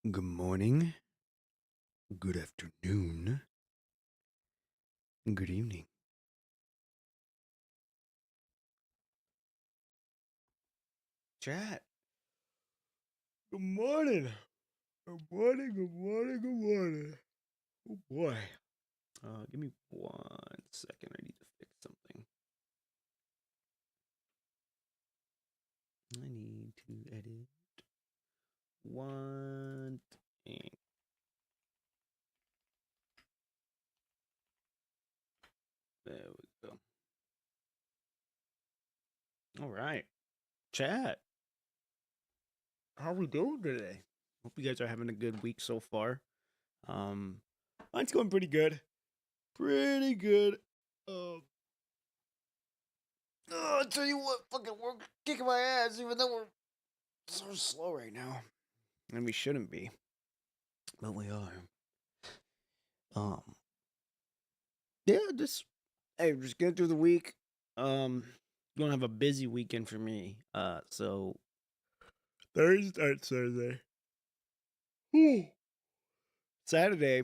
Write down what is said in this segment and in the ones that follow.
Good morning, good afternoon, good evening. Chat. Good morning. Good morning, good morning, good morning. Oh boy. Give me 1 second. I need to fix something. I need to edit one thing. There we go. All right. Chat. How are we doing today? Hope you guys are having a good week so far. Um, Mine's going pretty good. Pretty good. Um, I'll tell you what, fucking we're kicking my ass, even though we're so slow right now. And we shouldn't be, but we are. Um, yeah, just hey, just get through the week. Gonna have a busy weekend for me. So Thursday. Saturday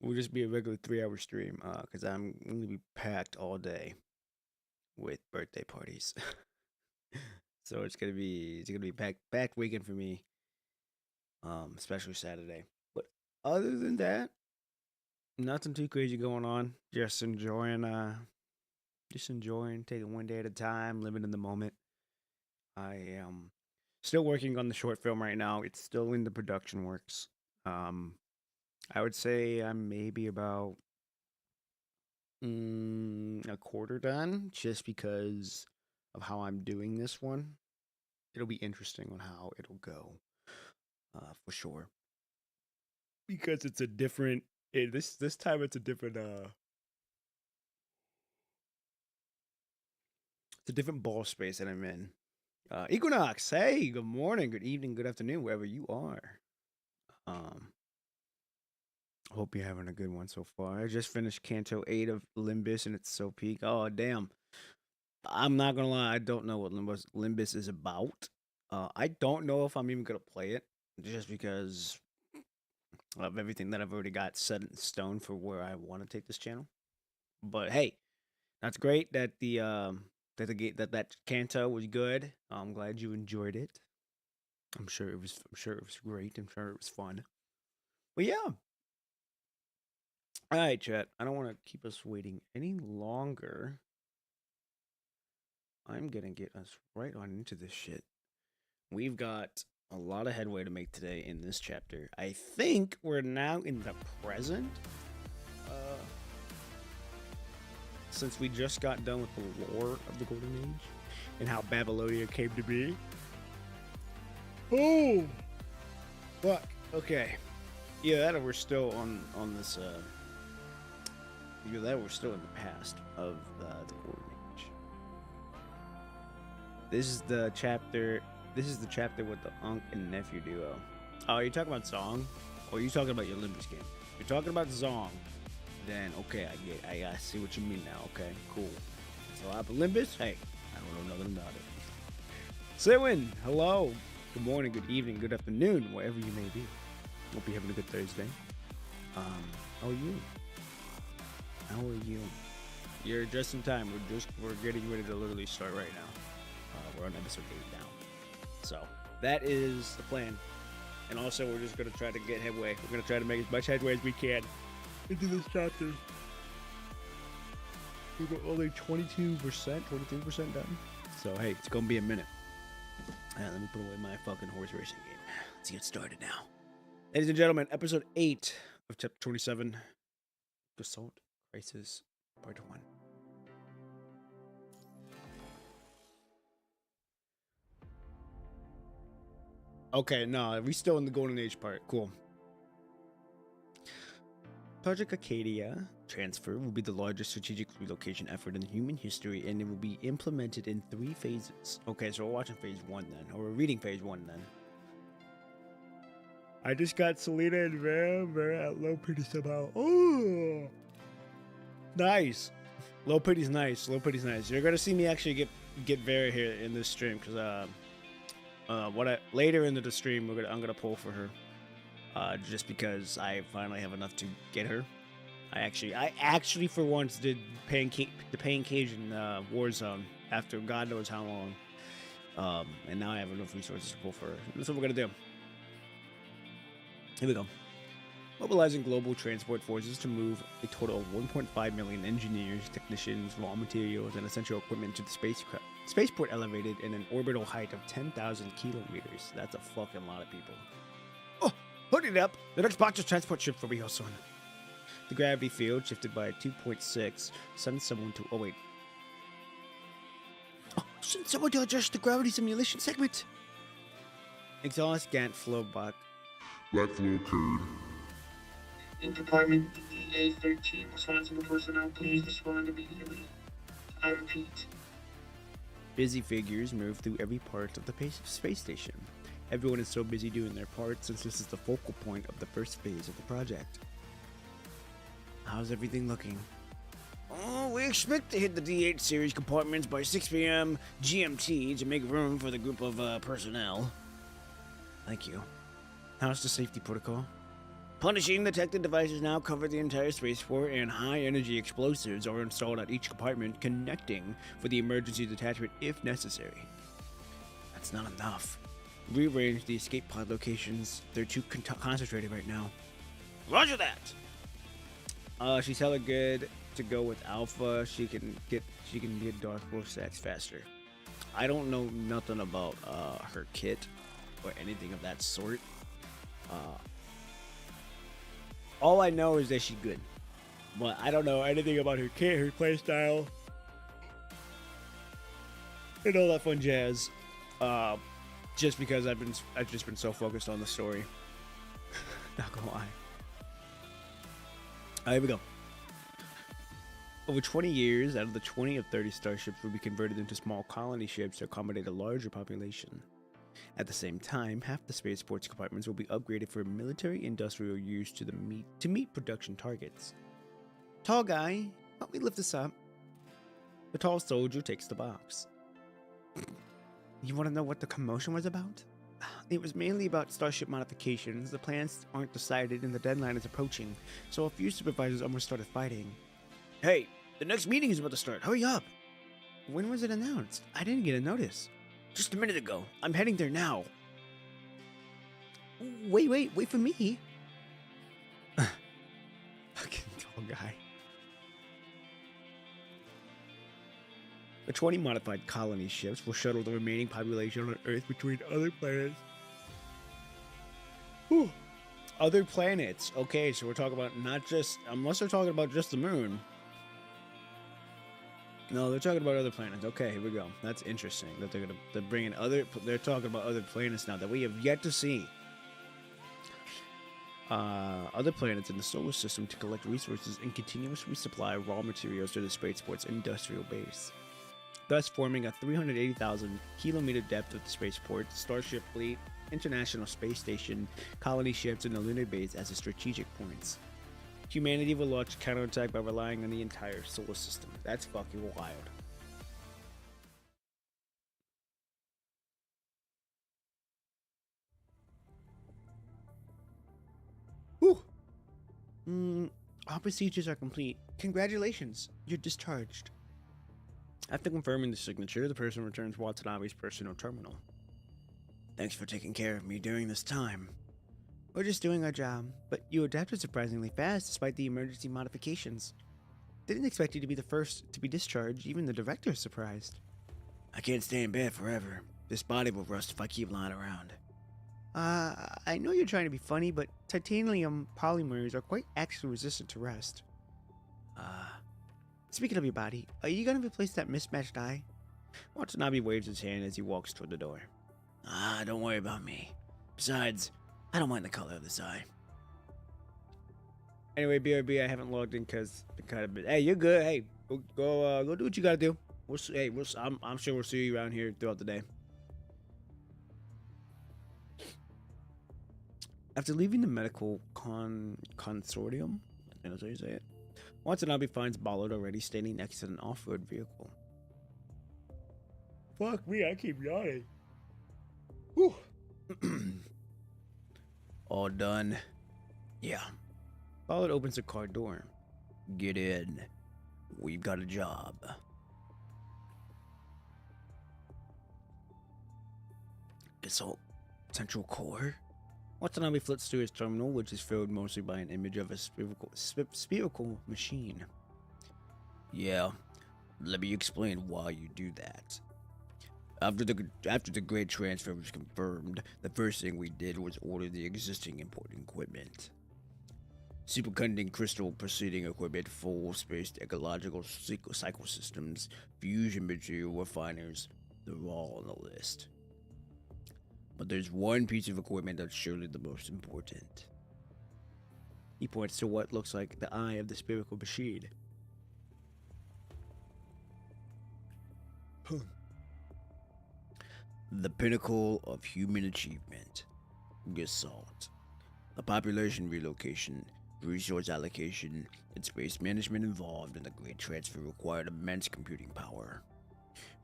will just be a regular 3 hour stream. Cause I'm gonna be packed all day with birthday parties. So it's gonna be packed weekend for me. Especially Saturday. But other than that, nothing too crazy going on. Just enjoying taking one day at a time, living in the moment. I am still working on the short film right now. It's still in the production works. Um, I would say I'm maybe about a quarter done, just because of how I'm doing this one. It'll be interesting on how it'll go, for sure. Because it's a different. This time it's a different. It's a different ball space that I'm in. Equinox, hey, good morning, good evening, good afternoon, wherever you are. Um, Hope you're having a good one so far. I just finished Canto 8 of Limbus and it's so peak. Oh, damn. I'm not gonna lie, I don't know what Limbus is about. I don't know if I'm even gonna play it, just because of everything that I've already got set in stone for where I want to take this channel. But hey, that's great that that Canto was good. I'm glad you enjoyed it. I'm sure it was great. I'm sure it was fun. But yeah. All right, chat. I don't want to keep us waiting any longer. I'm gonna get us right on into this shit. We've got a lot of headway to make today in this chapter. I think we're now in the present. Uh, since we just got done with the lore of the Golden Age and how Babylonia came to be. Oh, fuck. Okay. Yeah, that we're still on this. Either that we're still in the past of the Golden Age. This is the chapter. This is the chapter with the uncle and nephew duo. Oh, are you talking about Zong? Or are you talking about your Olympus game? If you're talking about Zong, then okay, I see what you mean now. Okay, cool. So Olympus, hey, I don't know nothing about it. Sewin, hello. Good morning, good evening, good afternoon, wherever you may be. Hope you're having a good Thursday. How are you? How are you? You're just in time. We're getting ready to literally start right now. We're on episode 8 now. So that is the plan. And also we're just gonna try to get headway. We're gonna try to make as much headway as we can into this chapter. We're only 22%, 23% done. So hey, it's gonna be a minute. Let me put away my fucking horse racing game. Let's get started now. Ladies and gentlemen, episode 8 of chapter 27, Assault Crisis Part 1. Okay, no, we still in the Golden Age part. Cool. Project Acadia transfer will be the largest strategic relocation effort in human history, and it will be implemented in 3 phases. Okay, so we're watching phase 1 then, or we're reading phase 1 then. I just got Selena and Vera at low pretty somehow. Oh, nice. Low pretty's nice. Low pretty's nice. You're gonna see me actually get Vera here in this stream because later into the stream I'm gonna pull for her. just because I finally have enough to get her. I actually for once did the Paying Cajun Warzone after God knows how long. And now I have enough resources to pull for her. That's what we're gonna do. Here we go. Mobilizing global transport forces to move a total of 1.5 million engineers, technicians, raw materials, and essential equipment to the spaceport elevated in an orbital height of 10,000 kilometers. That's a fucking lot of people. Oh, hold it up! The next batch of transport ship for me, son. The gravity field shifted by 2.6 sends someone to. Oh wait. Oh, send someone to adjust the gravity simulation segment. Exhaust Gantt flow back. Backflow occurred. In Department EA-13, responsible personnel, please respond immediately. I repeat. Busy figures move through every part of the space station. Everyone is so busy doing their part since this is the focal point of the first phase of the project. How's everything looking? Oh, we expect to hit the D8 series compartments by 6 p.m. GMT to make room for the group of personnel. Thank you. How's the safety protocol? Punishing detected devices now cover the entire spaceport, and high-energy explosives are installed at each compartment, connecting for the emergency detachment if necessary. That's not enough. Rearrange the escape pod locations. They're too concentrated right now. Roger that! She's hella good to go with Alpha. She can get Dark Wolf stats faster. I don't know nothing about her kit or anything of that sort. All I know is that she's good, but I don't know anything about her kit, her playstyle, and all that fun jazz. Just because I've just been so focused on the story. Not gonna lie. Here we go. Over 20 years, out of the 20 of 30 starships will be converted into small colony ships to accommodate a larger population. At the same time, half the spaceport's compartments will be upgraded for military industrial use to meet production targets. Tall guy, help me lift this up. The tall soldier takes the box. You want to know what the commotion was about? It was mainly about starship modifications. The plans aren't decided and the deadline is approaching, so a few supervisors almost started fighting. Hey, the next meeting is about to start. Hurry up! When was it announced? I didn't get a notice. Just a minute ago. I'm heading there now. Wait for me. Fucking tall guy. The 20 modified colony ships will shuttle the remaining population on Earth between other planets. Whew. Other planets. Okay, so we're talking about not just, unless they're talking about just the moon. No, they're talking about other planets. Okay, here we go. That's interesting that they're bringing they're talking about other planets now that we have yet to see. Other planets in the solar system to collect resources and continuously supply raw materials to the spaceport's industrial base, thus forming a 380,000 kilometer depth of the spaceport, starship fleet, international space station, colony ships, and the lunar base as the strategic points. Humanity will launch a counterattack by relying on the entire solar system. That's fucking wild. Whew. All procedures are complete. Congratulations, you're discharged. After confirming the signature, the person returns Watanabe's personal terminal. Thanks for taking care of me during this time. We're just doing our job, but you adapted surprisingly fast despite the emergency modifications. Didn't expect you to be the first to be discharged, even the director is surprised. I can't stay in bed forever. This body will rust if I keep lying around. I know you're trying to be funny, but titanium polymers are quite accident resistant to rust. Speaking of your body, are you gonna replace that mismatched eye? Watanabe waves his hand as he walks toward the door. Don't worry about me. Besides, I don't mind the color of this eye. Anyway, BRB, I haven't logged in because I'm kind of busy. Hey, you're good. Hey, go do what you gotta do. I'm sure we'll see you around here throughout the day. After leaving the medical consortium, I think that's how you say it, Watanabe finds Ballard already standing next to an off-road vehicle. Fuck me, I keep yawning. Whew. All done? Yeah. Ballard opens the car door. Get in. We've got a job. Assault Central Core? Watanabe flips to his terminal, which is filled mostly by an image of a spherical machine. Yeah, let me explain why you do that. After the great transfer was confirmed, the first thing we did was order the existing important equipment. Superconducting crystal proceeding equipment, full-spaced ecological cycle systems, fusion material refiners, they're all on the list. But there's one piece of equipment that's surely the most important. He points to what looks like the eye of the spherical machine. The pinnacle of human achievement. Gestalt. The population relocation, resource allocation, and space management involved in the Great Transfer required immense computing power.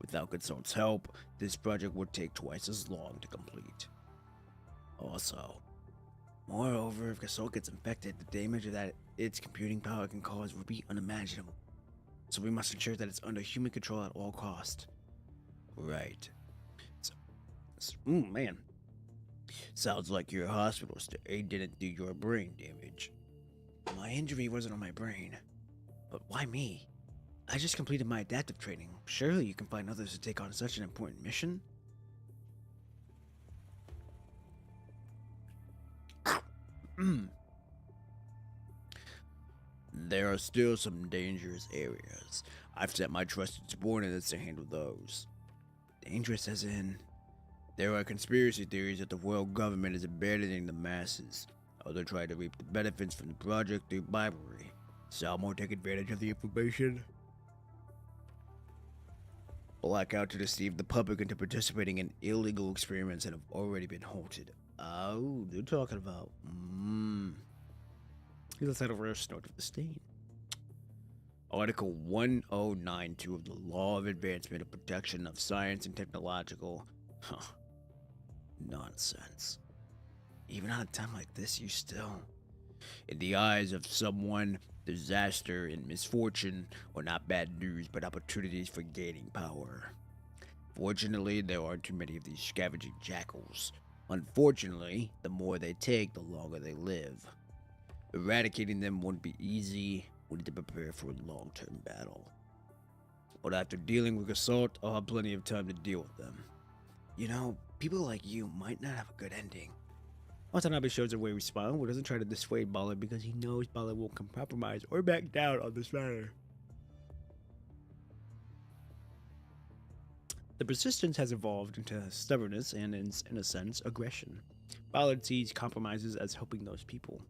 Without Gestalt's help, this project would take twice as long to complete. Moreover, if Gestalt gets infected, the damage that its computing power can cause would be unimaginable. So we must ensure that it's under human control at all costs. Right. Man. Sounds like your hospital stay didn't do your brain damage. My injury wasn't on my brain. But why me? I just completed my adaptive training. Surely you can find others to take on such an important mission? There are still some dangerous areas. I've sent my trusted subordinates to handle those. Dangerous as in... There are conspiracy theories that the world government is abandoning the masses. Others try to reap the benefits from the project through bribery. Some will take advantage of the information. Blackout to deceive the public into participating in illegal experiments that have already been halted. Oh, they're talking about... Let's head over a note of the stain. Article 1092 of the Law of Advancement and Protection of Science and Technological... Nonsense. Even at a time like this, you still... In the eyes of someone, disaster and misfortune are not bad news, but opportunities for gaining power. Fortunately, there aren't too many of these scavenging jackals. Unfortunately, the more they take, the longer they live. Eradicating them wouldn't be easy. We need to prepare for a long-term battle. But after dealing with assault, I'll have plenty of time to deal with them. You know, people like you might not have a good ending. Watanabe shows a wary smile, but doesn't try to dissuade Ballard because he knows Ballard won't compromise or back down on this matter. The persistence has evolved into stubbornness and, in a sense, aggression. Ballard sees compromises as helping those people.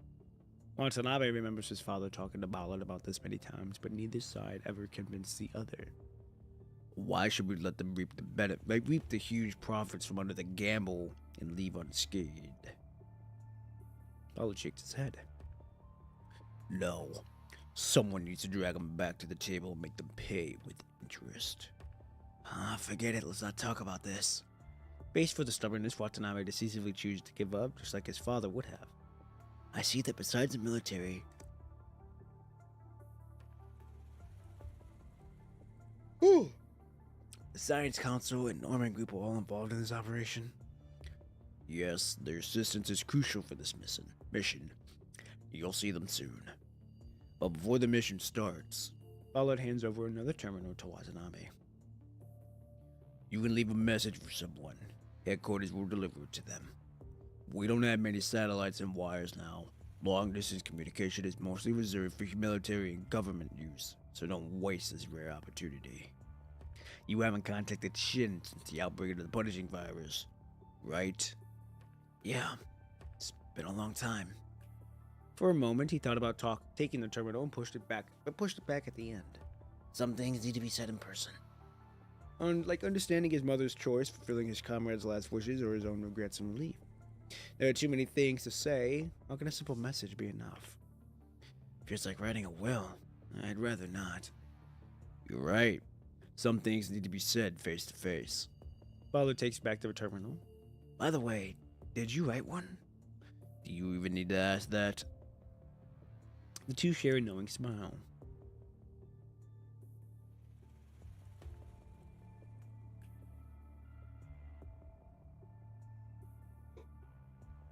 Watanabe remembers his father talking to Ballard about this many times, but neither side ever convinced the other. Why should we let them reap the huge profits from under the gamble and leave unscathed? Ballard shakes his head. No. Someone needs to drag them back to the table and make them pay with interest. Forget it. Let's not talk about this. Based for the stubbornness, Watanabe decisively chooses to give up, just like his father would have. I see that besides the military... The Science Council and Norman Group are all involved in this operation. Yes, their assistance is crucial for this mission. You'll see them soon. But before the mission starts, Ballard hands over another terminal to Watanabe. You can leave a message for someone. Headquarters will deliver it to them. We don't have many satellites and wires now. Long-distance communication is mostly reserved for military and government use, so don't waste this rare opportunity. You haven't contacted Shin since the outbreak of the punishing virus, right? Yeah, it's been a long time. For a moment, he thought about taking the terminal and pushed it back at the end. Some things need to be said in person. Like understanding his mother's choice, fulfilling his comrades' last wishes, or his own regrets and relief. There are too many things to say. How can a simple message be enough? Feels like writing a will. I'd rather not. You're right. Some things need to be said face to face. Ballard takes back to the terminal. By the way, did you write one? Do you even need to ask that? The two share a knowing smile.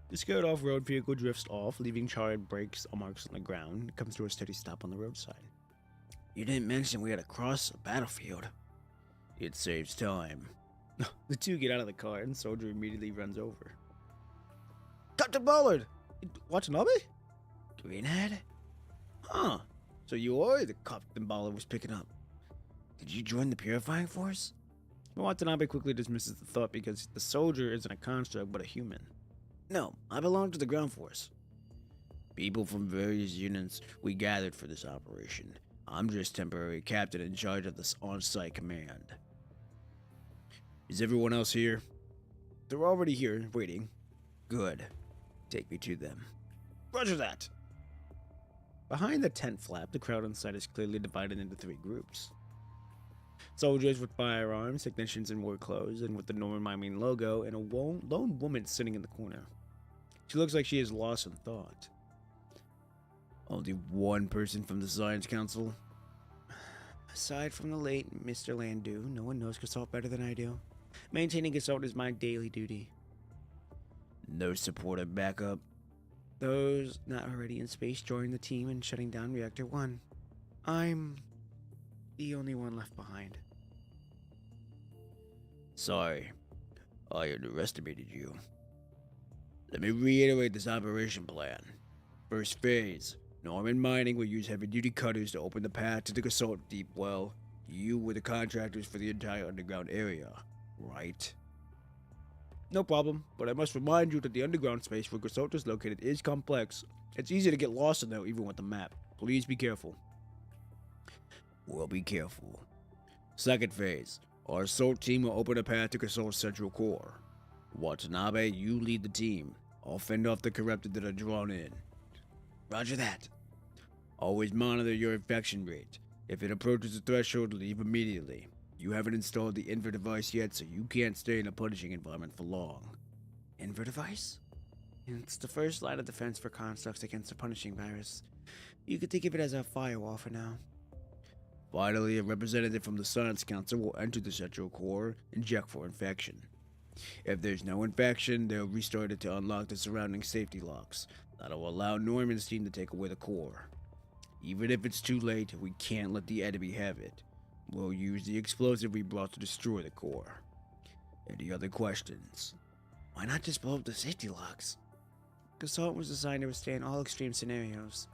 The scared off-road vehicle drifts off, leaving charred brakes marks on the ground. It comes to a steady stop on the roadside. You didn't mention we had to cross a battlefield. It saves time. The two get out of the car, and the soldier immediately runs over. Captain Ballard! Watanabe? Greenhead? Huh. So you are the Captain Ballard was picking up. Did you join the Purifying Force? Watanabe quickly dismisses the thought because the soldier isn't a construct but a human. No, I belong to the ground force. People from various units we gathered for this operation. I'm just temporary captain in charge of this on-site command. Is everyone else here? They're already here, waiting. Good. Take me to them. Roger that! Behind the tent flap, the crowd inside is clearly divided into three groups. Soldiers with firearms, technicians in war clothes, and with the Norman Miming logo, and a lone woman sitting in the corner. She looks like she is lost in thought. Only one person from the Science Council? Aside from the late Mr. Landu, no one knows Gasalt better than I do. Maintaining Gasalt is my daily duty. No support or backup? Those not already in space joined the team in shutting down Reactor 1. I'm the only one left behind. Sorry, I underestimated you. Let me reiterate this operation plan. First phase, Norman Mining will use heavy-duty cutters to open the path to the Gasalt deep well. You were the contractors for the entire underground area, right? No problem, but I must remind you that the underground space where Gasalt is located is complex. It's easy to get lost in there even with the map. Please be careful. We'll be careful. Second phase, our assault team will open a path to Gasalt's central core. Watanabe, you lead the team. I'll fend off the corrupted that are drawn in. Roger that. Always monitor your infection rate. If it approaches the threshold, leave immediately. You haven't installed the Inver device yet, so you can't stay in a punishing environment for long. Inver device? It's the first line of defense for constructs against a punishing virus. You could think of it as a firewall for now. Finally, a representative from the Science Council will enter the central core and check for infection. If there's no infection, they'll restart it to unlock the surrounding safety locks. That'll allow Norman's team to take away the core. Even if it's too late, we can't let the enemy have it. We'll use the explosive we brought to destroy the core. Any other questions? Why not just blow up the safety locks? Gasalt was designed to withstand all extreme scenarios.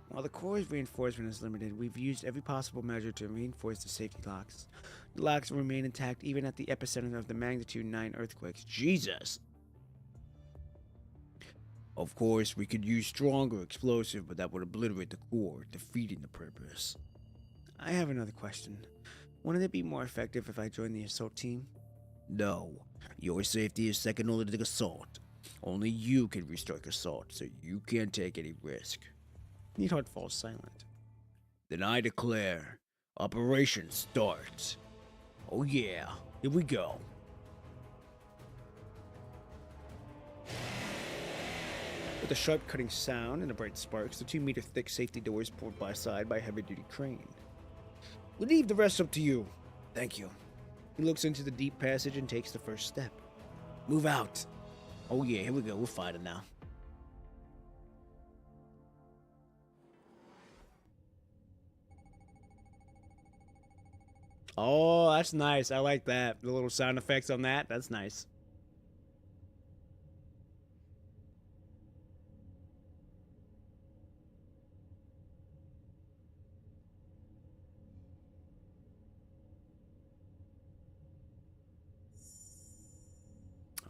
While the core's reinforcement is limited, we've used every possible measure to reinforce the safety locks. The locks will remain intact even at the epicenter of the magnitude 9 earthquakes. Jesus! Of course, we could use stronger explosive, but that would obliterate the core, defeating the purpose. I have another question. Wouldn't it be more effective if I joined the assault team? No. Your safety is second only to the assault. Only you can restart assault, so you can't take any risk. Neidhart falls silent. Then I declare, Operation starts. Oh yeah, here we go. With a sharp cutting sound and a bright sparks, the 2-meter-thick safety doors pulled by side by a heavy-duty crane. We leave the rest up to you. Thank you. He looks into the deep passage and takes the first step. Move out. Oh yeah, here we go. We're fighting now. Oh, that's nice. I like that. The little sound effects on that. That's nice.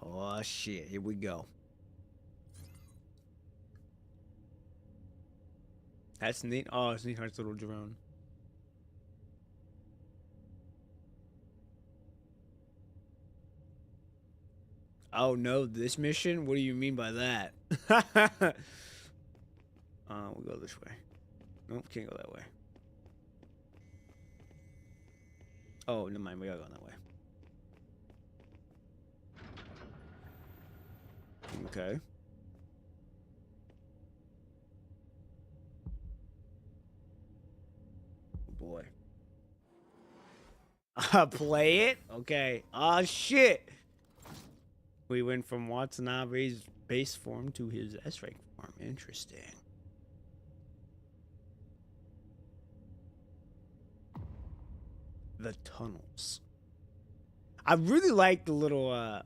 Oh shit, here we go. That's neat. Oh, it's Neidhart's little drone. Oh no, this mission? What do you mean by that? We'll go this way. Nope, can't go that way. Oh, never mind, we gotta go that way. Okay. boy. Play it? Okay. Oh, shit. We went from Watanabe's base form to his S-rank form. Interesting. The tunnels. I really like the little,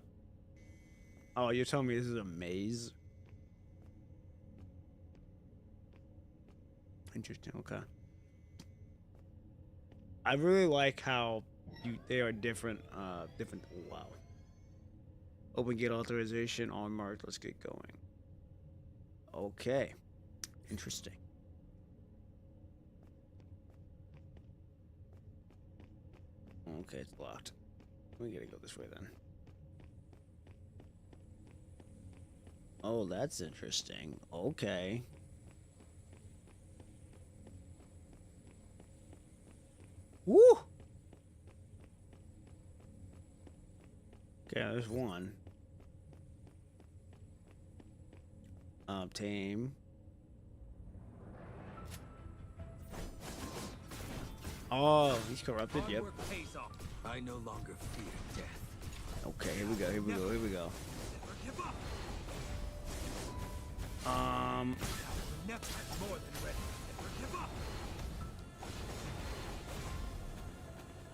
Oh, you're telling me this is a maze? Interesting, okay. I really like how they are different, wow. Open gate authorization on mark. Let's get going. Okay. Interesting. Okay, it's locked. We gotta go this way then. Oh, that's interesting. Okay. Woo! Okay, there's one. Tame. Oh, he's corrupted, yep. I no longer fear death. Okay, here we go, here we go, here we go.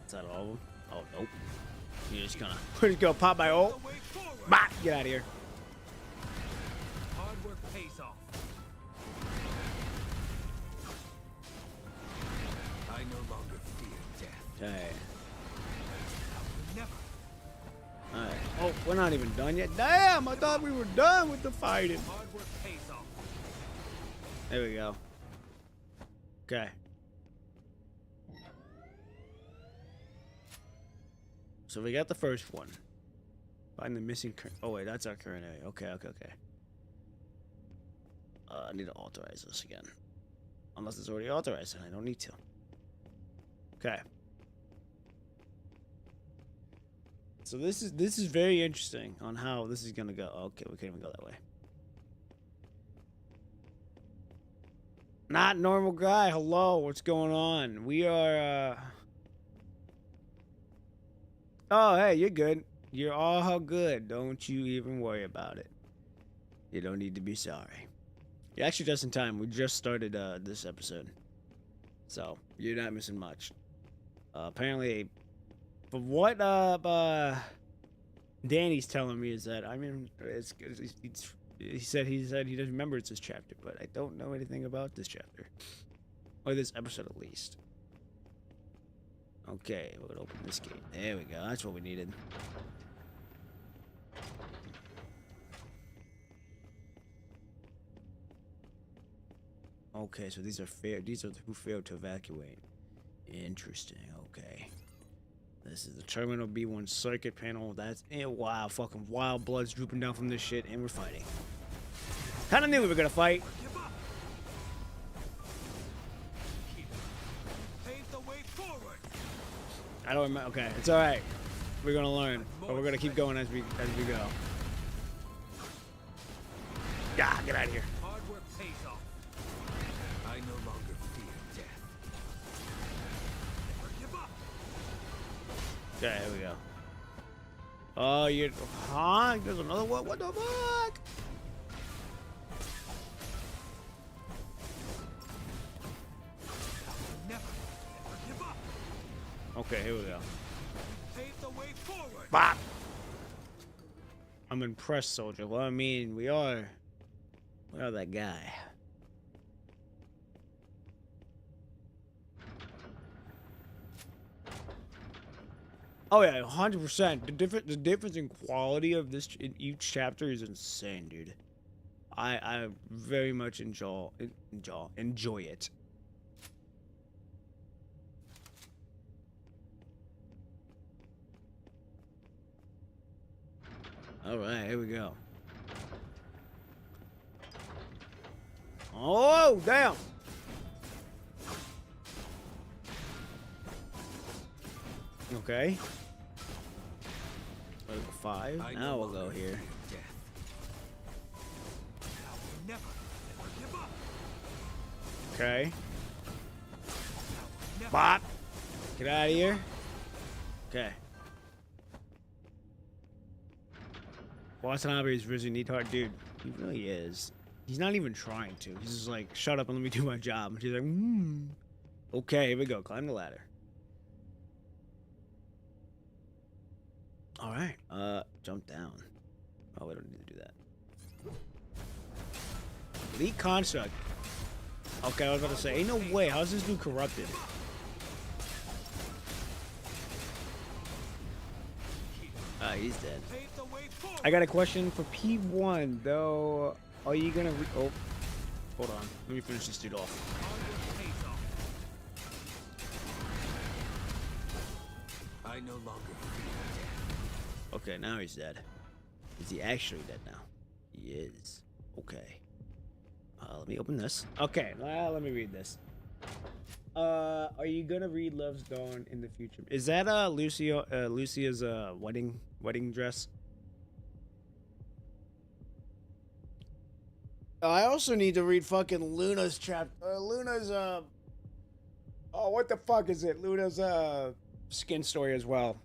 Is that all of them? Oh, nope. You're just gonna, we're just gonna pop my ult. Bah! Get out of here. Hard work pays off. I no longer fear death. Okay. Never. Alright. Oh, we're not even done yet. Damn, I thought we were done with the fighting. Hard work pays off. There we go. Okay. So we got the first one. Find the missing oh wait, that's our current area. Okay, okay, okay. I need to authorize this again. Unless it's already authorized and I don't need to. Okay. So this is very interesting on how this is gonna go. Okay, we can't even go that way. Not normal guy. Hello, what's going on? We are Oh, hey, you're good. You're all good. Don't you even worry about it. You don't need to be sorry. You're actually just in time. We just started this episode. So, you're not missing much. Apparently, from what Danny's telling me is that, I mean, he said he doesn't remember it's this chapter, but I don't know anything about this chapter. Or this episode at least. Okay, we're gonna open this gate. There we go. That's what we needed. Okay, so these are fair. These are who failed to evacuate. Interesting. Okay. This is the Terminal B1 circuit panel. That's wow, fucking wild blood's drooping down from this shit, and we're fighting. Kind of knew we were gonna fight. I don't remember. Okay, it's all right. We're gonna learn, but we're gonna keep going as we go. Yeah, get out of here. Hard work pays off. I no longer fear death. Never give up. Okay, here we go. Oh, you, huh? There's another one. What the fuck? Okay, here we go. Pave the way forward. Bop! I'm impressed, soldier. Well, I mean, we are that guy. Oh yeah, 100%. The difference in quality of this in each chapter is insane, dude. I very much enjoy it. All right, here we go. Oh, damn. Okay. Level 5. Now we'll go here. Okay. Bop. Get out of here. Okay. Watanabe is really Neathart. Dude, he really is. He's not even trying to. He's just like, shut up and let me do my job. And she's like, Okay, here we go. Climb the ladder. Alright. Jump down. Oh, we don't need to do that. Elite construct. Okay, I was about to say, ain't no way. How's this dude corrupted? He's dead. I got a question for P1, though. Are you gonna oh, hold on. Let me finish this dude off. I no longer fear death. Okay, now he's dead. Is he actually dead now? He is. Okay. Let me open this. Okay, let me read this. Are you gonna read Love's Dawn in the future? Is that Lucia's wedding dress? I also need to read fucking Luna's chapter. Luna's oh, what the fuck is it? Luna's skin story as well.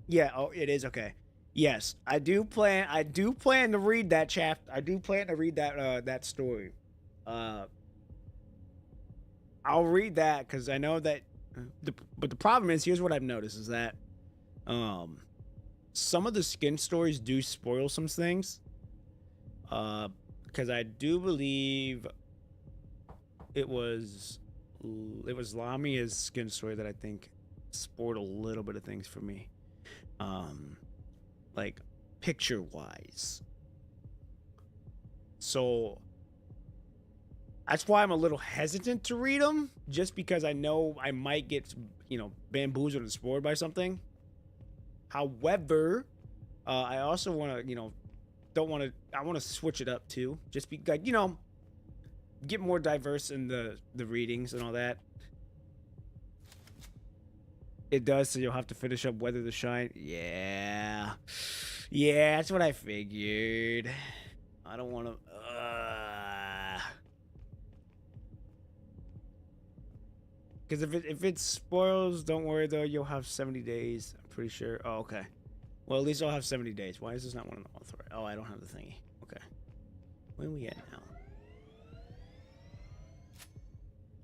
Yeah, oh, it is okay. Yes, I do plan to read that chapter. I do plan to read that story. I'll read that because I know that. But the problem is, here's what I've noticed is that, some of the skin stories do spoil some things. Because I do believe it was Lamia's skin story that I think spoiled a little bit of things for me. Like picture wise. So that's why I'm a little hesitant to read them, just because I know I might get, bamboozled and spoiled by something. However, I also want to, I want to switch it up too, just be like, get more diverse in the readings and all that. It does, so you'll have to finish up Weather the Shine. Yeah, that's what I figured. I don't want to. Because if it spoils, don't worry though. You'll have 70 days. I'm pretty sure. Oh, okay. Well, at least I'll have 70 days. Why is this not one of the authorized? Oh, I don't have the thingy. Okay. Where are we at now?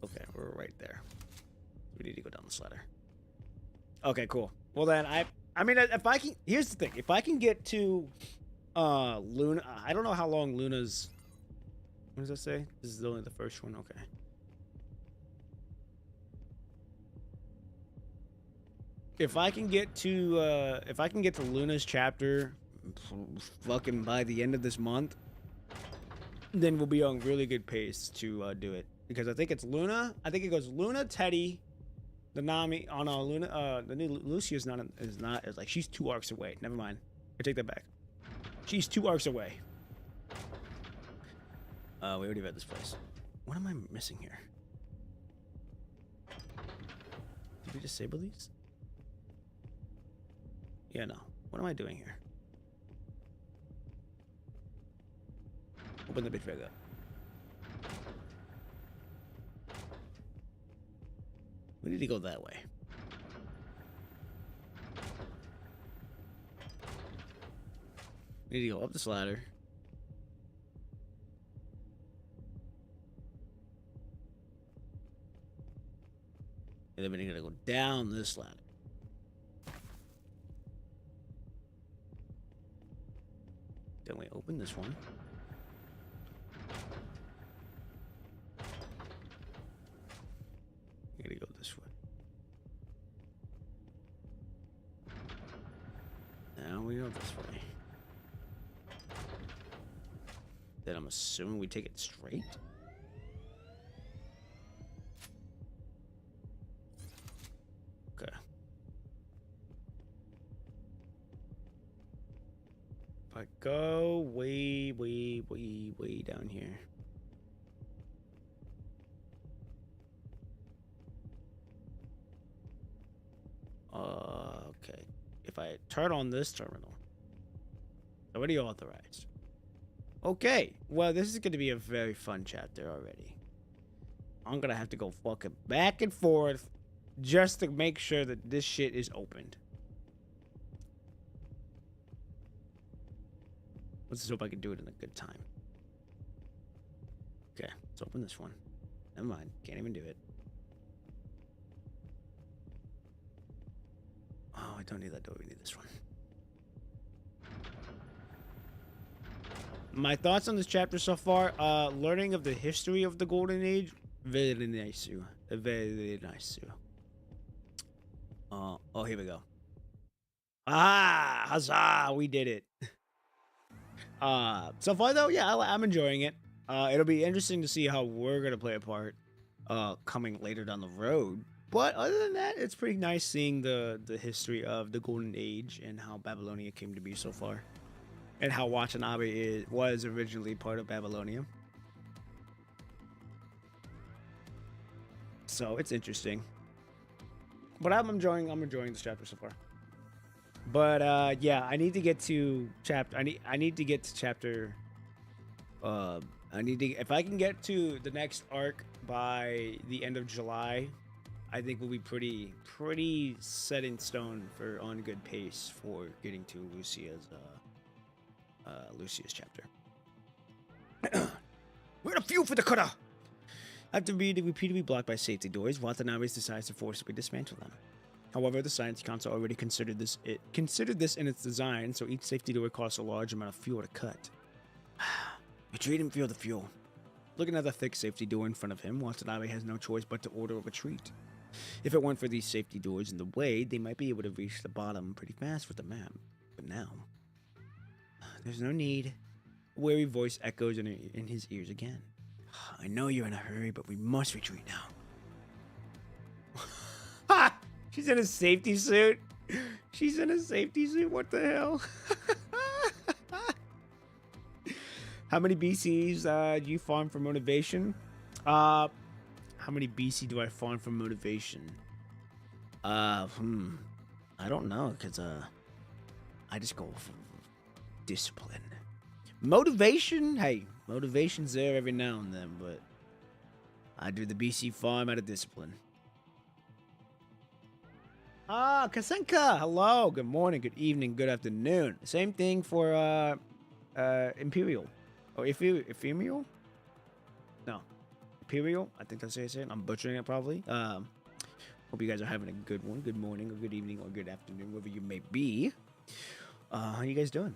Okay, we're right there. We need to go down this ladder. Okay, cool. Well then, I mean, if I can, here's the thing. If I can get to Luna, I don't know how long Luna's. What does that say? This is only the first one. Okay. If I can get to Luna's chapter fucking by the end of this month, then we'll be on really good pace to do it. Because I think it's Luna. I think it goes Luna, Teddy, the Nami. Oh no, Luna. The new Lucia is like, she's 2 arcs away. Never mind. I take that back. She's 2 arcs away. We already read this place. What am I missing here? Did we disable these? Yeah, no. What am I doing here? Open the bitch back up. We need to go that way. We need to go up this ladder. And then we're gonna go down this ladder. Then we open this one. We gotta go this way. Now we go this way. Then I'm assuming we take it straight. Okay. If I go way down here. Okay. If I turn on this terminal, already authorized. Okay. Well, this is going to be a very fun chapter already. I'm gonna have to go fucking back and forth just to make sure that this shit is opened. Let's just hope I can do it in a good time. Okay, let's open this one. Never mind, can't even do it. Oh, I don't need that door, we need this one. My thoughts on this chapter so far, learning of the history of the Golden Age, very nice. Very nice. Oh, here we go. Ah, huzzah, we did it. So far though, yeah, I'm enjoying it. It'll be interesting to see how we're gonna play a part, coming later down the road. But other than that, it's pretty nice seeing the history of the Golden Age and how Babylonia came to be so far. And how Watanabe was originally part of Babylonia. So it's interesting. But I'm enjoying this chapter so far. But yeah, I need to get to chapter I need to get to chapter if I can get to the next arc by the end of July, I think we'll be pretty set in stone for on good pace for getting to Lucia's chapter. We're in a few for the cutter. After being repeatedly blocked by safety doors, Watanabe decides to forcibly dismantle them. However, the Science Council already considered this in its design, so each safety door costs a large amount of fuel to cut. Retreat and feel the fuel. Looking at the thick safety door in front of him, Watanabe has no choice but to order a retreat. If it weren't for these safety doors in the way, they might be able to reach the bottom pretty fast with the map. But now, there's no need. A weary voice echoes in his ears again. I know you're in a hurry, but we must retreat now. Ha! She's in a safety suit. She's in a safety suit. What the hell? How many BCs do you farm for motivation? How many BC do I farm for motivation? I don't know, because I just go for discipline. Motivation? Hey, motivation's there every now and then, but I do the BC farm out of discipline. Ah, Kasenka, hello, good morning, good evening, good afternoon. Same thing for Imperial. Or Ephemeral? No. Imperial? I think that's how you say it. I'm butchering it probably. Hope you guys are having a good one. Good morning, or good evening, or good afternoon, wherever you may be. How you guys doing?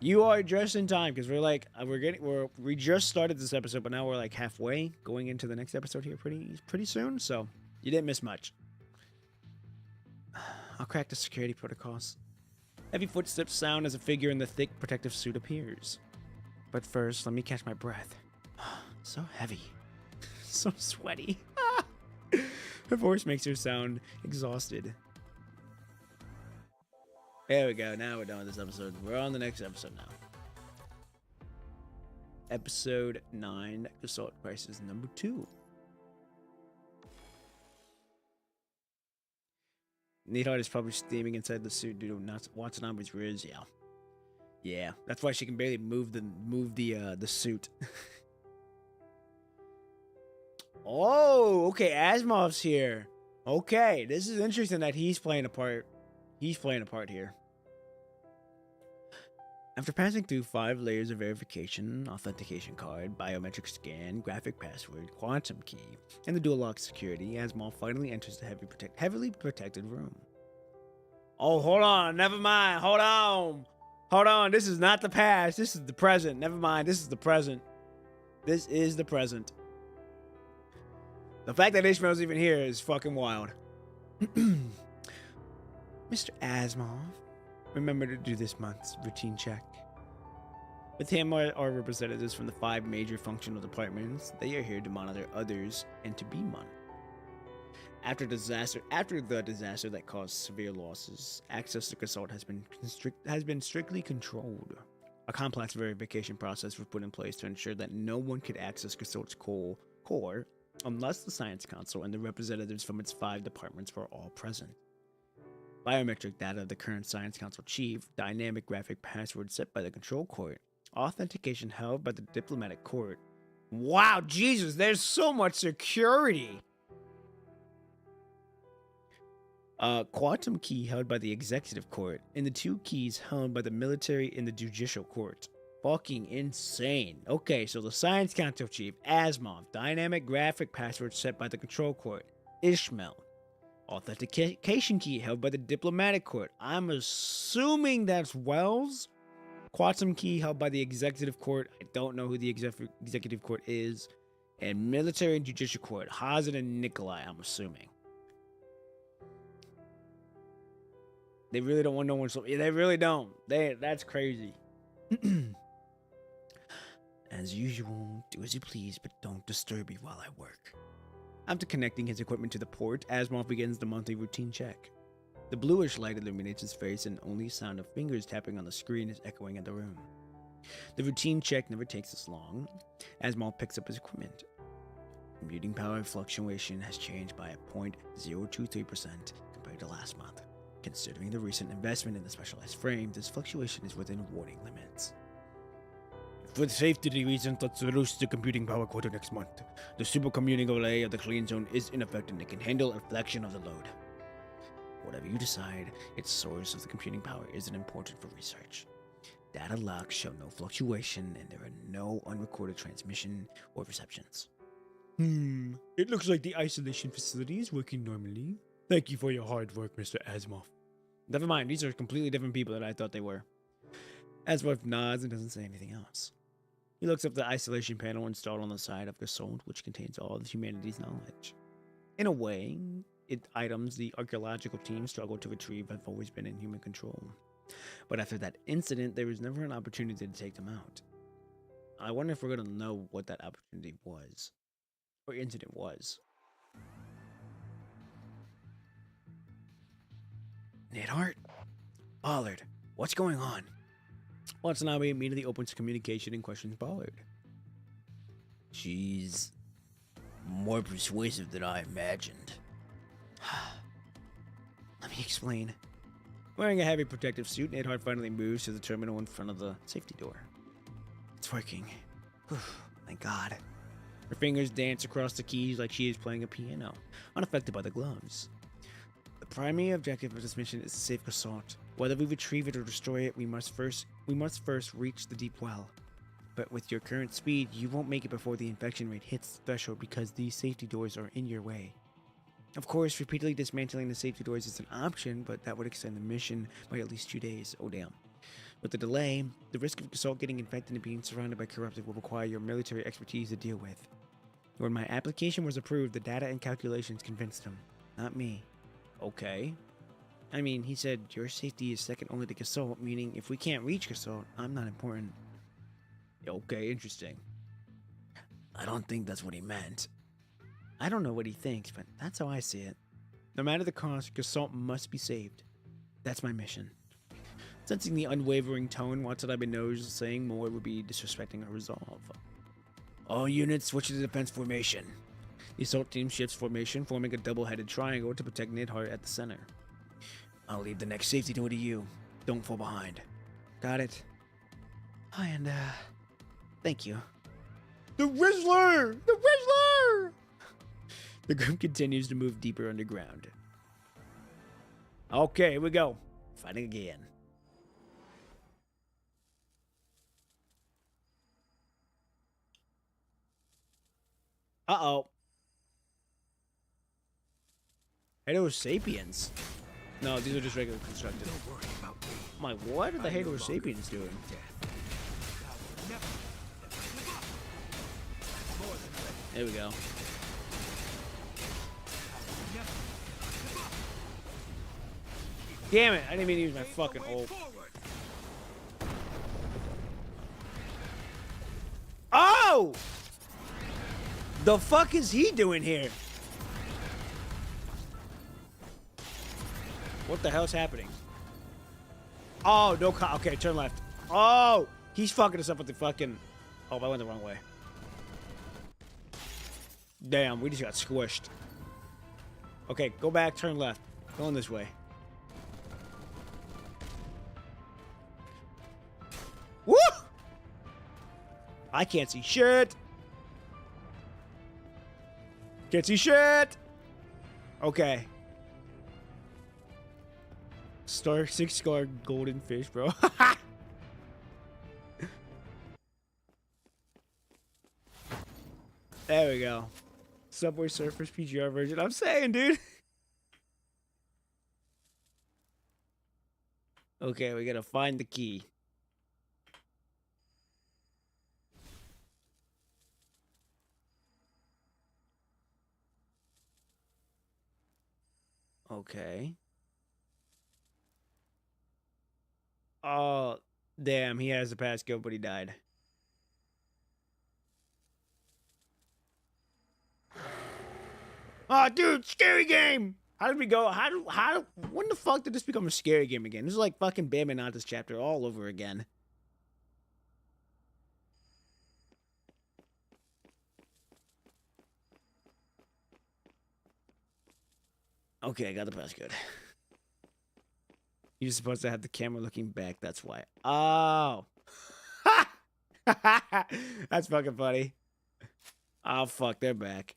You are just in time, because we just started this episode, but now we're like halfway going into the next episode here pretty soon, so you didn't miss much. I'll crack the security protocols. Heavy footsteps sound as a figure in the thick protective suit appears. But first, let me catch my breath. So heavy. So sweaty. Her voice makes her sound exhausted. There we go. Now we're done with this episode. We're on the next episode now. Episode 9, Assault Crisis number 2. Neatheart is probably steaming inside the suit due to Watanabe's ribs. Yeah, that's why she can barely move the suit. Oh, okay, Asimov's here. Okay, this is interesting that he's playing a part. He's playing a part here. After passing through 5 layers of verification, authentication card, biometric scan, graphic password, quantum key, and the dual lock security, Asimov finally enters the heavily protected room. Oh, hold on. Never mind. Hold on. Hold on. This is not the past. This is the present. Never mind. This is the present. This is the present. The fact that Ishmael's even here is fucking wild. Mr. Asimov, remember to do this month's routine check. With him are representatives from the 5 major functional departments. They are here to monitor others and to be monitored. After the disaster that caused severe losses, access to Gestalt has been strictly controlled. A complex verification process was put in place to ensure that no one could access Gestalt's core unless the Science Council and the representatives from its 5 departments were all present. Biometric data of the current Science Council chief, dynamic graphic password set by the control court, authentication held by the diplomatic court, Wow, Jesus, there's so much security. Quantum key held by the executive court, and the 2 keys held by the military and the judicial court. Fucking insane. Okay, so the Science Council chief, Asimov, dynamic graphic password set by the control court, Ishmael. Authentication key held by the diplomatic court. I'm assuming that's Wells. Quantum key held by the executive court. I don't know who the executive court is. And military and judicial court, Hazard and Nikolai, I'm assuming. They really don't want no one. They really don't. That's crazy. As usual, do as you please, but don't disturb me while I work. After connecting his equipment to the port, Asimov begins the monthly routine check. The bluish light illuminates his face, and only sound of fingers tapping on the screen is echoing in the room. The routine check never takes this long. Asimov picks up his equipment. Computing power fluctuation has changed by 0.023% compared to last month. Considering the recent investment in the specialized frame, this fluctuation is within warning limits. For safety reasons, let's reduce the computing power quota next month. The supercomputing overlay of the clean zone is in effect and it can handle a fraction of the load. Whatever you decide, its source of the computing power isn't important for research. Data logs show no fluctuation and there are no unrecorded transmission or receptions. It looks like the isolation facility is working normally. Thank you for your hard work, Mr. Asimov. Never mind, these are completely different people than I thought they were. Asimov nods and doesn't say anything else. He looks up the isolation panel installed on the side of Gasol, which contains all of humanity's knowledge. In a way, items the archaeological team struggled to retrieve have always been in human control. But after that incident, there was never an opportunity to take them out. I wonder if we're going to know what that opportunity was. Or incident was. Neidhart? Ballard, what's going on? Watanabe immediately opens communication and questions Ballard. She's more persuasive than I imagined. Let me explain. Wearing a heavy protective suit, Neidhart finally moves to the terminal in front of the safety door. It's working. Thank God. Her fingers dance across the keys like she is playing a piano, unaffected by the gloves. The primary objective of this mission is to save Gasol. Whether we retrieve it or destroy it, we must first reach the deep well. But with your current speed, you won't make it before the infection rate hits the threshold because these safety doors are in your way. Of course, repeatedly dismantling the safety doors is an option, but that would extend the mission by at least 2 days. Oh damn. With the delay, the risk of Gasol getting infected and being surrounded by corrupted will require your military expertise to deal with. When my application was approved, the data and calculations convinced him, not me. Okay. I mean, he said your safety is second only to Gasol, meaning if we can't reach Gasol, I'm not important. Okay, interesting. I don't think that's what he meant. I don't know what he thinks, but that's how I see it. No matter the cost, Gasol must be saved. That's my mission. Sensing the unwavering tone, Watanabe knows saying more would be disrespecting her resolve. All units switch to defense formation. The assault team shifts formation, forming a double-headed triangle to protect Neidhart at the center. I'll leave the next safety door to you. Don't fall behind. Got it. And, thank you. The Rizzler! The Rizzler! The group continues to move deeper underground. Okay, here we go. Fighting again. Uh-oh. Halo Sapiens. No, these are just regular constructed. Don't worry about me. I'm like, what are the Halo Sapiens doing? There we go. Damn it, I didn't mean to use my fucking ult. Oh! The fuck is he doing here? What the hell's happening? Oh, no. Okay, turn left. Oh, he's fucking us up with the fucking... Oh, I went the wrong way. Damn, we just got squished. Okay, go back, turn left. Going this way. Woo! I can't see shit. Can't see shit. Okay. Star 6-star golden fish, bro. There we go. Subway Surfers PGR version. I'm saying, dude. Okay, we gotta find the key. Okay. Oh, damn. He has the passcode, but he died. Oh, dude, scary game. How did we go? When the fuck did this become a scary game again? This is like fucking Bamanatas chapter all over again. Okay, I got the passcode. You're supposed to have the camera looking back. That's why. Oh. That's fucking funny. Oh, fuck. They're back.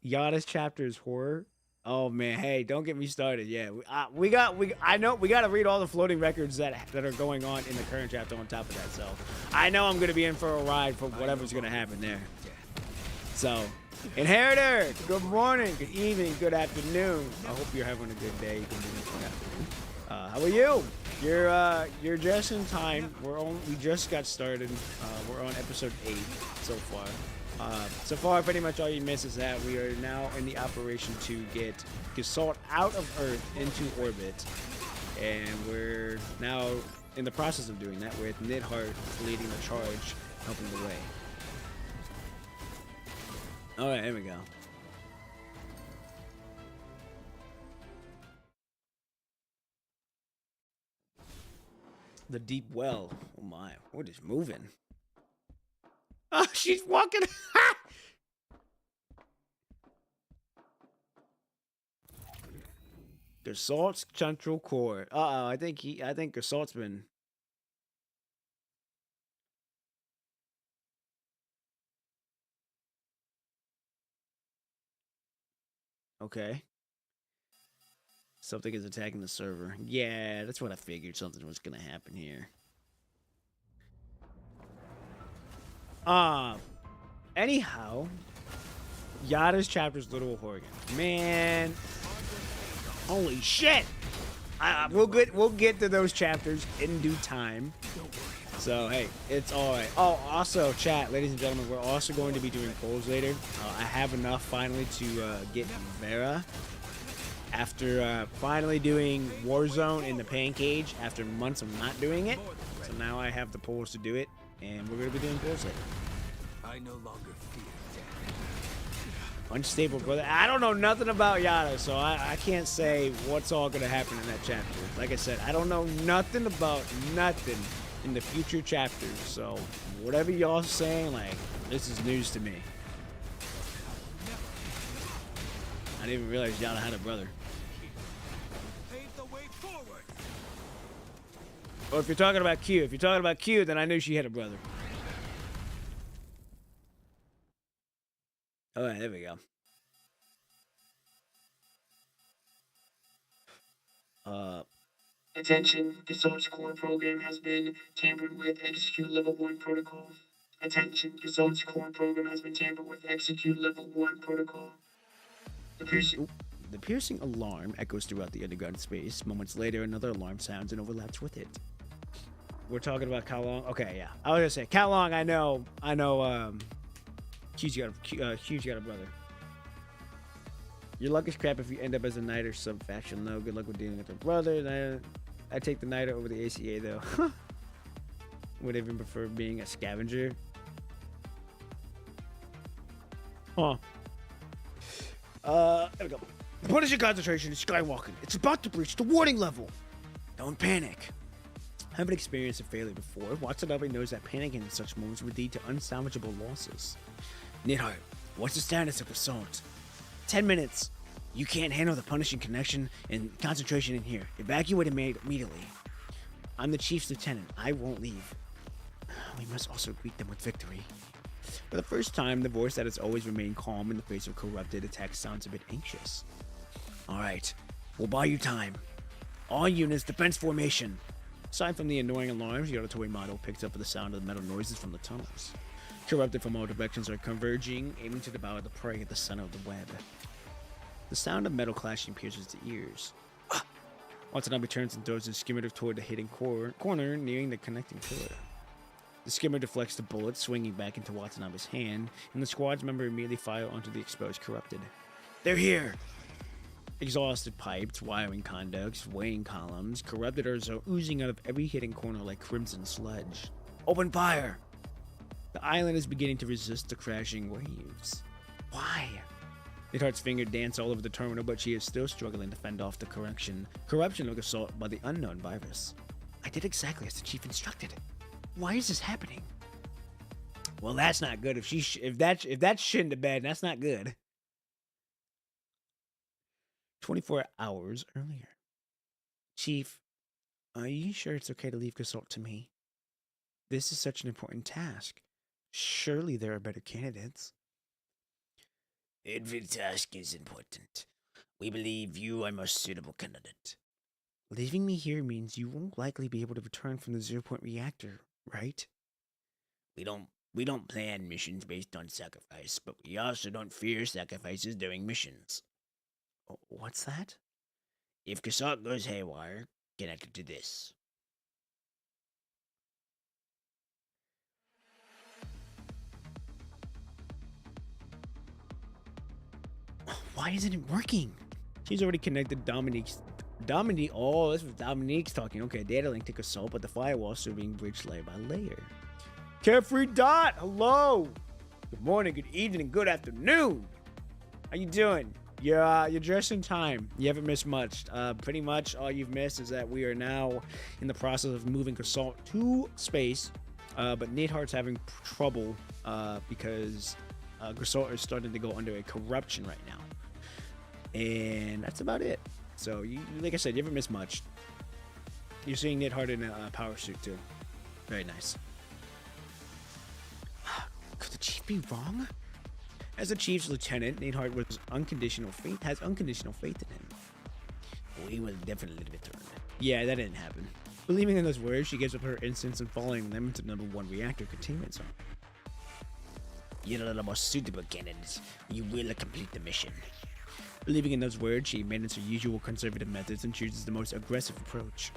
Yada's chapter is horror. Oh, man. Hey, don't get me started. Yeah. I know we got to read all the floating records that are going on in the current chapter on top of that. So I know I'm going to be in for a ride for whatever's going to happen there. So... Inheritor, good morning, good evening, good afternoon. I hope you're having a good day. How are you? You're just in time. We just got started. We're on episode 8 so far. So far, pretty much all you miss is that we are now in the operation to get Gasalt out of Earth into orbit, and we're now in the process of doing that with Nidhart leading the charge, helping the way. All right, here we go. The deep well. Oh my, what is moving? Oh, she's walking. Gasalt's central core. Uh-oh, I think Gasalt's been... Okay. Something is attacking the server. Yeah, that's what I figured. Something was gonna happen here. Anyhow, Yada's chapter's Little Horgan. Man, holy shit! We'll get to those chapters in due time. So hey, it's all right. Oh, also, chat, ladies and gentlemen, we're also going to be doing polls later. I have enough finally to get Vera after finally doing Warzone in the Pancage after months of not doing it. So now I have the polls to do it, and we're going to be doing polls later. I no longer fear death. Unstable brother. I don't know nothing about Yada, so I can't say what's all going to happen in that chapter. Like I said, I don't know nothing about nothing in the future chapters, so whatever y'all saying, like, this is news to me. I didn't even realize Yada had a brother. Pave the way forward. Or if you're talking about Q, then I knew she had a brother. All right, there we go. Attention, the Source Core program has been tampered with. Execute level 1 protocol. Attention, the Source Core program has been tampered with. Execute level 1 protocol. The piercing alarm echoes throughout the underground space. Moments later, another alarm sounds and overlaps with it. We're talking about Kalong. Okay, yeah. I was gonna say Kalong. I know. Q's got a brother. Your luck is crap if you end up as a knight or sub-faction. No, good luck with dealing with your brother. I take the knight over the ACA though. Would even prefer being a scavenger. Huh. There we go. What is your concentration in skywalking? It's about to breach the warning level. Don't panic. Haven't experienced a failure before. Watanabe knows that panicking in such moments would lead to unsalvageable losses. Nidhart, what's the status of Assault? 10 minutes. You can't handle the punishing connection and concentration in here. Evacuate immediately. I'm the chief's lieutenant. I won't leave. We must also greet them with victory. For the first time, the voice that has always remained calm in the face of corrupted attacks sounds a bit anxious. Alright, we'll buy you time. All units, defense formation. Aside from the annoying alarms, the auditory model picks up the sound of the metal noises from the tunnels. Corrupted from all directions are converging, aiming to devour the prey at the center of the web. The sound of metal clashing pierces the ears. Watanabe turns and throws his skimmer toward the hidden corner nearing the connecting pillar. The skimmer deflects the bullet, swinging back into Watanabe's hand, and the squad's member immediately fire onto the exposed corrupted. They're here! Exhausted pipes, wiring conducts, weighing columns, corrupted are oozing out of every hidden corner like crimson sludge. Open fire! The island is beginning to resist the crashing waves. Why? Neidhart's finger dances all over the terminal, but she is still struggling to fend off the corruption of assault by the unknown virus. I did exactly as the chief instructed. Why is this happening? Well, that's not good. If that's shit in the bed, that's not good. 24 hours earlier. Chief, are you sure it's okay to leave Gasol to me? This is such an important task. Surely there are better candidates. Every task is important. We believe you are most suitable candidate. Leaving me here means you won't likely be able to return from the 0-point reactor, right? We don't plan missions based on sacrifice, but we also don't fear sacrifices during missions. What's that? If Gasol goes haywire, connect it to this. Why isn't it working? She's already connected Dominique's. Oh, this was Dominique's talking. Okay, data link to Gasol, but the firewall still being bridged layer by layer. Carefree Dot, hello. Good morning, good evening, good afternoon. How you doing? You're just in time. You haven't missed much. Pretty much all you've missed is that we are now in the process of moving Gasol to space, but Neidhart's having trouble because Gasol is starting to go under a corruption right now. And that's about it. So, like I said, you haven't missed much. You're seeing Neidhart in a power suit, too. Very nice. Could the chief be wrong? As the chief's lieutenant, Neidhart has unconditional faith in him. We will definitely return. Yeah, that didn't happen. Believing in those words, she gives up her instance and following them into the #1 reactor containment zone. You're the most suitable candidate. You will complete the mission. Believing in those words, she abandons her usual conservative methods and chooses the most aggressive approach.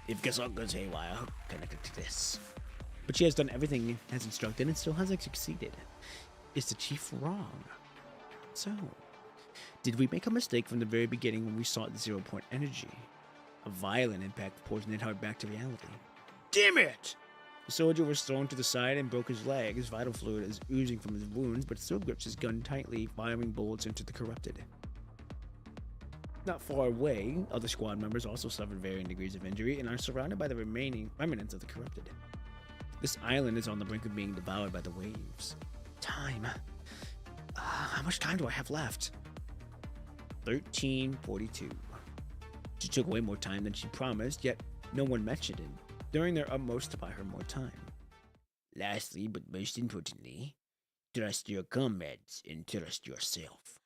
If Gasol goes haywire, connect it to this. But she has done everything as instructed and still hasn't succeeded. Is the chief wrong? So, did we make a mistake from the very beginning when we sought 0-point energy? A violent impact pulls Neidhart back to reality. Damn it! The soldier was thrown to the side and broke his leg. His vital fluid is oozing from his wounds, but still grips his gun tightly, firing bullets into the corrupted. Not far away, other squad members also suffered varying degrees of injury and are surrounded by the remaining remnants of the corrupted. This island is on the brink of being devoured by the waves. Time. How much time do I have left? 13:42. She took way more time than she promised, yet no one mentioned it, doing their utmost to buy her more time. Lastly, but most importantly, trust your comrades and trust yourself.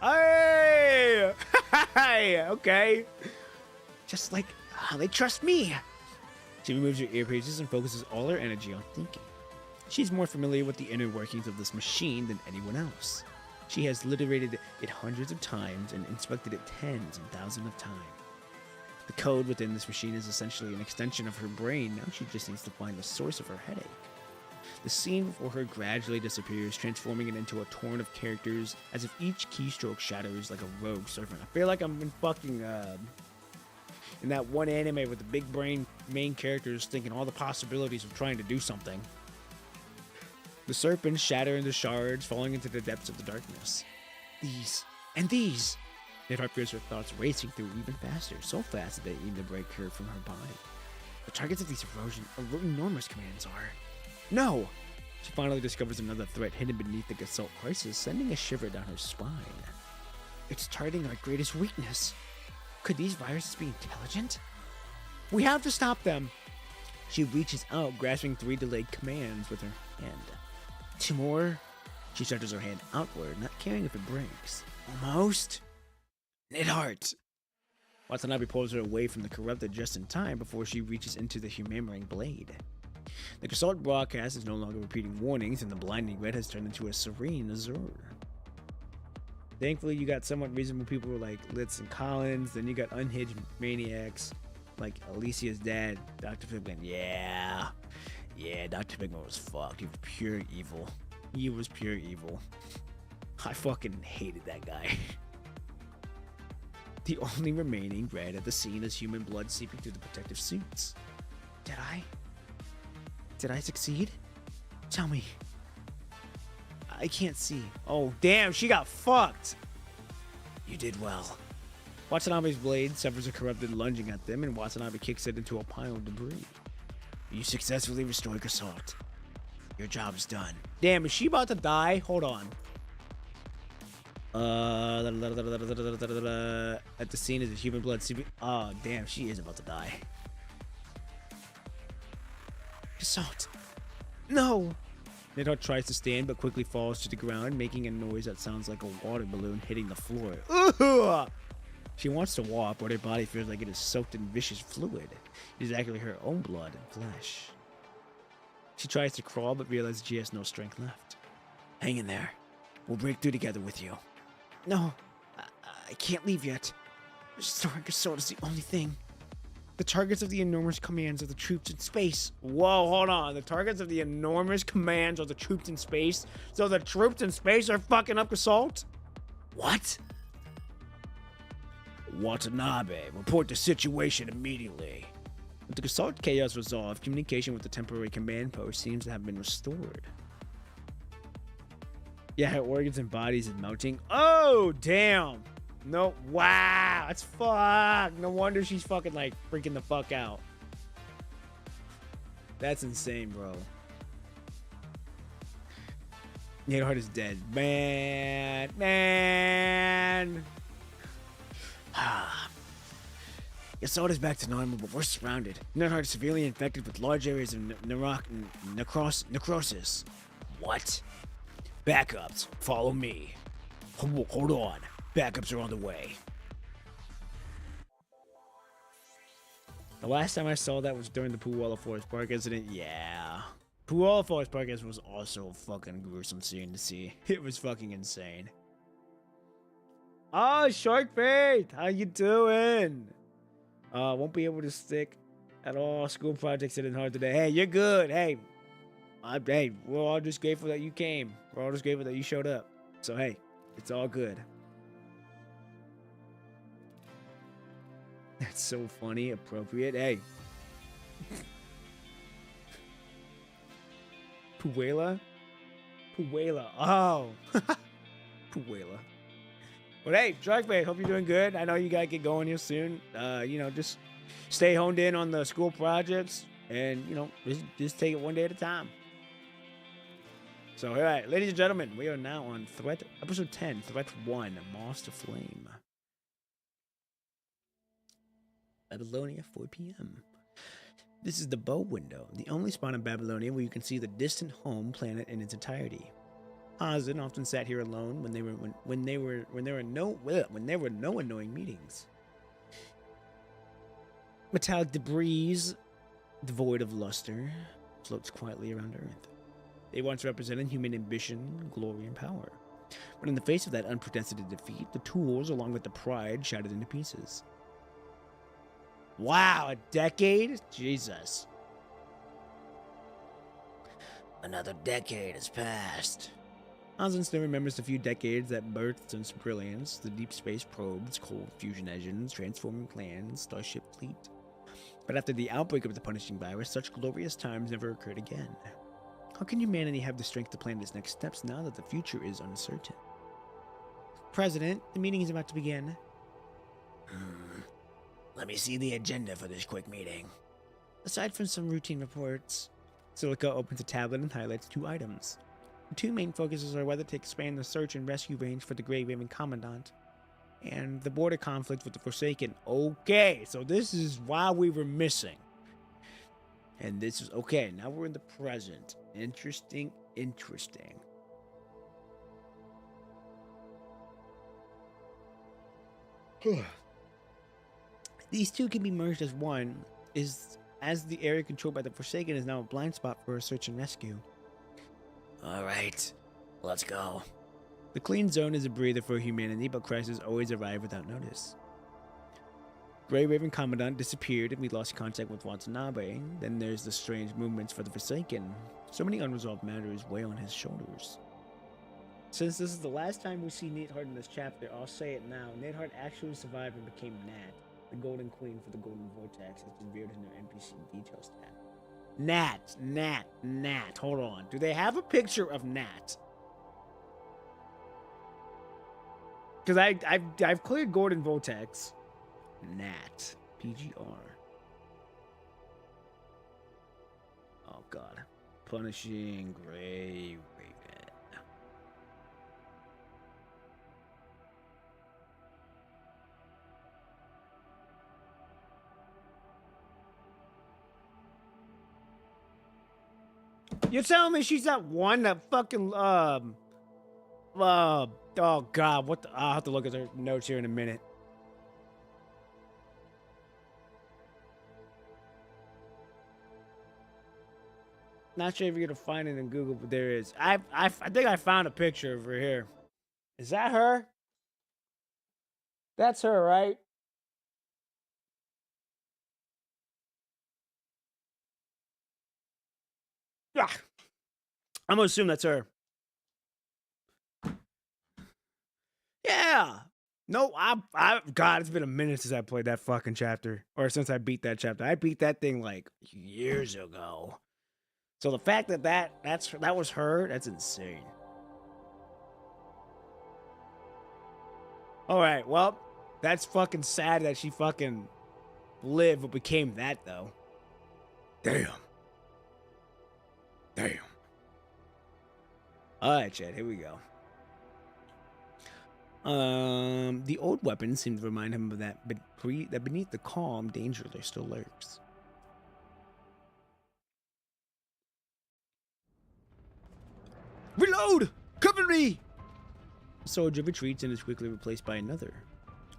Hey! Okay. Just like how they trust me. She removes her earpieces and focuses all her energy on thinking. She's more familiar with the inner workings of this machine than anyone else. She has literated it hundreds of times and inspected it tens and thousands of times. The code within this machine is essentially an extension of her brain. Now she just needs to find the source of her headache. The scene before her gradually disappears, transforming it into a torrent of characters, as if each keystroke shatters like a rogue serpent. I feel like I'm in fucking, in that one anime with the big brain main characters thinking all the possibilities of trying to do something. The serpents shatter into shards, falling into the depths of the darkness. These, and these! Neidhart feels her thoughts racing through even faster, so fast that they aim to break her from her body. The targets of these enormous commands are... No! She finally discovers another threat hidden beneath the Gasol crisis, sending a shiver down her spine. It's targeting our greatest weakness. Could these viruses be intelligent? We have to stop them! She reaches out, grasping 3 delayed commands with her hand. 2 more. She stretches her hand outward, not caring if it breaks. Almost. Nidhart. Watanabe pulls her away from the corrupted just in time before she reaches into the humamoring blade. The Gestalt broadcast is no longer repeating warnings, and the blinding red has turned into a serene azure. Thankfully, you got somewhat reasonable people like Litz and Collins, then you got unhinged maniacs like Alicia's dad, Dr. Pigman. Yeah, Dr. Pigman was fucked. He was pure evil. He was pure evil. I fucking hated that guy. The only remaining red at the scene is human blood seeping through the protective suits. Did I succeed? Tell me. I can't see. Oh, damn, she got fucked. You did well. Watanabe's blade severs a corrupted lunging at them, and Watanabe kicks it into a pile of debris. You successfully restored Gestalt. Your job's done. Damn, is she about to die? Hold on. At the scene is a human blood seeping. Oh, damn, she is about to die. Gestalt. No! Nidhart tries to stand but quickly falls to the ground, making a noise that sounds like a water balloon hitting the floor. Ugh! She wants to walk, but her body feels like it is soaked in vicious fluid. It is actually her own blood and flesh. She tries to crawl but realizes she has no strength left. Hang in there. We'll break through together with you. No, I can't leave yet. Restoring Gestalt is the only thing. The targets of the enormous commands of the troops in space. Whoa, hold on. The targets of the enormous commands of the troops in space? So the troops in space are fucking up Gestalt? What? Watanabe, report the situation immediately. With the Gestalt chaos resolved, communication with the temporary command post seems to have been restored. Yeah, her organs and bodies is melting. Oh, damn. No, wow, that's fuck. No wonder she's fucking like freaking the fuck out. That's insane, bro. Nidhart is dead. Man. Gestalt is back to normal, but we're surrounded. Nidhart is severely infected with large areas of necrosis. What? Backups. Follow me. Hold on. Backups are on the way. The last time I saw that was during the Puyallup Forest Park incident. Yeah. Puyallup Forest Park incident was also a fucking gruesome scene to see. It was fucking insane. Oh, Shark Faith! How you doing? Won't be able to stick at all. School projects hitting hard today. Hey, you're good. Hey, we're all just grateful that you came. We're all just grateful that you showed up. So, hey, it's all good. That's so funny, appropriate. Hey. Puela? Oh. Puela. But hey, Sharkbait, hope you're doing good. I know you gotta get going here soon. Just stay honed in on the school projects and, just take it one day at a time. So, all right, ladies and gentlemen, we are now on episode 10, Threat 1, Moss to Flame. Babylonia, 4 p.m. This is the bow window, the only spot in Babylonia where you can see the distant home planet in its entirety. Hazen often sat here alone when there were no annoying meetings. Metallic debris, devoid of luster, floats quietly around Earth. They once represented human ambition, glory, and power. But in the face of that unprecedented defeat, the tools, along with the pride, shattered into pieces. Wow, a decade? Jesus. Another decade has passed. Hazen still remembers the few decades that birthed its brilliance, the deep space probes, cold fusion engines, transforming clans, starship fleet. But after the outbreak of the punishing virus, such glorious times never occurred again. How can humanity have the strength to plan its next steps now that the future is uncertain? President, the meeting is about to begin. Let me see the agenda for this quick meeting. Aside from some routine reports, Silica opens a tablet and highlights 2 items. The 2 main focuses are whether to expand the search and rescue range for the Grey Raven Commandant, and the border conflict with the Forsaken. Okay, so this is why we were missing. And this is okay. Now we're in the present. Interesting. These two can be merged as one, as the area controlled by the Forsaken is now a blind spot for a search and rescue. Alright, let's go. The clean zone is a breather for humanity, but crises always arrive without notice. Grey Raven Commandant disappeared and we lost contact with Watanabe. Then there's the strange movements for the Forsaken. So many unresolved matters weigh on his shoulders. Since this is the last time we see Neathart in this chapter, I'll say it now. Neathart actually survived and became Nat, the Golden Queen for the Golden Vortex, as revealed in their NPC details tab. Nat. Hold on. Do they have a picture of Nat? Because I've cleared Golden Vortex. Nat. PGR. Oh, God. Punishing Grey Raven. You're telling me she's that one that fucking, oh, God, what the, I'll have to look at her notes here in a minute. Not sure if you're gonna find it in Google, but there is. I think I found a picture of her here. Is that her? That's her, right? Yeah. I'm gonna assume that's her. Yeah. No, God, it's been a minute since I played that fucking chapter, or since I beat that chapter. I beat that thing like years ago. So the fact that that was her, that's insane. All right, well, that's fucking sad that she fucking lived but became that though. Damn. All right, Chad, here we go. The old weapons seem to remind him of that beneath the calm, danger there still lurks. Reload! Cover me! The soldier retreats and is quickly replaced by another.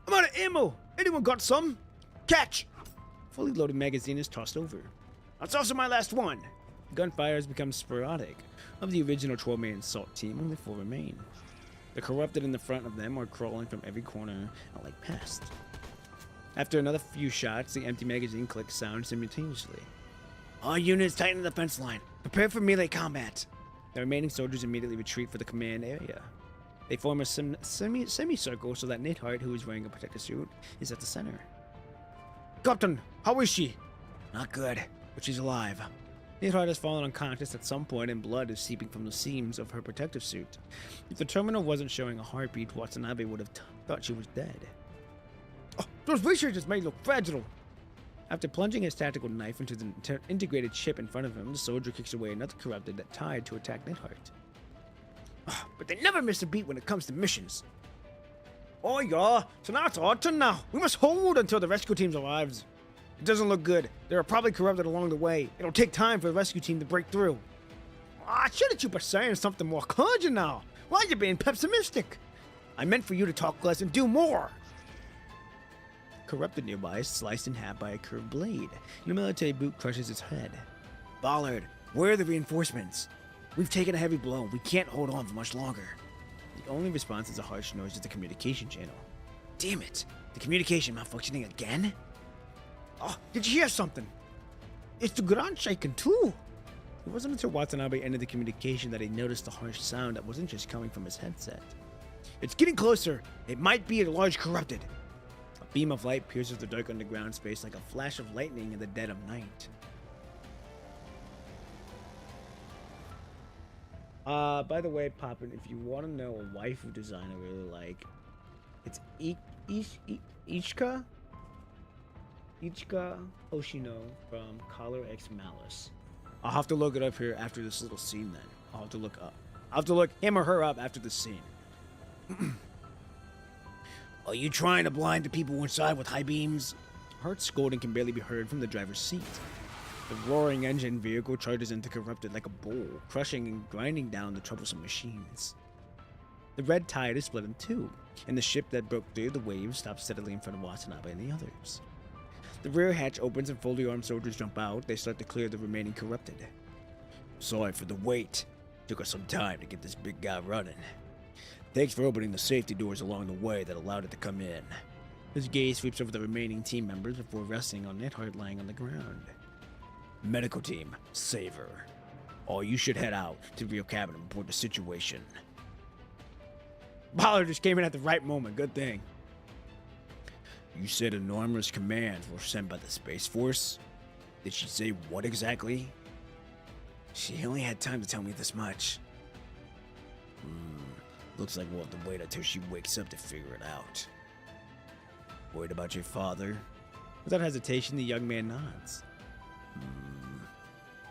I'm out of ammo! Anyone got some? Catch! Fully loaded magazine is tossed over. That's also my last one! Gunfire has become sporadic. Of the original 12-man assault team, only 4 remain. The corrupted in the front of them are crawling from every corner out like pests. After another few shots, the empty magazine clicks sound simultaneously. All units tighten the fence line. Prepare for melee combat. The remaining soldiers immediately retreat for the command area. They form a semicircle so that Neathart, who is wearing a protective suit, is at the center. Captain, how is she? Not good, but she's alive. Neathart has fallen unconscious at some point and blood is seeping from the seams of her protective suit. If the terminal wasn't showing a heartbeat, Watanabe would have thought she was dead. Oh, those researchers may look fragile. After plunging his tactical knife into the integrated chip in front of him, the soldier kicks away another corrupted that tied to attack Neathart. Oh, but they never miss a beat when it comes to missions. Oh yeah, so now it's our turn now. We must hold until the rescue team arrives. It doesn't look good. They are probably corrupted along the way. It'll take time for the rescue team to break through. Shouldn't you be saying something more cogent now? Why are you being pessimistic? I meant for you to talk less and do more. Corrupted nearby is sliced in half by a curved blade. Your military boot crushes its head. Ballard, where are the reinforcements? We've taken a heavy blow. We can't hold on for much longer. The only response is a harsh noise at the communication channel. Damn it! The communication malfunctioning again? Oh, did you hear something? It's the ground shaking too. It wasn't until Watanabe ended the communication that he noticed the harsh sound that wasn't just coming from his headset. It's getting closer. It might be a large corrupted. A beam of light pierces the dark underground space like a flash of lightning in the dead of night. By the way, Poppin, if you want to know a waifu design I really like, it's Ichika Hoshino from Collar X Malice. I'll have to look it up here after this little scene then. I'll have to look him or her up after this scene. Are you trying to blind the people inside with high beams? Hart's scolding can barely be heard from the driver's seat. The roaring engine vehicle charges into Corrupted like a bull, crushing and grinding down the troublesome machines. The red tide is split in two, and the ship that broke through the waves stops steadily in front of Watanabe and the others. The rear hatch opens and fully armed soldiers jump out. They start to clear the remaining Corrupted. Sorry for the wait. Took us some time to get this big guy running. Thanks for opening the safety doors along the way that allowed it to come in. His gaze sweeps over the remaining team members before resting on Neidhart lying on the ground. Medical team, save her. Or you should head out to the real cabin and report the situation. Ballard just came in at the right moment, good thing. You said enormous commands were sent by the Space Force? Did she say what exactly? She only had time to tell me this much. Looks like we'll have to wait until she wakes up to figure it out. Worried about your father? Without hesitation, the young man nods.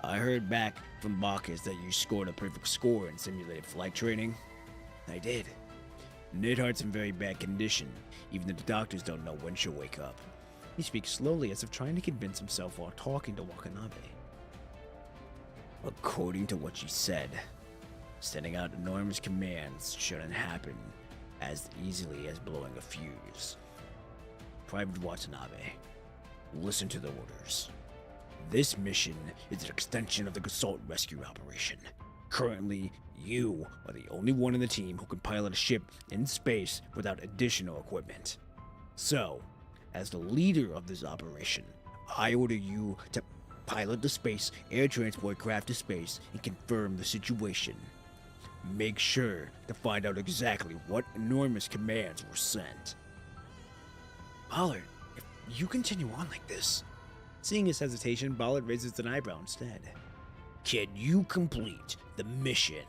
I heard back from Bacchus that you scored a perfect score in simulated flight training. I did. Neidhart's in very bad condition, even the doctors don't know when she'll wake up. He speaks slowly as if trying to convince himself while talking to Watanabe. According to what she said, sending out enormous commands shouldn't happen as easily as blowing a fuse. Private Watanabe, listen to the orders. This mission is an extension of the Gasalt rescue operation. Currently, you are the only one in the team who can pilot a ship in space without additional equipment. So, as the leader of this operation, I order you to pilot the space air transport craft to space and confirm the situation. Make sure to find out exactly what enormous commands were sent. Ballard, if you continue on like this... Seeing his hesitation, Ballard raises an eyebrow instead. Can you complete the mission?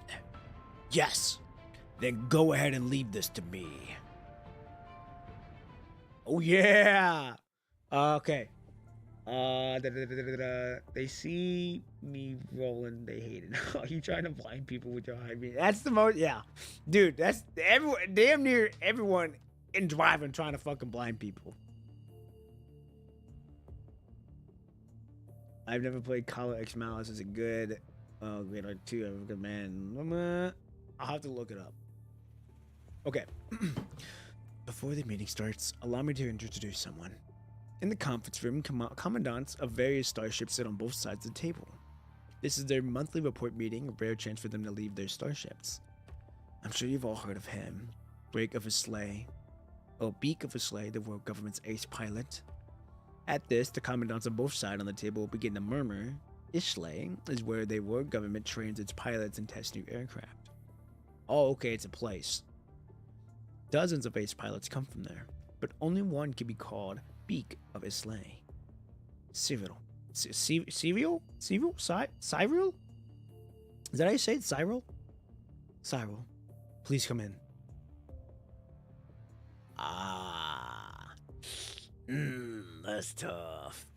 Yes. Then go ahead and leave this to me. Oh yeah. Okay. They see me rolling. They hate it. Are you trying to blind people with your high beam? That's the most. Yeah, dude. That's everyone. Damn near everyone in driving trying to fucking blind people. I've never played Call of X Malice. Is it good? Oh, Great Art 2. I'm a good man. I'll have to look it up. Okay. Before the meeting starts, allow me to introduce someone. In the conference room, commandants of various starships sit on both sides of the table. This is their monthly report meeting, a rare chance for them to leave their starships. I'm sure you've all heard of him. Beak of Islay, the world government's ace pilot. At this, the commandants on both sides on the table begin to murmur. Islay is where the world government trains its pilots and tests new aircraft. Oh, okay, it's a place. Dozens of ace pilots come from there, but only one can be called Beak of Islay. Cyril? Cyril? Is that how you say it? Cyril? Cyril, please come in. That's tough.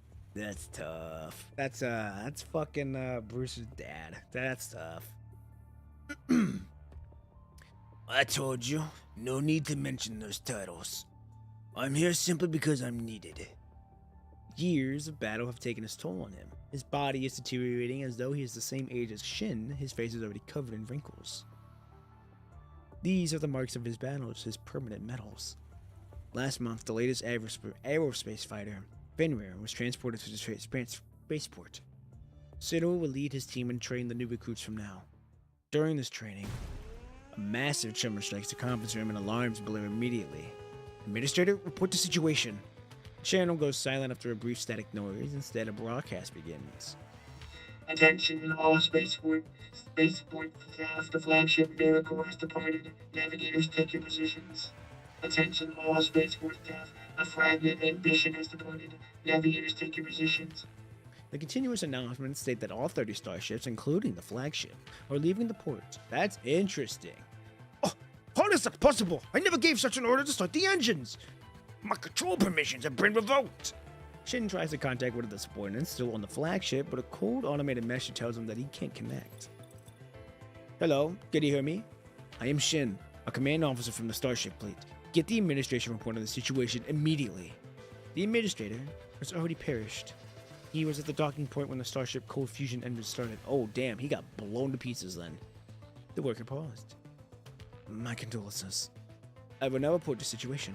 That's fucking Bruce's dad. That's tough. I told you, no need to mention those titles. I'm here simply because I'm needed. Years of battle have taken its toll on him. His body is deteriorating as though he is the same age as Shin. His face is already covered in wrinkles. These are the marks of his battles, his permanent medals. Last month, the latest aerospace fighter, Fenrir, was transported to the spaceport. Cyril will lead his team and train the new recruits from now. During this training, a massive tremor strikes the conference room and alarms blare immediately. Administrator, report the situation. The channel goes silent after a brief static noise. Instead, a broadcast begins. Attention all spaceport staff, the flagship Miracle has departed. Navigators, take your positions. Attention all spaceport staff, a fragment Ambition has departed. Navigators, take your positions. The continuous announcements state that all 30 starships, including the flagship, are leaving the port. That's interesting. Oh, how is that possible? I never gave such an order to start the engines. My control permissions have been revoked. Shin tries to contact one of the subordinates still on the flagship, but a cold automated message tells him that he can't connect. Hello, can you hear me? I am Shin, a command officer from the starship fleet. Get the administration report on the situation immediately. The administrator has already perished. He was at the docking point when the starship cold fusion engine started. Oh, damn, he got blown to pieces then. The worker paused. My condolences. I will now report the situation.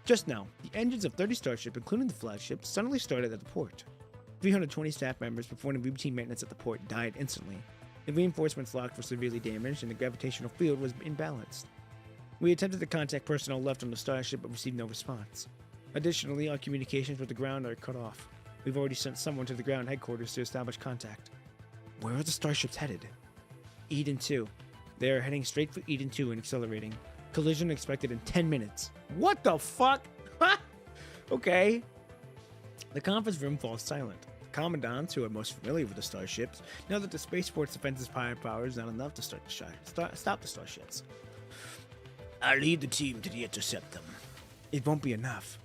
Just now, the engines of 30 starships, including the flagship, suddenly started at the port. 320 staff members performing routine maintenance at the port died instantly. The reinforcements locked were severely damaged, and the gravitational field was imbalanced. We attempted to contact personnel left on the starship, but received no response. Additionally, our communications with the ground are cut off. We've already sent someone to the ground headquarters to establish contact. Where are the starships headed? Eden 2. They are heading straight for Eden 2 and accelerating. Collision expected in 10 minutes. What the fuck? Okay. The conference room falls silent. The commandants, who are most familiar with the starships, know that the spaceport's defensive firepower is not enough to stop the starships. I'll lead the team to intercept them. It won't be enough.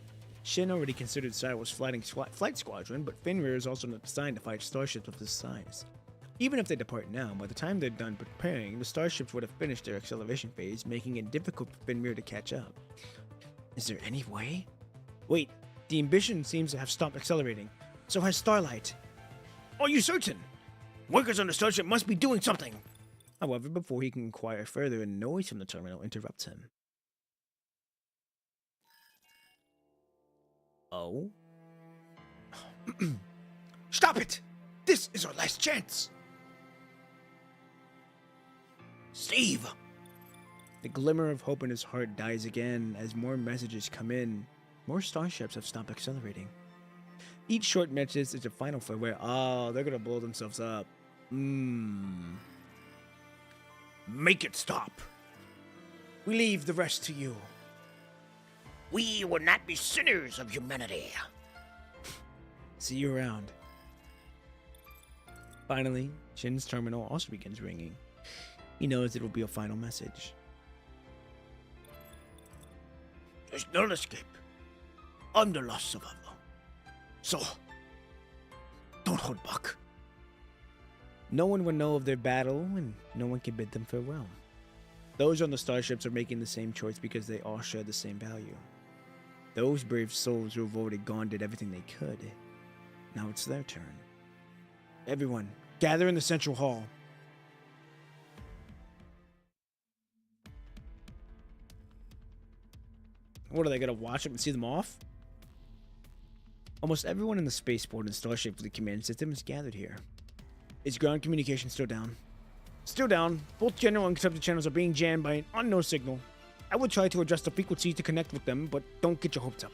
Shin already considered Cyrus flight squadron, but Fenrir is also not designed to fight starships of this size. Even if they depart now, by the time they're done preparing, the starships would have finished their acceleration phase, making it difficult for Fenrir to catch up. Is there any way? Wait, the Ambition seems to have stopped accelerating. So has Starlight. Are you certain? Workers on the starship must be doing something. However, before he can inquire further, a noise from the terminal interrupts him. Oh? Stop it! This is our last chance! Steve! The glimmer of hope in his heart dies again as more messages come in. More starships have stopped accelerating. Each short message is a final farewell. Oh, they're gonna blow themselves up. Make it stop. We leave the rest to you. We will not be sinners of humanity. See you around. Finally, Shin's terminal also begins ringing. He knows it will be a final message. There's no escape. I'm the last survivor. So, don't hold back. No one will know of their battle, and no one can bid them farewell. Those on the starships are making the same choice because they all share the same value. Those brave souls who have already gone did everything they could. Now it's their turn. Everyone, gather in the central hall. What, are they gonna watch them and see them off? Almost everyone in the spaceport and starship fleet command system is gathered here. Is ground communication still down? Still down. Both general and accepted channels are being jammed by an unknown signal. I will try to adjust the frequency to connect with them, but don't get your hopes up.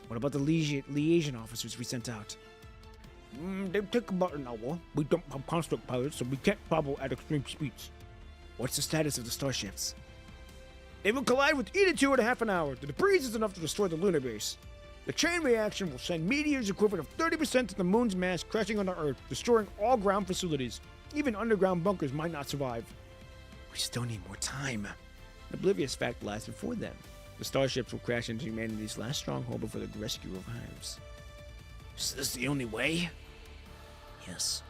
What about the liaison officers we sent out? They take about an hour. We don't have construct pilots, so we can't travel at extreme speeds. What's the status of the starships? They will collide with Eden 2 in half an hour. The debris is enough to destroy the lunar base. The chain reaction will send meteors equivalent of 30% of the moon's mass crashing onto Earth, destroying all ground facilities. Even underground bunkers might not survive. We still need more time. The oblivious fact lies before them. The starships will crash into humanity's last stronghold before the rescue arrives. Is this the only way? Yes.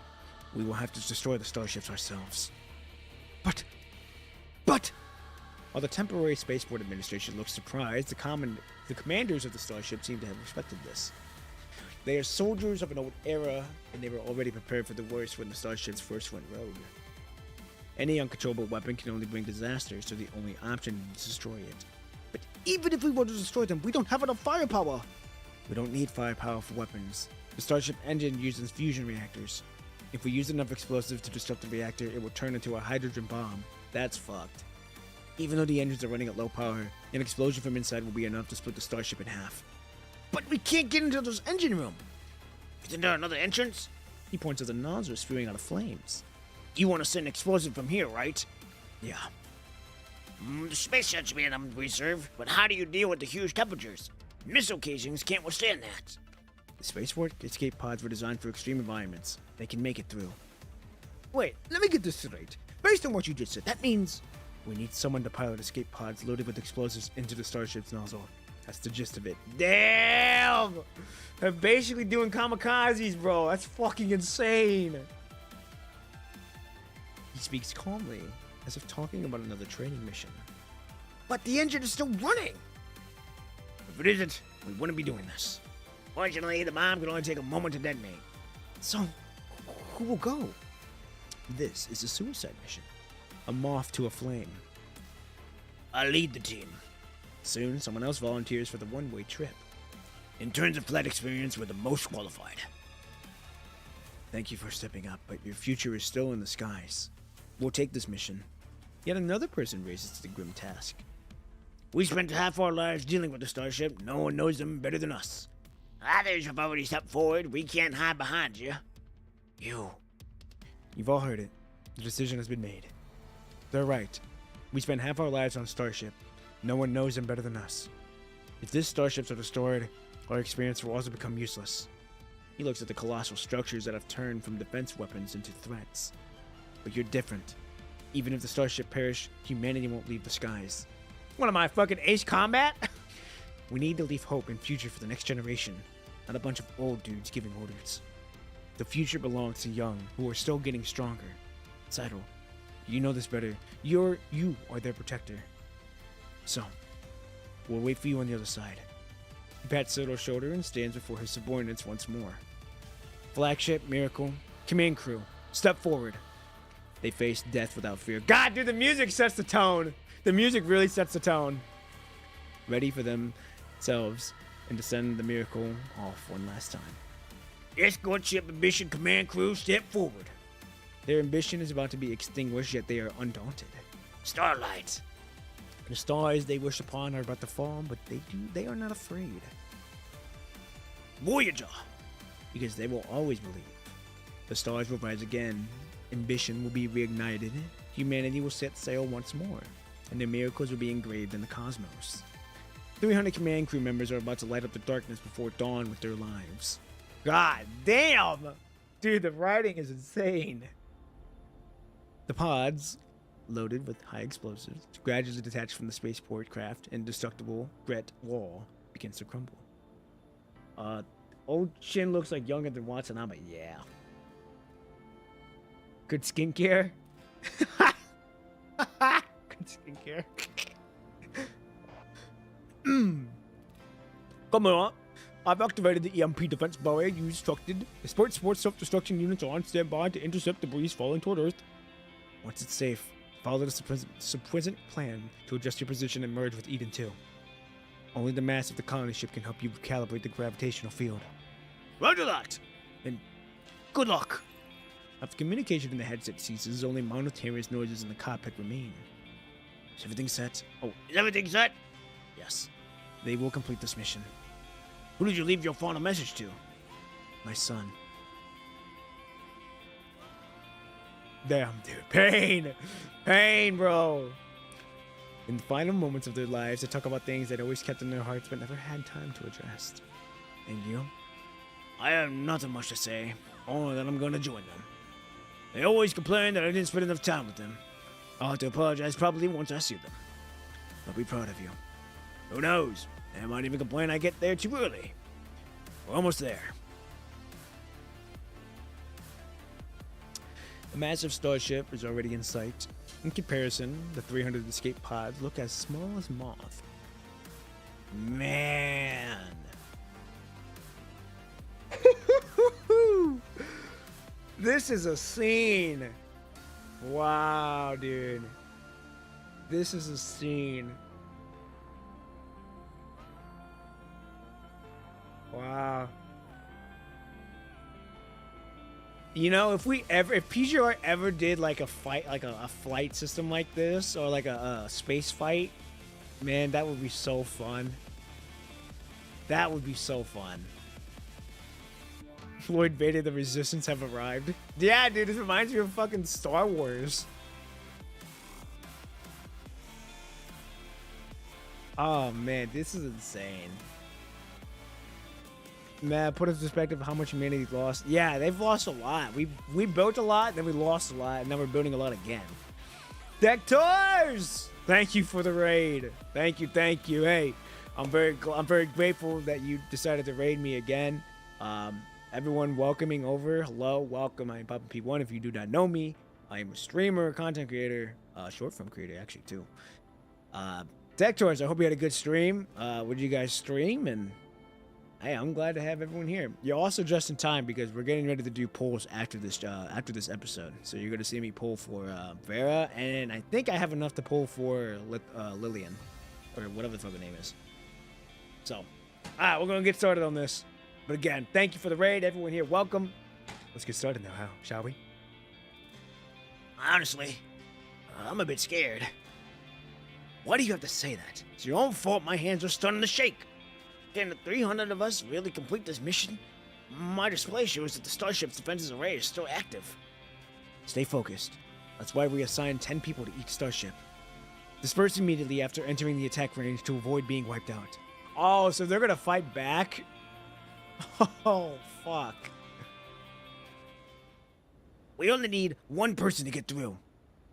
We will have to destroy the starships ourselves. But... While the temporary spaceport administration looks surprised, the commanders of the starship seem to have respected this. They are soldiers of an old era, and they were already prepared for the worst when the starships first went rogue. Any uncontrollable weapon can only bring disaster, so the only option is to destroy it. But even if we want to destroy them, we don't have enough firepower! We don't need firepower for weapons. The starship engine uses fusion reactors. If we use enough explosives to disrupt the reactor, it will turn into a hydrogen bomb. That's fucked. Even though the engines are running at low power, an explosion from inside will be enough to split the starship in half. But we can't get into those engine room. Isn't there another entrance? He points at the nozzle spewing out of flames. You want to send an explosion from here, right? Yeah. The space should be in reserve, but how do you deal with the huge temperatures? Missile casings can't withstand that. The spaceport escape pods were designed for extreme environments. They can make it through. Wait, let me get this straight. Based on what you just said, that means... We need someone to pilot escape pods loaded with explosives into the starship's nozzle. That's the gist of it. Damn! They're basically doing kamikazes, bro. That's fucking insane. He speaks calmly, as if talking about another training mission. But the engine is still running! If it isn't, we wouldn't be doing this. Fortunately, the bomb can only take a moment to detonate. So, who will go? This is a suicide mission. A moth to a flame. I lead the team. Soon, someone else volunteers for the one-way trip. In terms of flight experience, we're the most qualified. Thank you for stepping up, but your future is still in the skies. We'll take this mission. Yet another person raises to the grim task. We spent half our lives dealing with the starship. No one knows them better than us. Others have already stepped forward. We can't hide behind you. You've all heard it. The decision has been made. They're right. We spent half our lives on a starship. No one knows them better than us. If these starships are destroyed, our experience will also become useless. He looks at the colossal structures that have turned from defense weapons into threats. But you're different. Even if the starship perish, humanity won't leave the skies. What am I, fucking Ace Combat? We need to leave hope and future for the next generation, not a bunch of old dudes giving orders. The future belongs to young, who are still getting stronger. Seidel, you know this better. You are their protector. So, we'll wait for you on the other side. He pats Seidel's shoulder and stands before his subordinates once more. Flagship, Miracle, command crew, step forward. They face death without fear. God, dude, the music sets the tone. The music really sets the tone. Ready for themselves and to send the Miracle off one last time. Escort ship ambition command crew, step forward. Their ambition is about to be extinguished, yet they are undaunted. Starlight. The stars they wish upon are about to fall, but they are not afraid. Voyager. Because they will always believe. The stars will rise again. Ambition will be reignited. Humanity will set sail once more. And their miracles will be engraved in the cosmos. 300 command crew members are about to light up the darkness before dawn with their lives. God damn! Dude, the writing is insane. The pods, loaded with high explosives, gradually detach from the spaceport craft, and indestructible Gret wall begins to crumble. Old Shin looks like younger than Watanabe, yeah. Good skincare? Good skincare. Come on. I've activated the EMP defense barrier you instructed. The sports self-destruction units are on standby to intercept debris falling toward Earth. Once it's safe, follow the subsequent plan to adjust your position and merge with Eden 2. Only the mass of the colony ship can help you calibrate the gravitational field. Roger that. And good luck. After communication in the headset ceases, only monotonous noises in the cockpit remain. Is everything set? Oh, is everything set? Yes. They will complete this mission. Who did you leave your final message to? My son. Damn, dude. Pain! Pain, bro! In the final moments of their lives, they talk about things they'd always kept in their hearts but never had time to address. And you? I have nothing much to say, only that I'm going to join them. They always complain that I didn't spend enough time with them. I'll have to apologize probably once I see them. I'll be proud of you. Who knows? They might even complain I get there too early. We're almost there. A massive starship is already in sight. In comparison, the 300 escape pods look as small as moth. Man. This is a scene. Wow, dude. This is a scene. Wow. You know, if PGR ever did like a fight, like a flight system like this, or like a space fight, man, that would be so fun. That would be so fun. Lord Vader, the Resistance have arrived. Yeah, dude, this reminds me of fucking Star Wars. Oh man, this is insane. Man, put into perspective how much humanity lost. Yeah, they've lost a lot. We built a lot, then we lost a lot, and now we're building a lot again. Dectors! Thank you for the raid. Thank you. Hey, I'm very grateful that you decided to raid me again. Everyone welcoming over. Hello, welcome. I'm Papa P1. If you do not know me, I am a streamer, content creator, short film creator actually too. Dectors, I hope you had a good stream. What did you guys stream? And Hey, I'm glad to have everyone here. You're also just in time because we're getting ready to do polls after this episode. So you're gonna see me poll for Vera, and I think I have enough to poll for Lillian, or whatever the fuck her name is. So, all right, we're gonna get started on this. But again, thank you for the raid, everyone here. Welcome. Let's get started now, shall we? Honestly, I'm a bit scared. Why do you have to say that? It's your own fault. My hands are starting to shake. Can the 300 of us really complete this mission? My display shows that the starship's defenses array is still active. Stay focused. That's why we assigned 10 people to each starship. Disperse immediately after entering the attack range to avoid being wiped out. Oh, so they're gonna fight back? Oh, fuck. We only need one person to get through.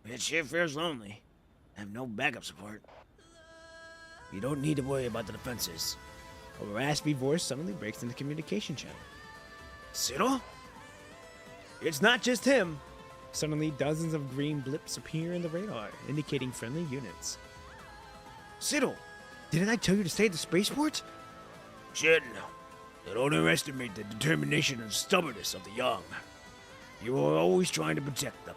It sure feels lonely. I have no backup support. You don't need to worry about the defenses. A raspy voice suddenly breaks into the communication channel. Cyril? It's not just him. Suddenly, dozens of green blips appear in the radar, indicating friendly units. Cyril, didn't I tell you to stay at the spaceport? Shouldn't. Don't underestimate the determination and stubbornness of the young. You are always trying to protect them.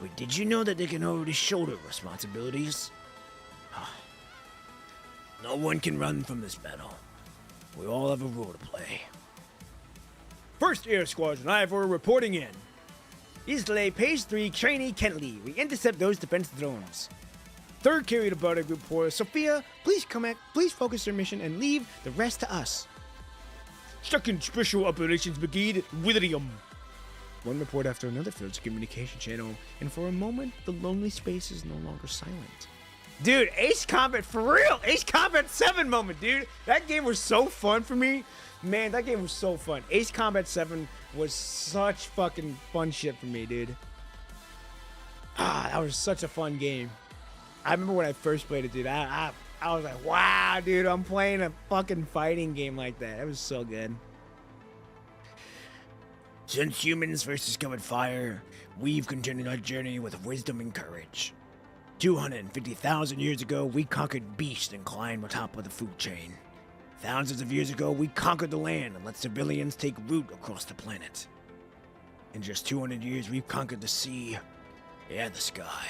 But did you know that they can already shoulder responsibilities? No one can run from this battle. We all have a role to play. First Air Squadron, Ivor reporting in. Islay, Page 3, Trainee Kentley. We intercept those defense drones. Third carrier to Bardic report. Sophia, please focus your mission and leave the rest to us. Second Special Operations Brigade, William. One report after another fills the communication channel, and for a moment, the lonely space is no longer silent. Dude, Ace Combat, for real! Ace Combat 7 moment, dude! That game was so fun for me. Man, that game was so fun. Ace Combat 7 was such fucking fun shit for me, dude. That was such a fun game. I remember when I first played it, dude. I was like, wow, dude, I'm playing a fucking fighting game like that. It was so good. Since humans first discovered fire, we've continued our journey with wisdom and courage. 250,000 years ago, we conquered beasts and climbed atop of the food chain. Thousands of years ago, we conquered the land and let civilians take root across the planet. In just 200 years, we've conquered the sea and the sky.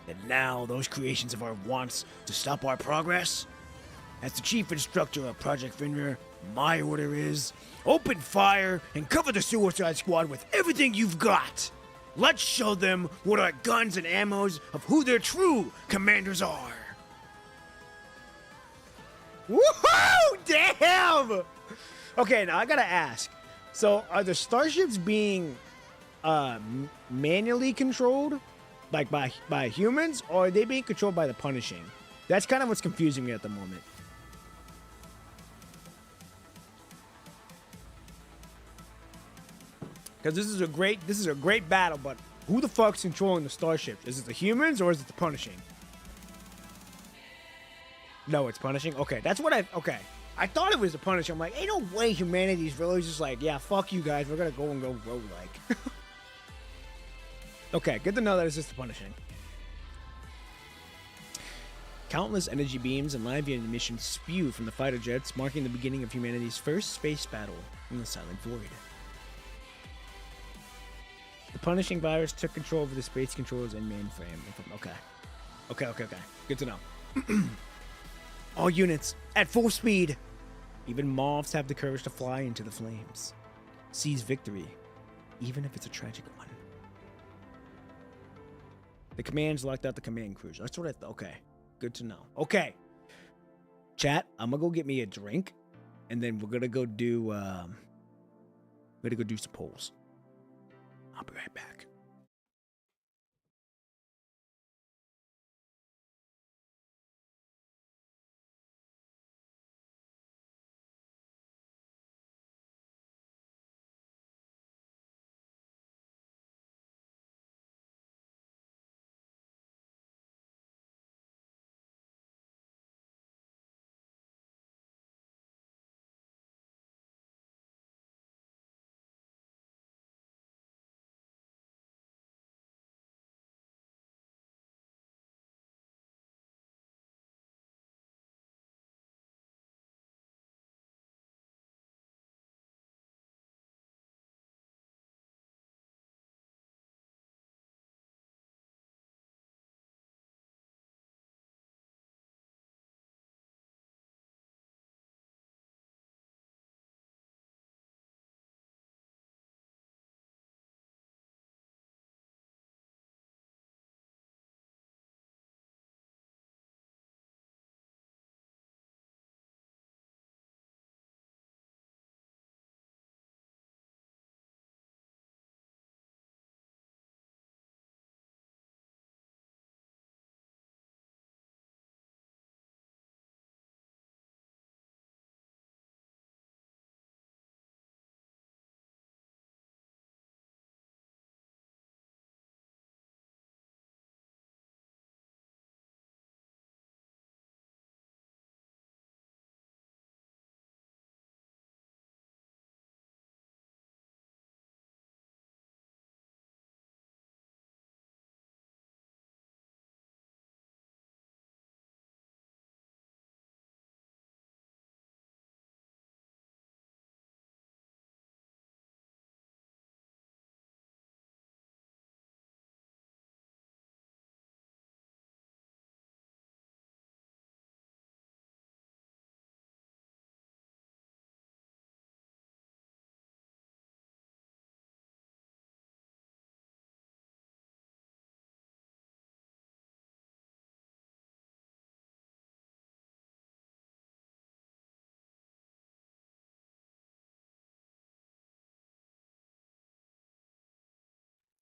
And now, those creations of our wants to stop our progress? As the chief instructor of Project Fenrir, my order is open fire and cover the Suicide Squad with everything you've got. Let's show them what our guns and ammos of who their true commanders are. Woohoo! Damn! Okay, now I gotta ask. So, are the starships being manually controlled, like by humans, or are they being controlled by the Punishing? That's kind of what's confusing me at the moment. Because this is a great battle, but who the fuck's controlling the starships? Is it the humans or is it the Punishing? No, it's Punishing? Okay, that's what okay. I thought it was the Punishing. I'm like, ain't no way humanity's really just like, yeah, fuck you guys, we're gonna go roguelike. Okay, good to know that it's just the Punishing. Countless energy beams and live emissions spew from the fighter jets, marking the beginning of humanity's first space battle in the Silent Void. The Punishing virus took control over the space controls and mainframe. Okay. Good to know. All units, at full speed. Even moths have the courage to fly into the flames. Seize victory, even if it's a tragic one. The command's locked out the command cruiser. That's what I thought. Okay, good to know. Okay. Chat, I'm gonna go get me a drink, and then we're gonna go do some polls. I'll be right back.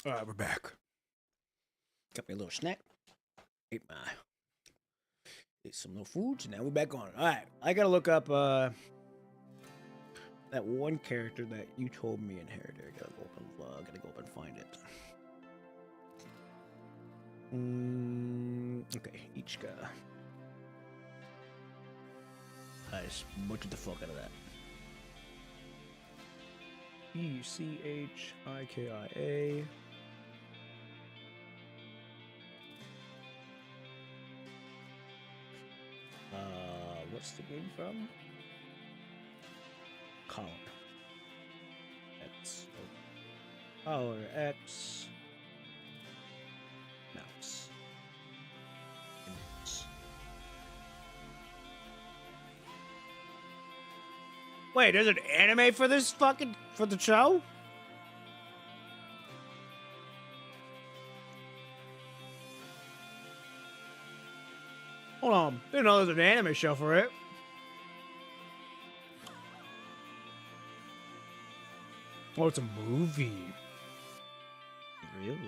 All right, we're back. Got me a little snack. Ate some little foods, and now we're back on. All right, I gotta look up that one character that you told me inherited. I gotta go up and find it. Okay, each guy. I just butchered the fuck out of that. ECHIKIA. What's the game from? Column. X. Power X. Mouse. Mouse. Wait, there's an anime for this fucking for the show? Hold on. Didn't know there's an anime show for it. Oh, it's a movie. Really?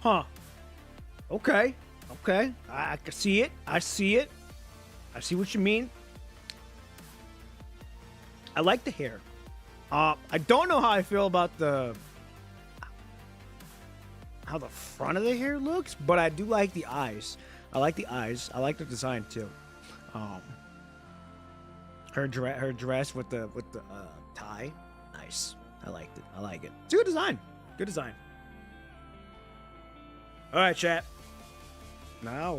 Huh. Okay. Okay. I can see it. I see it. I see what you mean. I like the hair. I don't know how I feel about how the front of the hair looks, but I do like the eyes. I like the eyes. I like the design too. Her dress with the tie, nice. I liked it. I like it. It's a good design. Good design. All right, chat. Now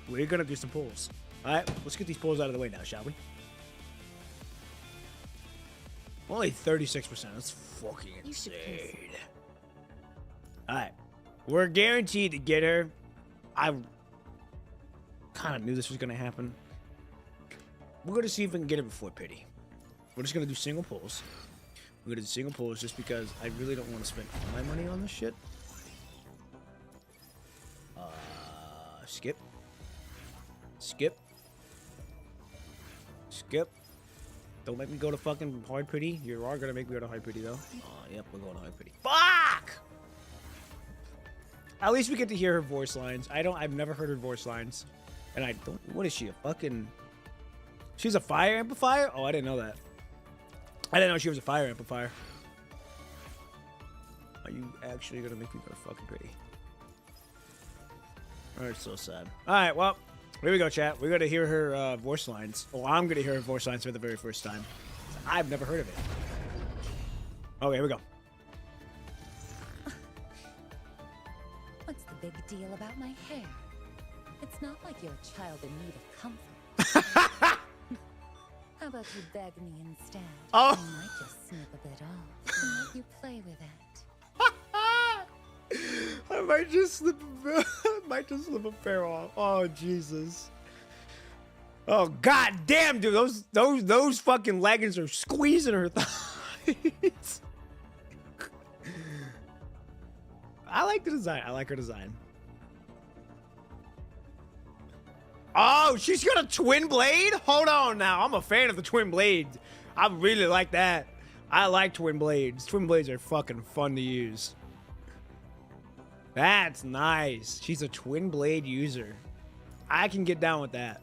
we're gonna do some pulls. All right, let's get these pulls out of the way now, shall we? Only 36%. That's fucking insane. Alright. We're guaranteed to get her. I kind of knew this was going to happen. We're going to see if we can get her before pity. We're just going to do single pulls. We're going to do single pulls just because I really don't want to spend all my money on this shit. Skip. Skip. Skip. Don't make me go to fucking hard pity. You are gonna make me go to hard pity though. Oh, yep, we're going to hard pity. Fuck! At least we get to hear her voice lines. I've never heard her voice lines. And I don't, what is she, a fucking, she's a fire amplifier? Oh, I didn't know that. I didn't know she was a fire amplifier. Are you actually gonna make me go to fucking pity? Oh, it's so sad. Alright, well. Here we go, chat. We're going to hear her voice lines. Well, I'm going to hear her voice lines for the very first time. I've never heard of it. Okay, here we go. What's the big deal about my hair? It's not like you're a child in need of comfort. How about you beg me instead? Oh. I might just snip a bit off and let you play with it. I might just slip a pair off. Oh, Jesus. Oh, god damn, dude. Those fucking leggings are squeezing her thighs. I like the design. I like her design. Oh, she's got a twin blade? Hold on now. I'm a fan of the twin blades. I really like that. I like twin blades. Twin blades are fucking fun to use. That's nice. She's a twin blade user. I can get down with that.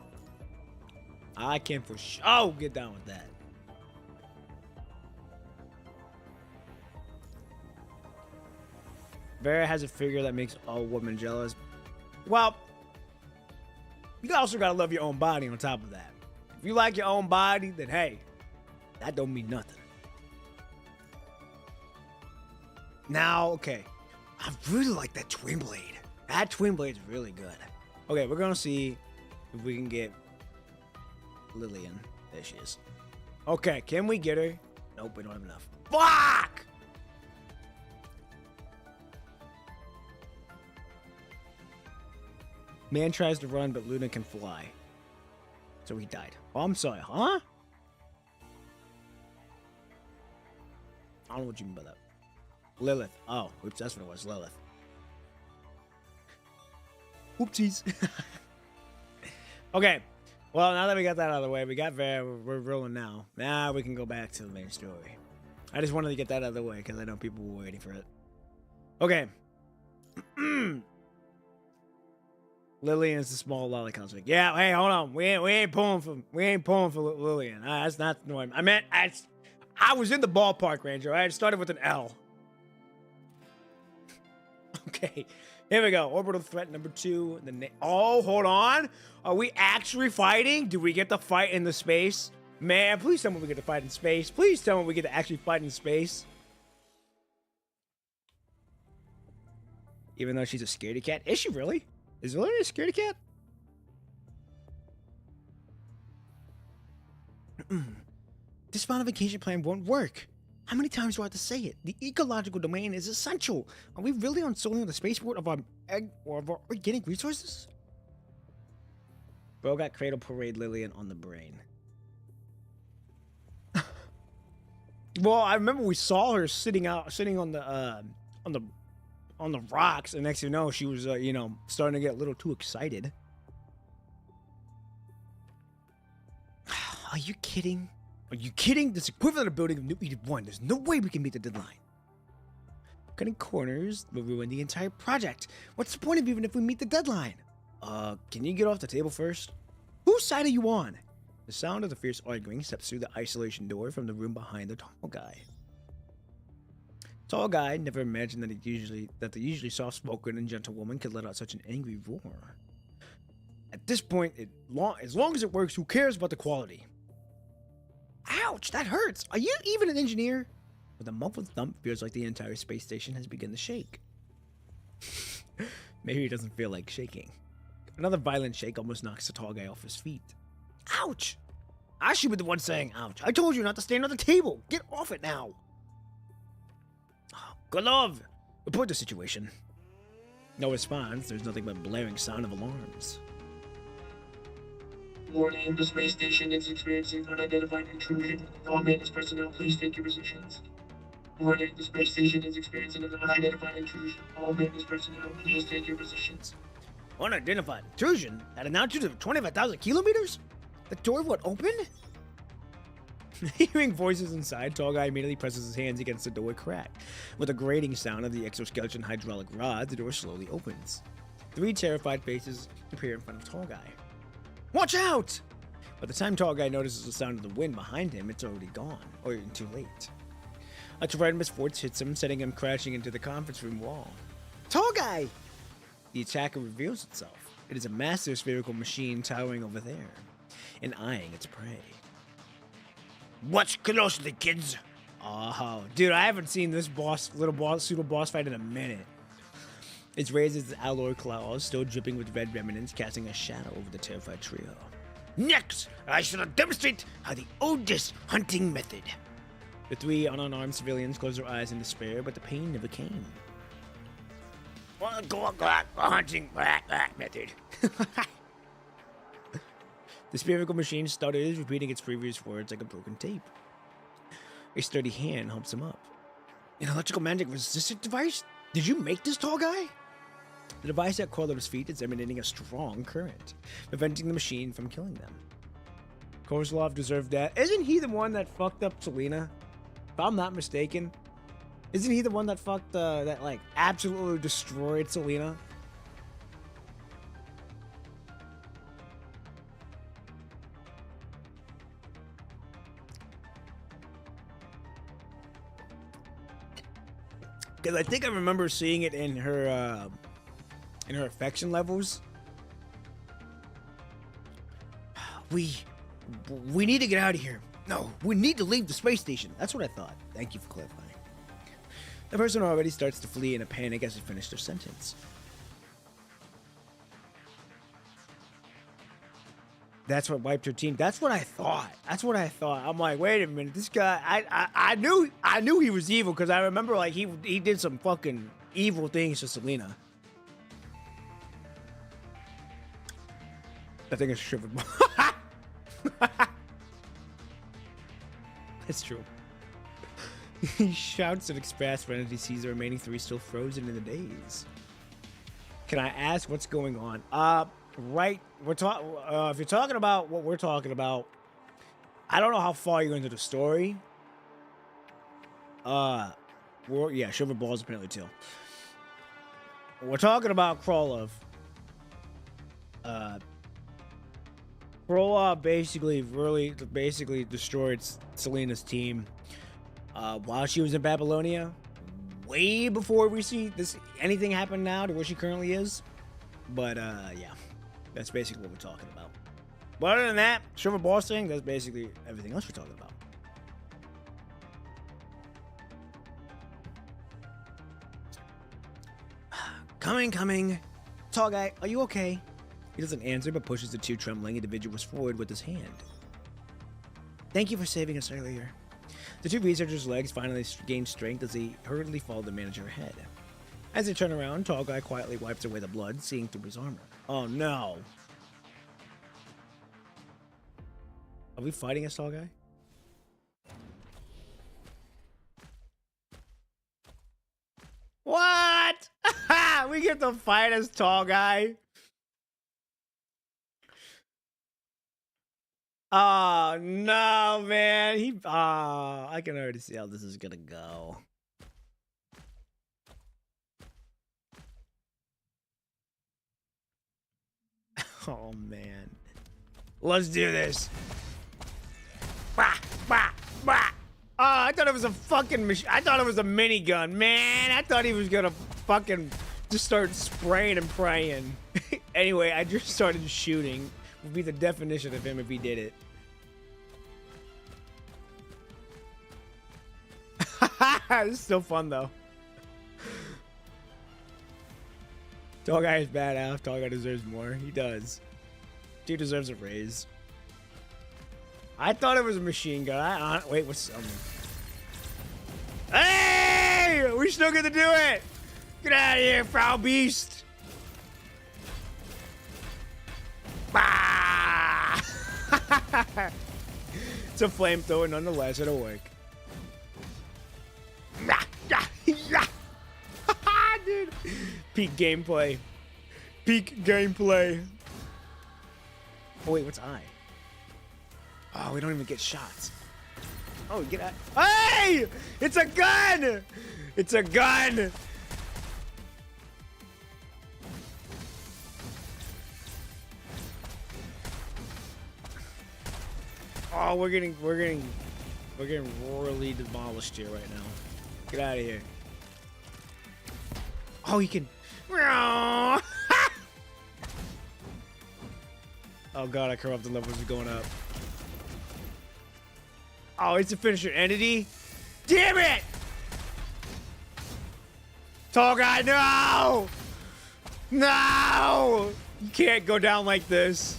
I can for sure get down with that. Vera has a figure that makes all women jealous. Well, you also gotta love your own body on top of that. If you like your own body, then hey, that don't mean nothing. Now, okay. I really like that twin blade. That twin blade's really good. Okay, we're gonna see if we can get Lillian. There she is. Okay, can we get her? Nope, we don't have enough. Fuck! Man tries to run, but Luna can fly. So he died. Oh, I'm sorry, huh? I don't know what you mean by that. Lilith. Oh, oops, that's what it was. Lilith. Oopsies. Okay. Well, now that we got that out of the way, we're rolling now. Now we can go back to the main story. I just wanted to get that out of the way because I know people were waiting for it. Okay. Lillian is the small lollipop. Like, yeah, hey, hold on. We ain't pulling for Lillian. That's not the one. I meant I was in the ballpark, Ranger. I started with an L. Okay, here we go. Orbital threat number 2. Oh, hold on. Are we actually fighting? Do we get to fight in the space? Man, please tell me we get to fight in space. Please tell me we get to actually fight in space. Even though she's a scaredy cat. Is she really? Is Lily a scaredy cat? This modification plan won't work. How many times do I have to say it? The ecological domain is essential. Are we really unsoiling the spaceport of our organic resources? Bro got Cradle Parade Lillian on the brain. Well, I remember we saw her sitting on the rocks, and next thing you know, she was starting to get a little too excited. Are you kidding? Are you kidding? This equivalent of building of New Eden 1. There's no way we can meet the deadline. Cutting corners will ruin the entire project. What's the point of even if we meet the deadline? Can you get off the table first? Whose side are you on? The sound of the fierce arguing steps through the isolation door from the room behind the tall guy. Tall guy never imagined that the usually soft-spoken and gentle woman could let out such an angry roar. At this point, as long as it works, who cares about the quality? Ouch, that hurts. Are you even an engineer? With a muffled thump, feels like the entire space station has begun to shake. Maybe he doesn't feel like shaking. Another violent shake almost knocks the tall guy off his feet. Ouch! I should be the one saying ouch. I told you not to stand on the table. Get off it now. Good love. Report the situation. No response. There's nothing but blaring sound of alarms. Warning, the space station is experiencing unidentified intrusion. All maintenance personnel, please take your positions. Warning, the space station is experiencing an unidentified intrusion. All maintenance personnel, please take your positions. Unidentified intrusion? At an altitude of 25,000 kilometers? The door would open? Hearing voices inside, tall guy immediately presses his hands against the door crack. With a grating sound of the exoskeleton hydraulic rod, the door slowly opens. 3 terrified faces appear in front of tall guy. Watch out! By the time tall guy notices the sound of the wind behind him, it's already gone, or too late. A tremendous force hits him, sending him crashing into the conference room wall. Tall guy! The attacker reveals itself. It is a massive spherical machine towering over there, and eyeing its prey. Watch closely, kids! Oh, dude, I haven't seen this pseudo-boss fight in a minute. It raises its alloy claws, still dripping with red remnants, casting a shadow over the terrified trio. Next, I shall demonstrate how the oldest hunting method. The 3 unarmed civilians close their eyes in despair, but the pain never came. Hunting method. The spherical machine stutters, repeating its previous words like a broken tape. A sturdy hand helps him up. An electrical magic resistant device? Did you make this, tall guy? The device at Corlo's feet is emanating a strong current, preventing the machine from killing them. Kozlov deserved that. Isn't he the one that fucked up Selena? If I'm not mistaken. Isn't he the one that absolutely destroyed Selena? Because I think I remember seeing it in her affection levels. We need to get out of here. No, we need to leave the space station. That's what I thought. Thank you for clarifying. The person already starts to flee in a panic as they finish their sentence. That's what wiped her team. That's what I thought. I'm like, wait a minute, this guy. I knew he was evil because I remember he did some fucking evil things to Selena. I think it's tripping. It's true. He shouts and express when he sees the remaining 3 still frozen in the daze. Can I ask what's going on? right. If you're talking about what we're talking about, I don't know how far you're into the story. Sugar Balls apparently too. We're talking about Krolov. Krolov basically destroyed Selena's team while she was in Babylonia, way before we see anything happen now to where she currently is. But yeah, that's basically what we're talking about. But other than that, Sugar Balls thing, that's basically everything else we're talking about. Coming. Tall guy, are you okay? He doesn't answer, but pushes the two trembling individuals forward with his hand. Thank you for saving us earlier. The two researchers' legs finally gain strength as they hurriedly follow the manager ahead. As they turn around, Tall Guy quietly wipes away the blood, seeing through his armor. Oh no. Are we fighting as Tall Guy? What? We get to fight as Tall Guy? Oh no, man. I can already see how this is gonna go. Oh man. Let's do this. Bah, bah, bah. Oh, I thought it was a fucking I thought it was a minigun, man. I thought he was gonna fucking just start spraying and praying. Anyway, I just started shooting. Would be the definition of him if he did it. It's still fun though. Tall Guy is badass. Tall Guy deserves more. He does. Dude deserves a raise. I thought it was a machine gun. Wait, what's Hey! We still get to do it! Get out of here, foul beast! Bah! It's a flamethrower nonetheless, it'll work. Dude. Peak gameplay. Peak gameplay. Oh wait, what's I? Oh, we don't even get shots. Oh, get out. Hey! It's a gun! It's a gun! Oh, we're getting royally demolished here right now. Get out of here. Oh, he can. Oh god, our corrupted levels are going up. Oh, it's a finisher entity. Damn it! Tall Guy, no! No! You can't go down like this.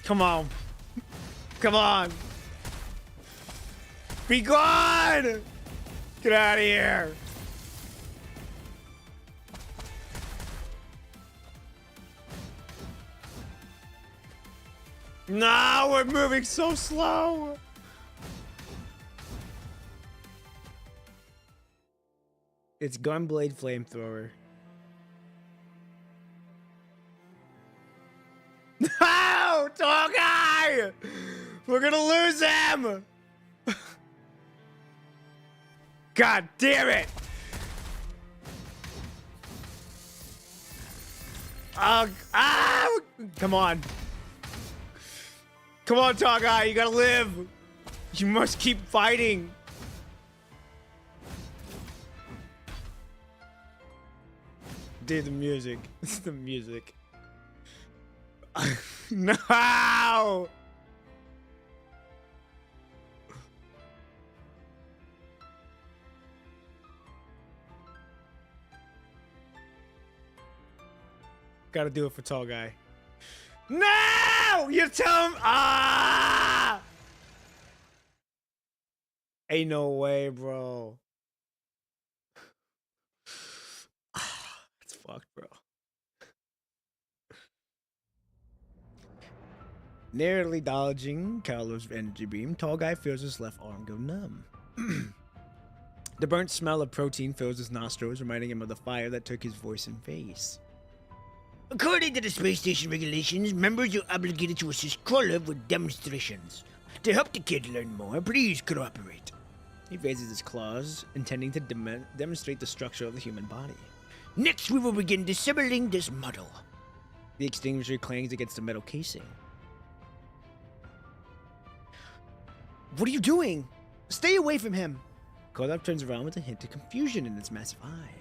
Come on. Come on. Be gone! Get out of here. No, we're moving so slow. It's Gunblade Flamethrower. No! Tall Guy! We're gonna lose him! God damn it! Come on. Come on, Tall Guy, you gotta live. You must keep fighting. Dude, the music. It's the music. No! Gotta do it for Tall Guy. No! You tell him. Ah! Ain't no way, bro. It's fucked, bro. Narrowly dodging Carlos' energy beam, Tall Guy feels his left arm go numb. The burnt smell of protein fills his nostrils, reminding him of the fire that took his voice and face. According to the space station regulations, members are obligated to assist Krolov with demonstrations. To help the kid learn more, please cooperate. He raises his claws, intending to demonstrate the structure of the human body. Next, we will begin disassembling this model. The extinguisher clangs against the metal casing. What are you doing? Stay away from him! Krolov turns around with a hint of confusion in its massive eye.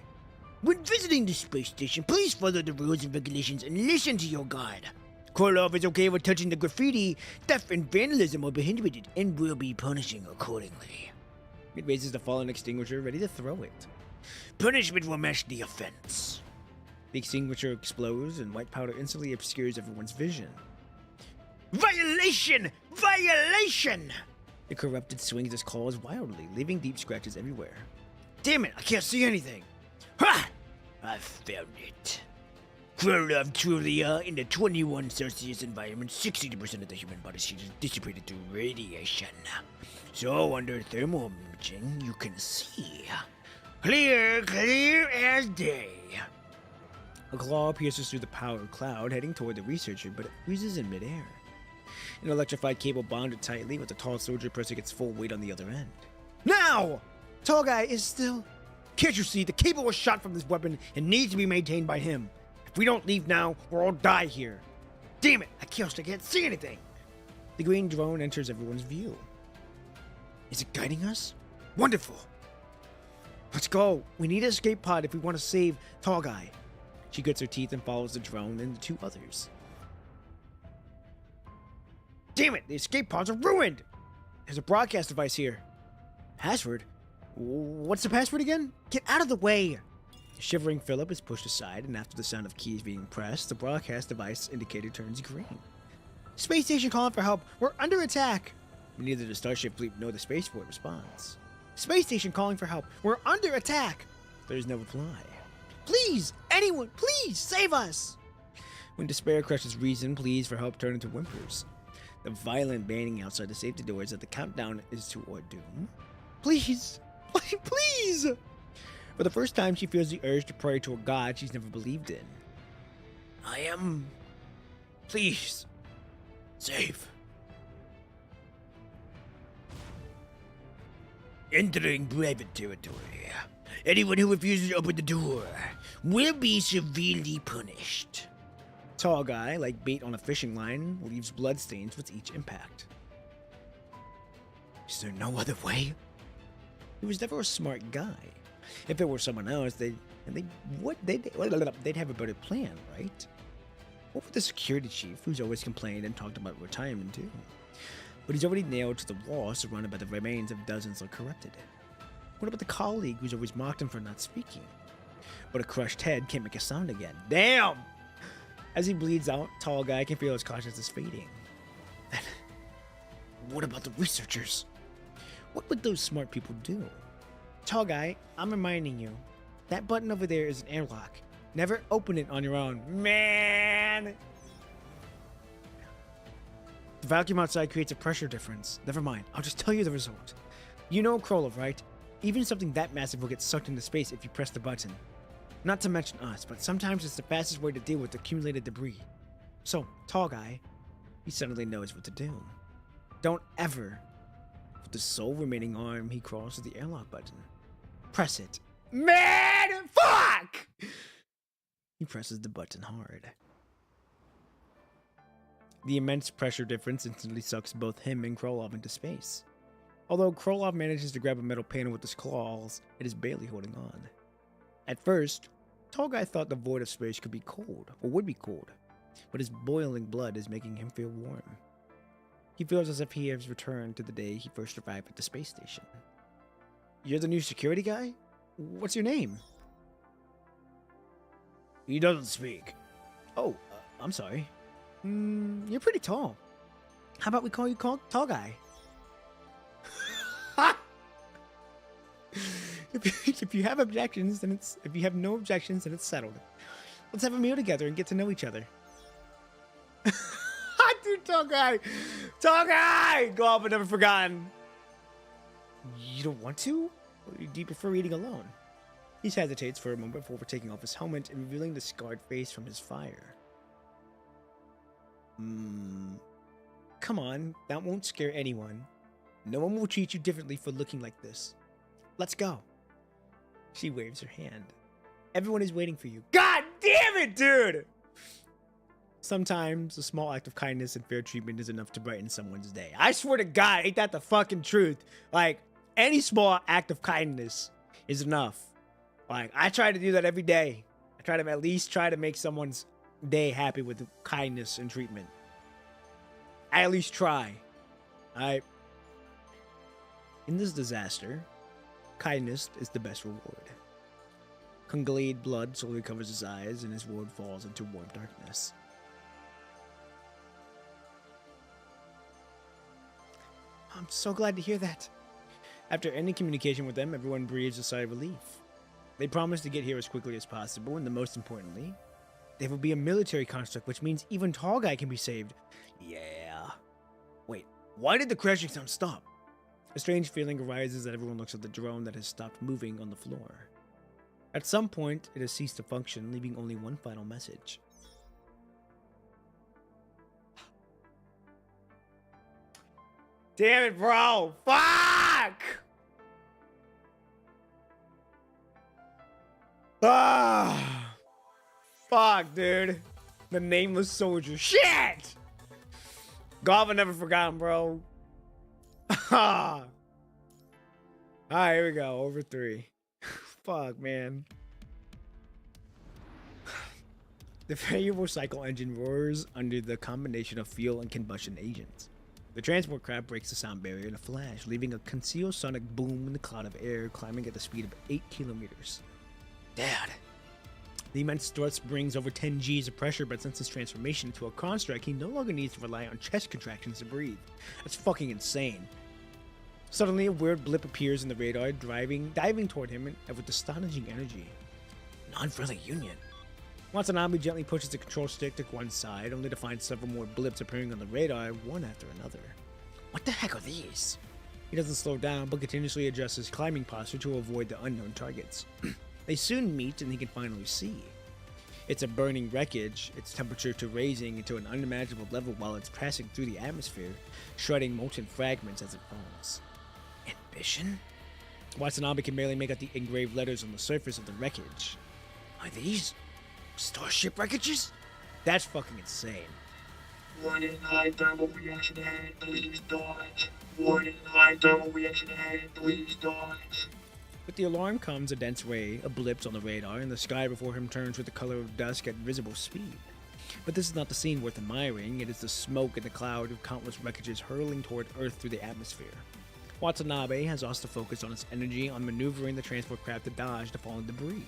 When visiting the space station, please follow the rules and regulations and listen to your guide. Krolov is okay with touching the graffiti, theft, and vandalism will be prohibited and will be punishing accordingly. It raises the fallen extinguisher, ready to throw it. Punishment will match the offense. The extinguisher explodes, and white powder instantly obscures everyone's vision. Violation! Violation! The corrupted swings his claws wildly, leaving deep scratches everywhere. Damn it, I can't see anything! Ha! I found it. Krolov Trulia, in the 21 Celsius environment, 60% of the human body heat is dissipated through radiation. So, under thermal imaging, you can see. Clear as day. A claw pierces through the power cloud, heading toward the researcher, but it freezes in midair. An electrified cable bonded tightly, with the tall soldier pressing its full weight on the other end. Now! Tall Guy is still... Can't you see? The cable was shot from this weapon and needs to be maintained by him. If we don't leave now, we'll all die here. Damn it! I can't see anything! The green drone enters everyone's view. Is it guiding us? Wonderful! Let's go! We need an escape pod if we want to save Tall Guy. She grits her teeth and follows the drone and the two others. Damn it! The escape pods are ruined! There's a broadcast device here. Password? What's the password again? Get out of the way! The shivering Philip is pushed aside, and after the sound of keys being pressed, the broadcast device indicator turns green. Space station calling for help! We're under attack! Neither the Starship Fleet nor the spaceport responds. Space station calling for help! We're under attack! There's no reply. Please! Anyone! Please! Save us! When despair crushes reason, pleas for help turn into whimpers. The violent banging outside the safety doors that the countdown is to our doom. Please! Please! For the first time, she feels the urge to pray to a god she's never believed in. I am... Please. Save. Entering private territory. Anyone who refuses to open the door will be severely punished. Tall Guy, like bait on a fishing line, leaves bloodstains with each impact. Is there no other way? He was never a smart guy. If it were someone else, they'd have a better plan, right? What would the security chief, who's always complained and talked about retirement, do? But he's already nailed to the wall, surrounded by the remains of dozens of corrupted. What about the colleague who's always mocked him for not speaking? But a crushed head can't make a sound again. Damn! As he bleeds out, Tall Guy can feel his consciousness fading. Then, what about the researchers? What would those smart people do? Tall Guy, I'm reminding you, that button over there is an airlock. Never open it on your own. Man! The vacuum outside creates a pressure difference. Never mind, I'll just tell you the result. You know Krolov, right? Even something that massive will get sucked into space if you press the button. Not to mention us, but sometimes it's the fastest way to deal with accumulated debris. So, Tall Guy, he suddenly knows what to do. Don't ever... With the sole remaining arm, he crawls to the airlock button. Press it. Man! Fuck! He presses the button hard. The immense pressure difference instantly sucks both him and Krolov into space. Although Krolov manages to grab a metal panel with his claws, it is barely holding on. At first, Tall Guy thought the void of space could be cold, or would be cold, but his boiling blood is making him feel warm. He feels as if he has returned to the day he first arrived at the space station. You're the new security guy? What's your name? He doesn't speak. Oh, I'm sorry. You're pretty tall. How about we call you Tall Guy? If you have objections, then if you have no objections, then it's settled. Let's have a meal together and get to know each other. Dude, Tall guy! Tall guy! Go but never forgotten. You don't want to? Or do you prefer eating alone? He hesitates for a moment before taking off his helmet and revealing the scarred face from his fire. Come on, that won't scare anyone. No one will treat you differently for looking like this. Let's go. She waves her hand. Everyone is waiting for you. God damn it, dude! Sometimes a small act of kindness and fair treatment is enough to brighten someone's day. I swear to God, ain't that the fucking truth? Like, any small act of kindness is enough. Like, I try to do that every day. I try to at least try to make someone's day happy with kindness and treatment. I at least try. In this disaster, kindness is the best reward. Congealed blood slowly covers his eyes and his world falls into warm darkness. I'm so glad to hear that. After ending communication with them, everyone breathes a sigh of relief. They promise to get here as quickly as possible, and the most importantly, there will be a military construct, which means even Tall Guy can be saved. Yeah. Wait, why did the crashing sound stop? A strange feeling arises as everyone looks at the drone that has stopped moving on the floor. At some point, it has ceased to function, leaving only one final message. Damn it, bro! Fuck! Ah! Fuck, dude. The nameless soldier. Shit! Golf, I never forgotten, bro. Alright, here we go. Over 3. Fuck, man. The variable cycle engine roars under the combination of fuel and combustion agents. The transport craft breaks the sound barrier in a flash, leaving a concealed sonic boom in the cloud of air, climbing at the speed of 8 kilometers. Dad. The immense thrust brings over 10 Gs of pressure, but since his transformation into a construct, he no longer needs to rely on chest contractions to breathe. That's fucking insane. Suddenly, a weird blip appears in the radar, diving toward him with astonishing energy. Non-friendly Union. Watanabe gently pushes the control stick to one side, only to find several more blips appearing on the radar, one after another. What the heck are these? He doesn't slow down, but continuously adjusts his climbing posture to avoid the unknown targets. They soon meet, and he can finally see. It's a burning wreckage, its temperature raising into an unimaginable level while it's passing through the atmosphere, shredding molten fragments as it falls. Ambition? Watanabe can barely make out the engraved letters on the surface of the wreckage. Are these starship wreckages? That's fucking insane. Warning, high thermal reaction ahead, please dodge. Warning, high thermal reaction ahead, please dodge. With the alarm comes a dense ray of blips on the radar, and the sky before him turns with the color of dusk at visible speed. But this is not the scene worth admiring, it is the smoke and the cloud of countless wreckages hurling toward Earth through the atmosphere. Watanabe has also focused on its energy on maneuvering the transport craft to dodge the fallen debris.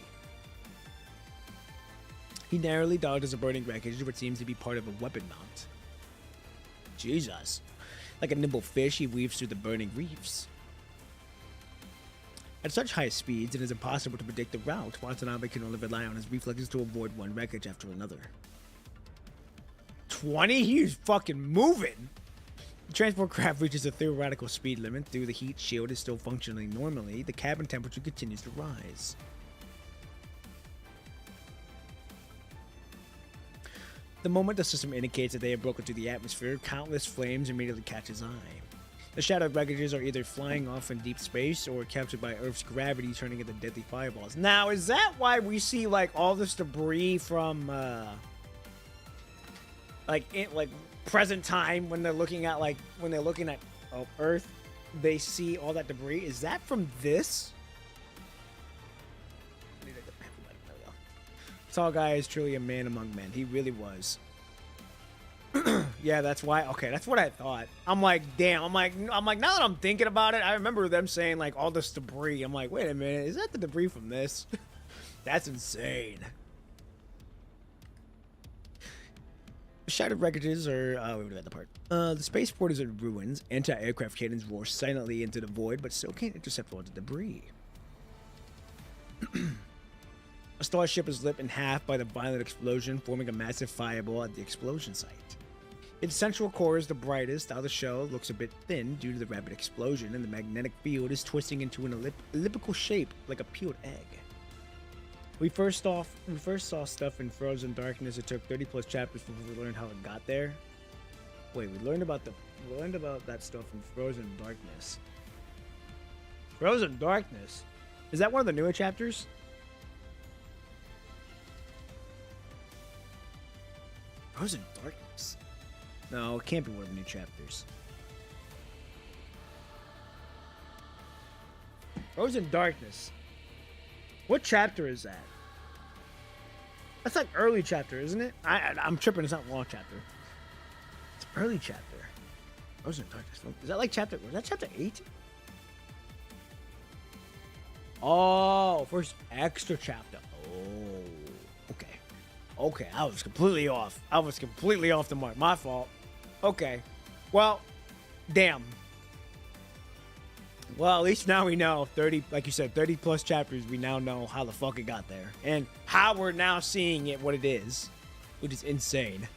He narrowly dodges a burning wreckage, which seems to be part of a weapon mount. Jesus. Like a nimble fish, he weaves through the burning reefs. At such high speeds, it is impossible to predict the route. Watanabe can only rely on his reflexes to avoid one wreckage after another. 20? He's fucking moving! The transport craft reaches a theoretical speed limit. Though the heat shield is still functioning normally, the cabin temperature continues to rise. The moment the system indicates that they have broken through the atmosphere, countless flames immediately catch his eye. The shattered wreckages are either flying off in deep space or captured by Earth's gravity, turning into deadly fireballs. Now, is that why we see like all this debris from like present time when they're looking at Earth, they see all that debris? Is that from this? Tall Guy is truly a man among men. He really was. Yeah, that's why. Okay, that's what I thought. I'm like, damn. I'm like, now that I'm thinking about it, I remember them saying like all this debris. I'm like, wait a minute, is that the debris from this? That's insane. The shattered wreckages are. We got the part. The spaceport is in ruins. Anti-aircraft cannons roar silently into the void, but still can't intercept all the debris. A starship is lit in half by the violent explosion, forming a massive fireball at the explosion site. Its central core is the brightest. Outer shell looks a bit thin due to the rapid explosion, and the magnetic field is twisting into an elliptical shape like a peeled egg. We first saw stuff in Frozen Darkness. It took 30 plus chapters before we learned how it got there. Wait, we learned about that stuff in Frozen Darkness. Frozen Darkness? Is that one of the newer chapters? Frozen Darkness? No, it can't be one of the new chapters. Frozen Darkness. What chapter is that? That's like early chapter, isn't it? I'm tripping. It's not long chapter. It's early chapter. Frozen Darkness. Is that like chapter? Was that chapter 8? Oh, first extra chapter. Oh, okay. Okay, I was completely off. I was completely off the mark. My fault. Okay. Well, damn. Well, at least now we know 30, like you said, 30 plus chapters. We now know how the fuck it got there and how we're now seeing it what it is, which is insane.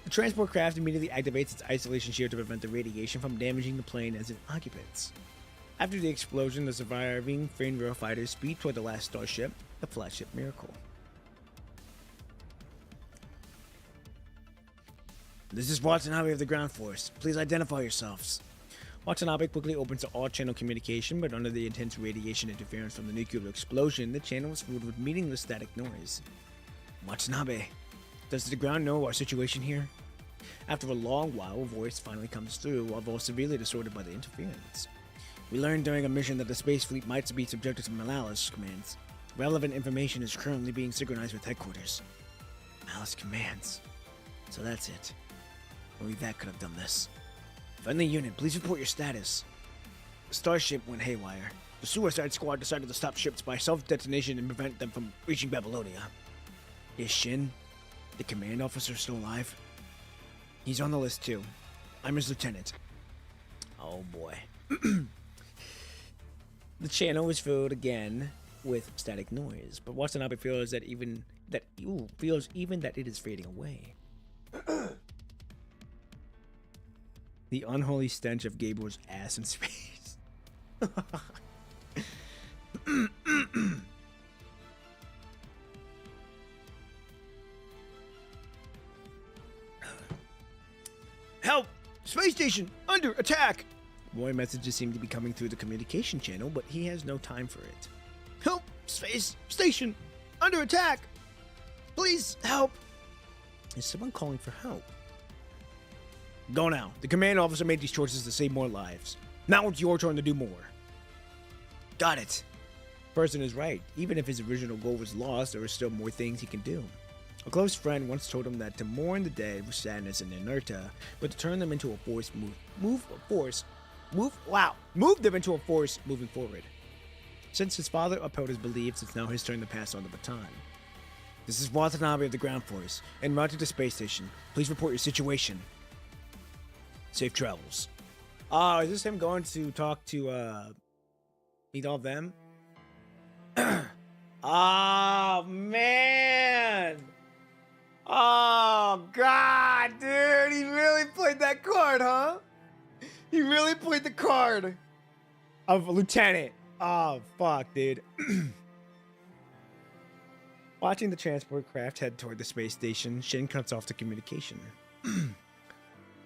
The transport craft immediately activates its isolation shield to prevent the radiation from damaging the plane as it occupants. After the explosion, the surviving Fenrir fighters speed toward the last starship, the flagship Miracle. This is Watanabe of the Ground Force. Please identify yourselves. Watanabe quickly opens to all channel communication, but under the intense radiation interference from the nuclear explosion, the channel was filled with meaningless static noise. Watanabe, does the ground know our situation here? After a long while, a voice finally comes through, although severely distorted by the interference. We learned during a mission that the space fleet might be subjected to Malice commands. Relevant information is currently being synchronized with headquarters. Malice commands. So that's it. Only that could have done this. Friendly unit, please report your status. The starship went haywire. The Suicide Squad decided to stop ships by self-detonation and prevent them from reaching Babylonia. Is Shin, the command officer, still alive? He's on the list too. I'm his lieutenant. Oh boy. The channel is filled again with static noise, but Watanabe feels that even that it is fading away. The unholy stench of Gabriel's ass in space. Help! Space station under attack! More messages seem to be coming through the communication channel, but he has no time for it. Help! Space station under attack! Please help! Is someone calling for help? Go now. The command officer made these choices to save more lives. Now it's your turn to do more. Got it. Person is right. Even if his original goal was lost, there are still more things he can do. A close friend once told him that to mourn the dead was sadness and inertia, but to turn them into a force move them into a force moving forward. Since his father upheld his beliefs, it's now his turn to pass on the baton. This is Watanabe of the Ground Force, en route to the space station. Please report your situation. Safe travels. Oh, is this him going to talk to, meet all of them? Oh, man! Oh, God, dude! He really played that card, huh? He really played the card of Lieutenant. Oh, fuck, dude. Watching the transport craft head toward the space station, Shin cuts off the communication.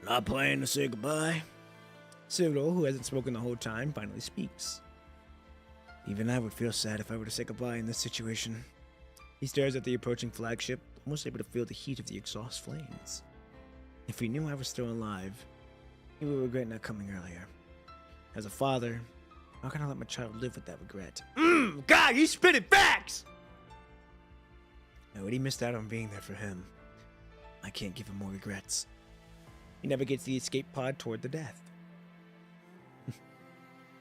Not planning to say goodbye? Cyril, who hasn't spoken the whole time, finally speaks. Even I would feel sad if I were to say goodbye in this situation. He stares at the approaching flagship, almost able to feel the heat of the exhaust flames. If he knew I was still alive, he would regret not coming earlier. As a father, how can I let my child live with that regret? God, you spitting facts! I already missed out on being there for him. I can't give him more regrets. He navigates the escape pod toward the death.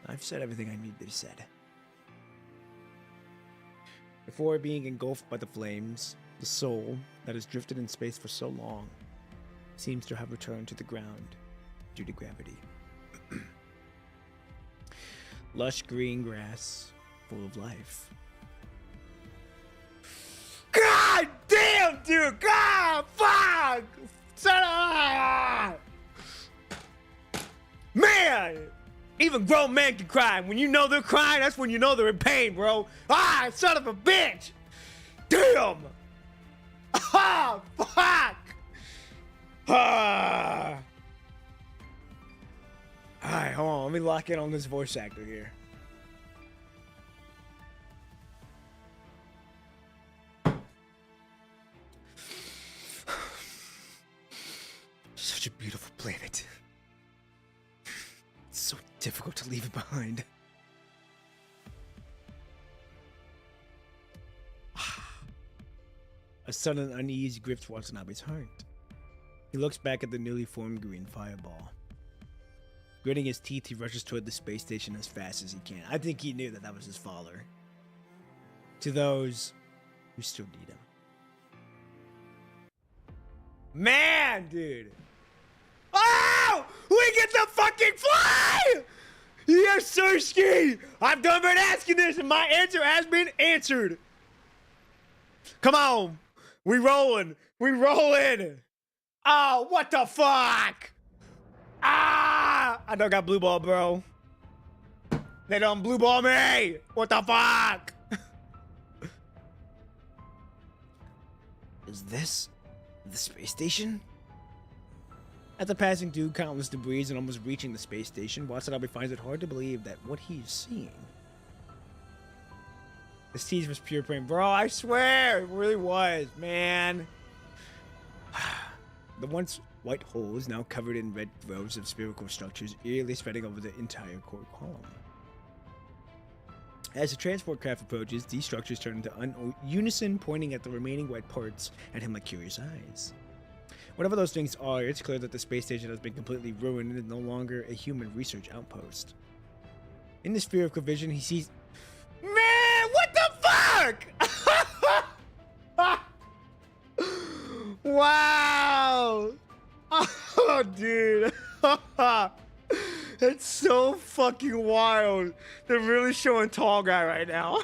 I've said everything I need to be said. Before being engulfed by the flames, the soul that has drifted in space for so long seems to have returned to the ground due to gravity. Lush green grass, full of life. God damn, dude! God, fuck! Fuck! Son of... Man! Even grown men can cry. When you know they're crying, that's when you know they're in pain, bro. Ah, son of a bitch! Damn! Ah, fuck! Ah! Alright, hold on. Let me lock in on this voice actor here. Such a beautiful planet. It's so difficult to leave it behind. A sudden unease grips Watanabe's heart. He looks back at the newly formed green fireball. Gritting his teeth, he rushes toward the space station as fast as he can. I think he knew that that was his father. To those who still need him. Man, dude. Oh! We get to fucking fly! Yes, Sirski! I've done been asking this, and my answer has been answered. Come on. We rolling. We rolling. Oh, what the fuck? Ah! I don't got blue ball, bro. They don't blue ball me. What the fuck? Is this the space station? After passing through countless debris and almost reaching the space station, Watanabe finds it hard to believe that what he's seeing. The tease was pure pain. Bro, I swear, it really was, man. The once white hole is now covered in red rows of spherical structures, eerily spreading over the entire core column. As the transport craft approaches, these structures turn into unison, pointing at the remaining white parts at him like curious eyes. Whatever those things are, it's clear that the space station has been completely ruined and is no longer a human research outpost. In the sphere of vision, he sees... Man, what the fuck? Wow! Oh, dude. It's so fucking wild. They're really showing tall guy right now.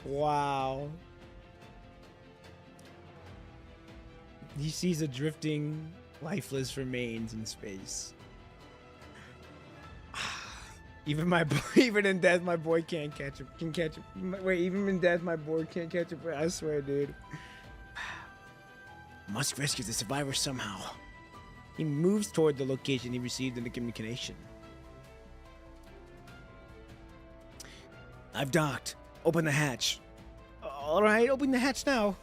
Wow. He sees a drifting, lifeless remains in space. Even in death, my boy can't catch him. Can catch him. Wait, even in death, my boy can't catch him. I swear, dude. Must rescue the survivors somehow. He moves toward the location he received in the communication. I've docked. Open the hatch. All right, open the hatch now.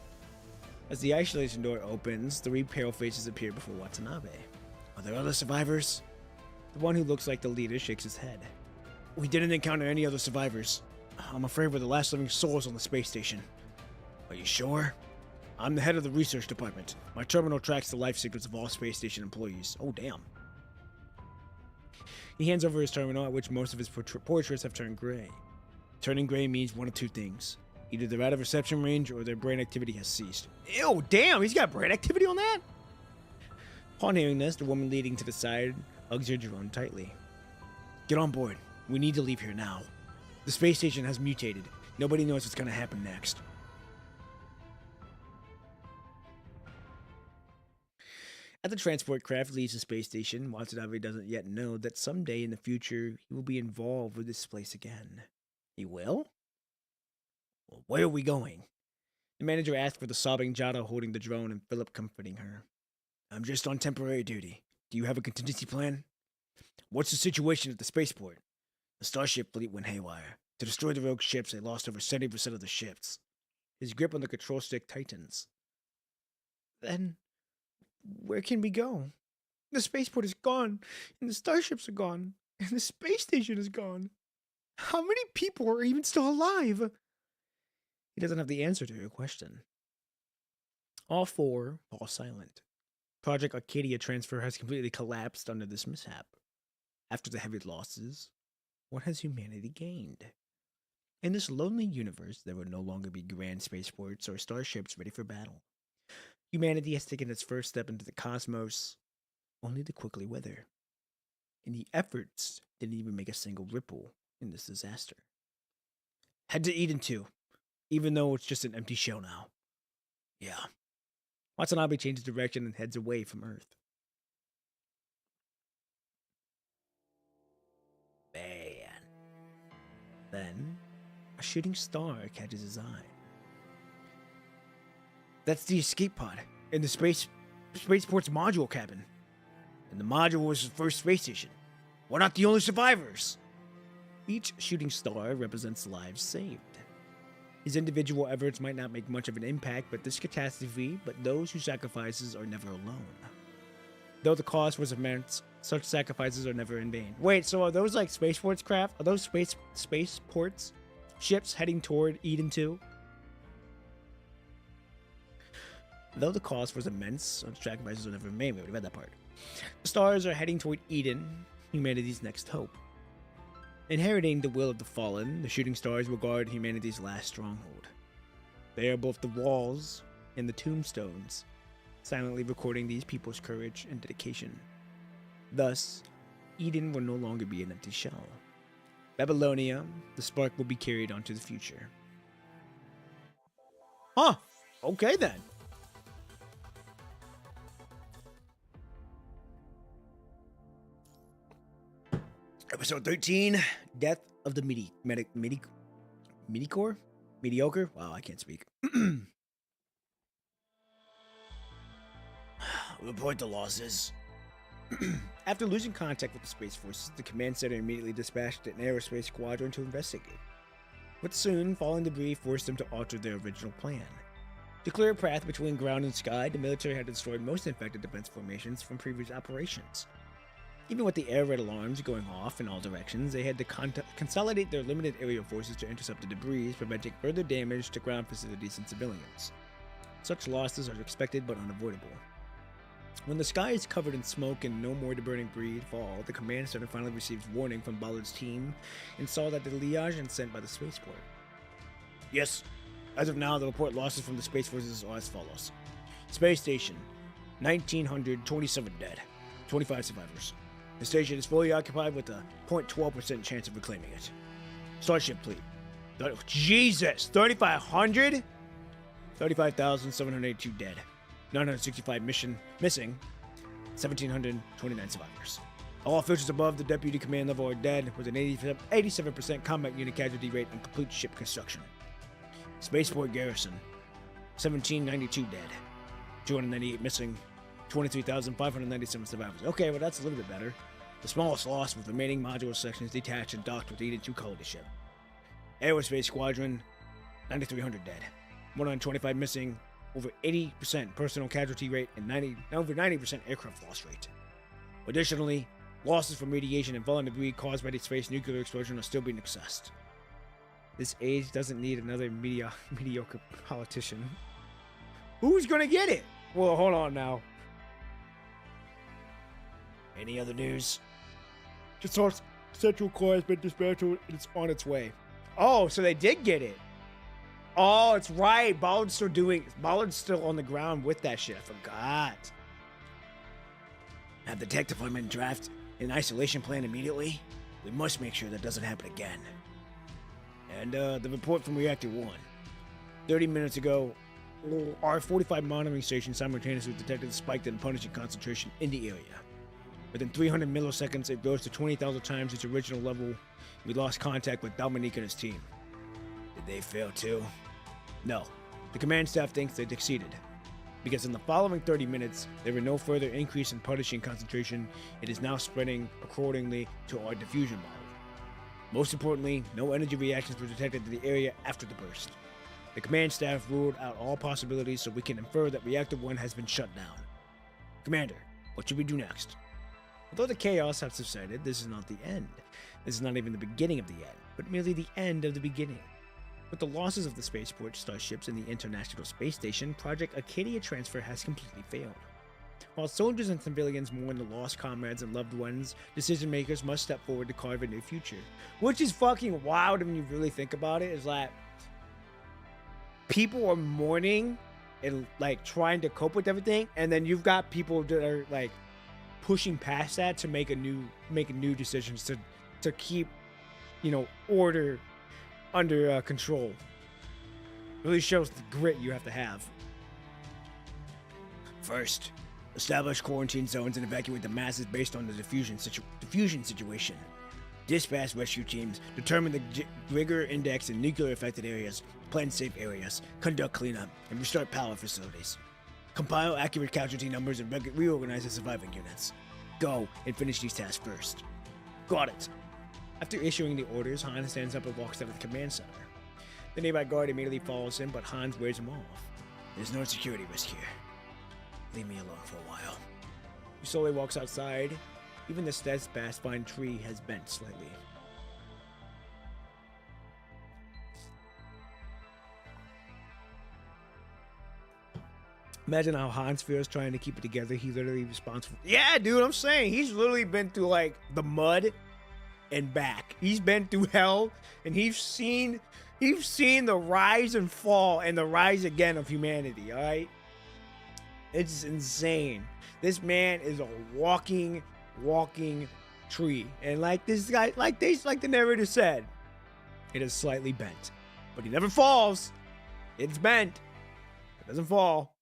As the isolation door opens, three pale faces appear before Watanabe. Are there other survivors? The one who looks like the leader shakes his head. We didn't encounter any other survivors. I'm afraid we're the last living souls on the space station. Are you sure? I'm the head of the research department. My terminal tracks the life secrets of all space station employees. Oh, damn. He hands over his terminal, at which most of his portraits have turned gray. Turning gray means one of two things. Either they're out of reception range or their brain activity has ceased. Ew, damn, he's got brain activity on that? Upon hearing this, the woman leading to the side hugs her drone tightly. Get on board. We need to leave here now. The space station has mutated. Nobody knows what's going to happen next. As the transport craft leaves the space station, Watanabe doesn't yet know that someday in the future he will be involved with this place again. He will? Well, where are we going? The manager asked for the sobbing Jada holding the drone and Philip comforting her. I'm just on temporary duty. Do you have a contingency plan? What's the situation at the spaceport? The Starship fleet went haywire. To destroy the rogue ships, they lost over 70% of the ships. His grip on the control stick tightens. Then, where can we go? The spaceport is gone, and the starships are gone, and the space station is gone. How many people are even still alive? He doesn't have the answer to your question. All four fall silent. Project Arcadia transfer has completely collapsed under this mishap. After the heavy losses, what has humanity gained? In this lonely universe, there will no longer be grand spaceports or starships ready for battle. Humanity has taken its first step into the cosmos, only to quickly wither. And the efforts didn't even make a single ripple in this disaster. Head to Eden 2, even though it's just an empty shell now. Yeah. Watanabe changes direction and heads away from Earth. Man. Then, a shooting star catches his eye. That's the escape pod in the spaceport's module cabin. And the module was the first space station. We're not the only survivors. Each shooting star represents lives saved. His individual efforts might not make much of an impact, but those who sacrifices are never alone. Though the cost was immense, such sacrifices are never in vain. Wait, so are those like spaceports craft? Are those spaceports ships heading toward Eden 2? Though the cost was immense, such sacrifices are never in vain. We already read that part. The stars are heading toward Eden, humanity's next hope. Inheriting the will of the fallen, the shooting stars will guard humanity's last stronghold. They are both the walls and the tombstones, silently recording these people's courage and dedication. Thus, Eden will no longer be an empty shell. Babylonia, the spark will be carried onto the future. Huh. Okay then. Episode 13, Death of the Mediocre? Wow, I can't speak. Report the losses. After losing contact with the Space Forces, the Command Center immediately dispatched an aerospace squadron to investigate. But soon, falling debris forced them to alter their original plan. To clear a path between ground and sky, the military had destroyed most infected defense formations from previous operations. Even with the air raid alarms going off in all directions, they had to consolidate their limited aerial forces to intercept the debris, preventing further damage to ground facilities and civilians. Such losses are expected but unavoidable. When the sky is covered in smoke and no more debris fall, the command center finally receives warning from Ballard's team and saw that the liaison sent by the spaceport. Yes, as of now, the report losses from the Space Forces are as follows. Space Station, 1,927 dead, 25 survivors. The station is fully occupied with a 0.12% chance of reclaiming it. Starship fleet. Jesus! 3,500? 35,782 dead. 965 missing. 1,729 survivors. All officials above the deputy command level are dead, with an 87% combat unit casualty rate and complete ship construction. Spaceport garrison. 1,792 dead. 298 missing. 23,597 survivors. Okay, well that's a little bit better. The smallest loss was remaining modular sections detached and docked with Eden 2 colony ship. Aerospace squadron, 9,300 dead. 125 missing, over 80% personal casualty rate, and over 90% aircraft loss rate. Additionally, losses from radiation and fallen debris caused by the space nuclear explosion are still being assessed. This age doesn't need another mediocre politician. Who's gonna get it? Well, hold on now. Any other news? Just Central Core has been dismantled and it's on its way. Oh, so they did get it. Oh, it's right. Ballard's still on the ground with that shit. I forgot. Have the tech department draft an isolation plan immediately. We must make sure that doesn't happen again. And the report from Reactor 1. 30 minutes ago, our 45 monitoring stations simultaneously detected a spike in punishing concentration in the area. Within 300 milliseconds, it rose to 20,000 times its original level. We lost contact with Dominique and his team. Did they fail too? No. The command staff thinks they succeeded. Because in the following 30 minutes, there were no further increase in punishing concentration. It is now spreading accordingly to our diffusion model. Most importantly, no energy reactions were detected in the area after the burst. The command staff ruled out all possibilities, so we can infer that Reactor 1 has been shut down. Commander, what should we do next? Although the chaos has subsided, this is not the end. This is not even the beginning of the end, but merely the end of the beginning. With the losses of the spaceport, starships, and the International Space Station, Project Acadia Transfer has completely failed. While soldiers and civilians mourn the lost comrades and loved ones, decision makers must step forward to carve a new future. Which is fucking wild when you really think about it, is like people are mourning and like trying to cope with everything, and then you've got people that are like pushing past that to make new decisions to keep, order under control. Really shows the grit you have to have. First, establish quarantine zones and evacuate the masses based on the diffusion situation. Dispatch rescue teams, determine the rigor index in nuclear affected areas, plan safe areas, conduct cleanup, and restart power facilities. Compile accurate casualty numbers and reorganize the surviving units. Go and finish these tasks first. Got it. After issuing the orders, Hans stands up and walks out of the command center. The nearby guard immediately follows him, but Hans waves him off. There's no security risk here. Leave me alone for a while. He slowly walks outside. Even the steadfast pine tree has bent slightly. Imagine how Hans feels trying to keep it together. He literally responsible. Yeah, dude, I'm saying he's literally been through like the mud and back. He's been through hell, and he's seen the rise and fall and the rise again of humanity. All right, it's insane. This man is a walking tree, and like this guy, like the narrator said, it is slightly bent, but he never falls. It's bent. It doesn't fall.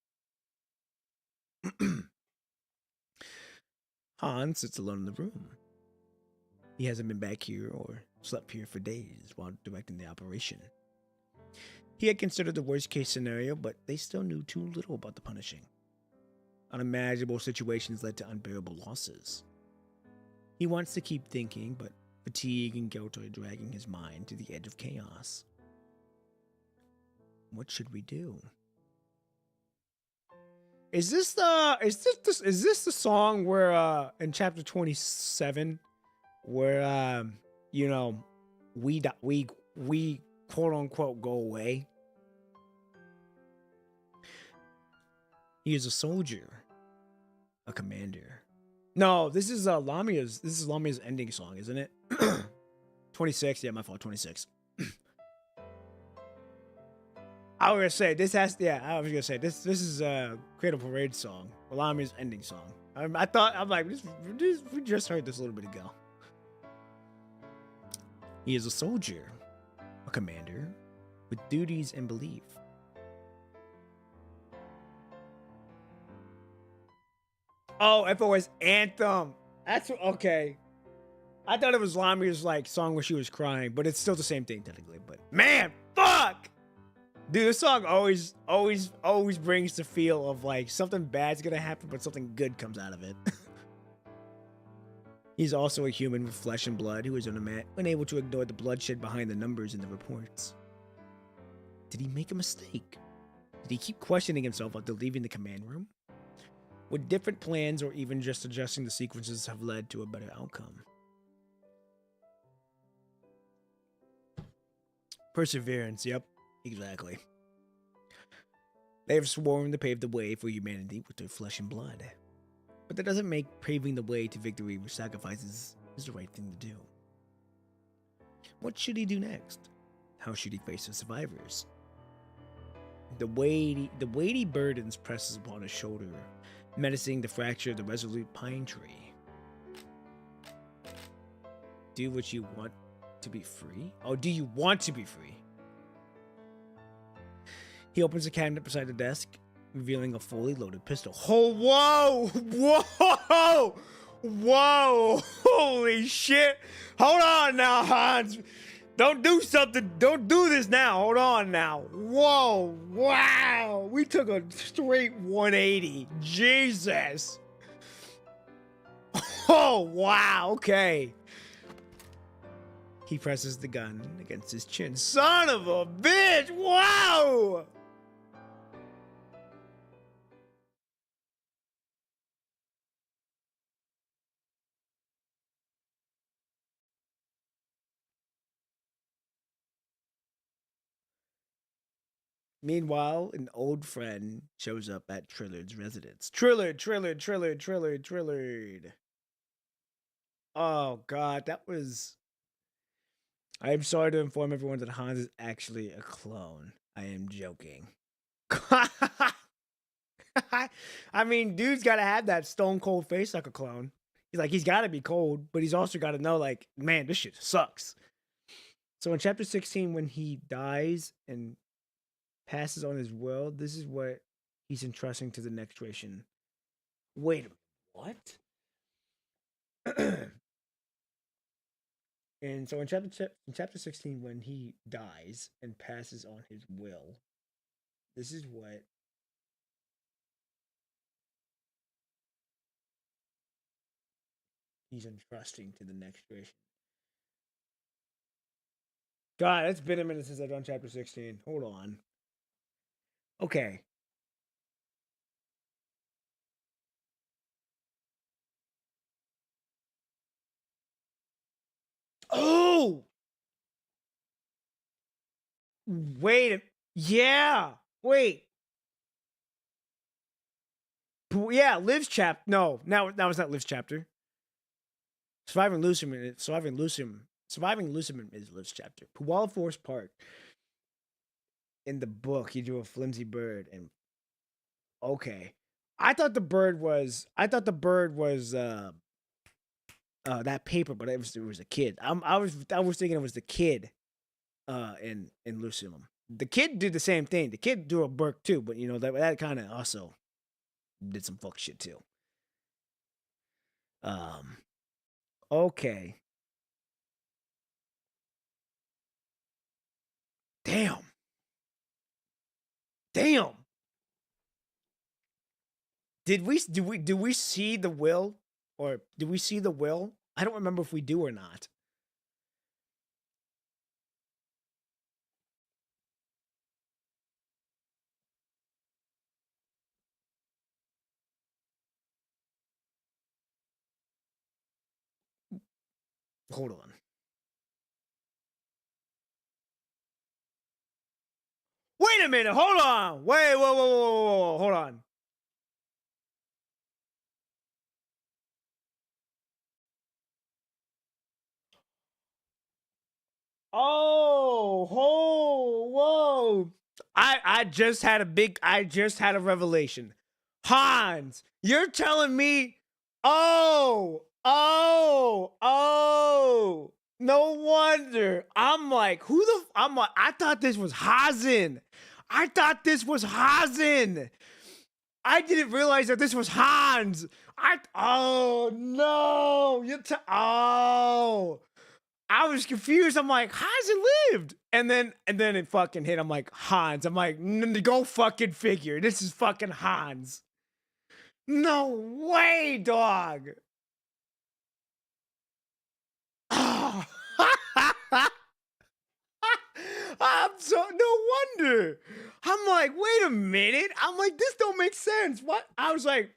Hans sits alone in the room. He hasn't been back here or slept here for days while directing the operation. He had considered the worst case scenario, but they still knew too little about the punishing. Unimaginable situations led to unbearable losses. He wants to keep thinking, but fatigue and guilt are dragging his mind to the edge of chaos. What should we do? Is this the song where in chapter 27 where we quote unquote go away? He is a soldier, a commander. No, this is Lamia's ending song, isn't it? 26, yeah, my fault, 26. I was gonna say this is a Cradle Parade song, Lamia's ending song. We just heard this a little bit ago. He is a soldier, a commander, with duties and belief. Oh, FOS Anthem. That's okay. I thought it was Lamia's like song where she was crying, but it's still the same thing technically. But man, fuck, dude, this song always brings the feel of like something bad's gonna happen, but something good comes out of it. He's also a human with flesh and blood who is unable to ignore the bloodshed behind the numbers in the reports. Did he make a mistake? Did he keep questioning himself after leaving the command room? Would different plans or even just adjusting the sequences have led to a better outcome? Perseverance, yep, exactly. They have sworn to pave the way for humanity with their flesh and blood. But that doesn't make paving the way to victory with sacrifices is the right thing to do. What should he do next? How should he face the survivors? The weighty burdens presses upon his shoulder, menacing the fracture of the resolute pine tree. Do what you want to be free? Oh, do you want to be free? He opens a cabinet beside the desk, revealing a fully loaded pistol. Oh, whoa! Whoa! Whoa! Holy shit! Hold on now, Hans! Don't do something! Don't do this now! Hold on now! Whoa! Wow! We took a straight 180. Jesus! Oh, wow! Okay. He presses the gun against his chin. Son of a bitch! Wow! Meanwhile, an old friend shows up at Trillard's residence. Trillard. Oh, God, that was... I am sorry to inform everyone that Hans is actually a clone. I am joking. I mean, dude's gotta have that stone cold face like a clone. He's gotta be cold, but he's also gotta know, like, man, this shit sucks. So in chapter 16, when he dies and passes on his world, this is what he's entrusting to the next generation. Wait a minute, what? And so in chapter 16, when he dies and passes on his will, this is what he's entrusting to the next generation. God, it's been a minute since I've done chapter 16. Hold on. Okay. Oh! Wait. Yeah. Wait. Yeah, Liv's chapter. No, now it's not Liv's chapter. Surviving Lucifer is Liv's chapter. Puwala Forest Park. In the book, he drew a flimsy bird, and okay, I thought the bird was that paper, but it was a kid. I was thinking it was the kid, in Lucium. The kid did the same thing. The kid drew a bird too, but you know that kind of also did some fuck shit too. Okay. Damn. Did we see the will, or did we see the will? I don't remember if we do or not. Hold on. Wait a minute. Hold on. Wait. Whoa. Hold on. Whoa. I just had a revelation. Hans, you're telling me, no wonder. I'm like, I thought this was Hazen. I didn't realize that this was Hans. Oh no. I was confused. I'm like, Hans lived. And then it fucking hit. I'm like, Hans. I'm like, go fucking figure. This is fucking Hans. No way, dog. Oh. No wonder. I'm like, wait a minute. I'm like, this don't make sense. What? I was like,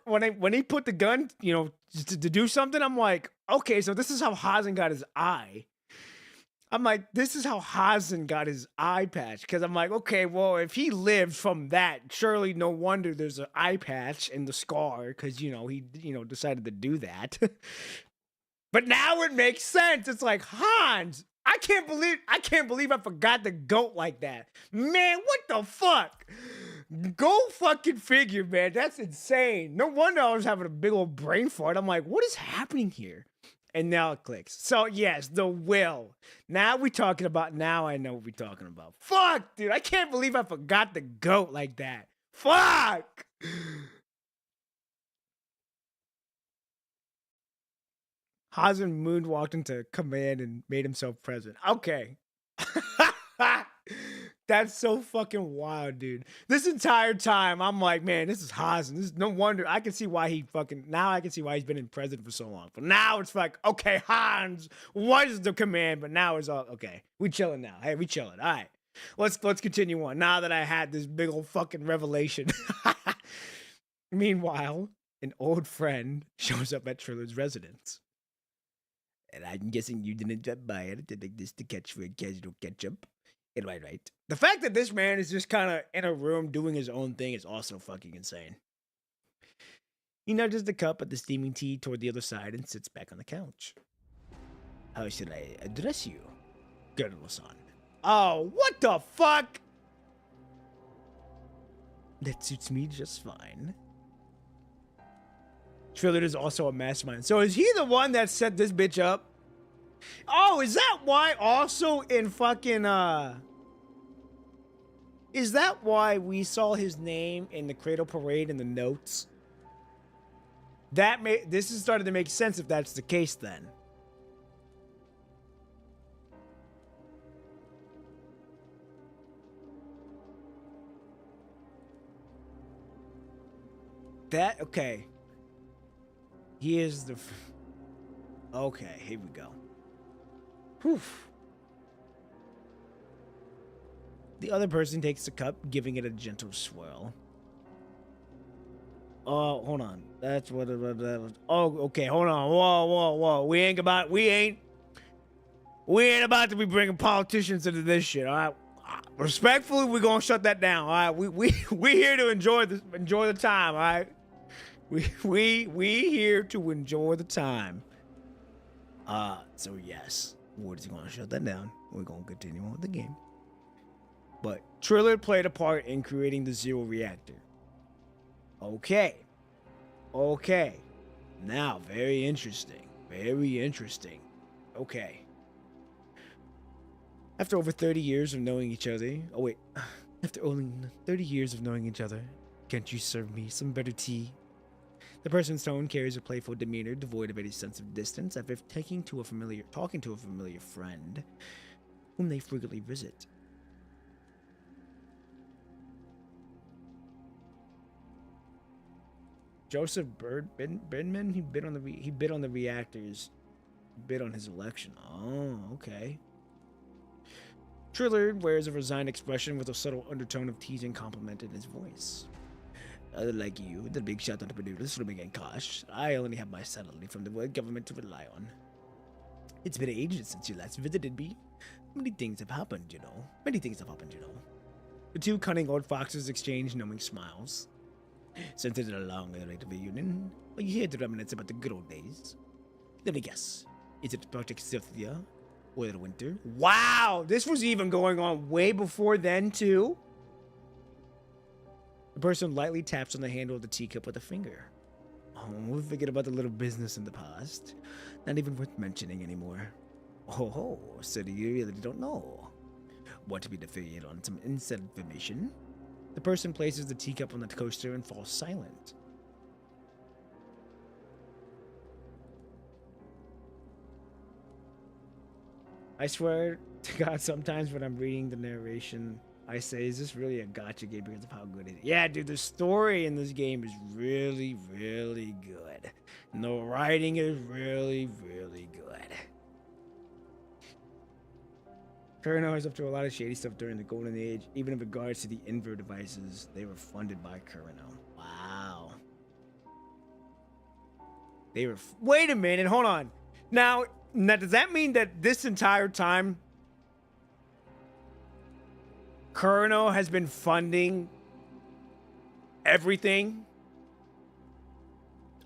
when he put the gun, you know, to do something, I'm like, okay, so this is how Hazen got his eye. I'm like, this is how Hazen got his eye patch. Because I'm like, okay, well, if he lived from that, surely no wonder there's an eye patch in the scar. Because, you know, he, decided to do that. But now it makes sense. It's like, Hans, I can't believe I forgot the goat like that. Man, what the fuck? Go fucking figure, man. That's insane. No wonder I was having a big old brain fart. I'm like, what is happening here? And now it clicks. So, yes, the will. Now I know what we're talking about. Fuck, dude. I can't believe I forgot the goat like that. Fuck! Hazen moonwalked into command and made himself present. Okay. That's so fucking wild, dude. This entire time, I'm like, man, this is Hazen. This is no wonder. I can see why he's been in president for so long. But now it's like, okay, Hans was the command, but now it's all okay. We chilling now. Hey, we chilling. All right. Let's continue on. Now that I had this big old fucking revelation. Meanwhile, an old friend shows up at Triller's residence. And I'm guessing you didn't drop by it to make this to catch for a casual ketchup. Right. The fact that this man is just kind of in a room doing his own thing is also fucking insane. He nudges the cup of the steaming tea toward the other side and sits back on the couch. How should I address you, Colonel-san? Oh, what the fuck? That suits me just fine. Trillard is also a mastermind. So is he the one that set this bitch up? Oh, is that why also in fucking Is that why we saw his name in the Cradle Parade in the notes? This is starting to make sense if that's the case then. Okay. He is the... Okay, here we go. Whew. The other person takes the cup, giving it a gentle swirl. Oh, hold on. That's what... Oh, okay, hold on. Whoa. We ain't about to be bringing politicians into this shit, all right? Respectfully, we're gonna shut that down, all right? We here to enjoy the time, all right? We here to enjoy the time. So yes, Ward is gonna shut that down. We're gonna continue on with the game. But Triller played a part in creating the Zero Reactor. Okay. Now, very interesting. Okay. After over 30 years of knowing each other... Oh, wait. After only 30 years of knowing each other, can't you serve me some better tea? The person's tone carries a playful demeanor, devoid of any sense of distance, as if talking to a familiar friend whom they frequently visit. Joseph Bidman, he bid on the reactors, bid on his election. Oh, okay. Triller wears a resigned expression with a subtle undertone of teasing compliment in his voice. Like you, the big shot entrepreneur swimming in cash, I only have my salary from the world government to rely on. It's been ages since you last visited me. Many things have happened, you know. The two cunning old foxes exchange knowing smiles. Since it's a long awaited reunion, are you here to reminisce about the good old days? Let me guess. Is it Project Sylphia or the Winter? Wow! This was even going on way before then, too. The person lightly taps on the handle of the teacup with a finger. Oh, forget about the little business in the past. Not even worth mentioning anymore. Oh, so you really don't know? Want to be defeated on some inside information? The person places the teacup on the coaster and falls silent. I swear to God, sometimes when I'm reading the narration, I say, is this really a gacha game because of how good it is? Yeah, dude, the story in this game is really, really good. And the writing is really, really good. Kurno is up to a lot of shady stuff during the Golden Age, even in regards to the Inver devices. They were funded by Kurno. Wow. Wait a minute, hold on. Now, does that mean that this entire time, Kurno has been funding everything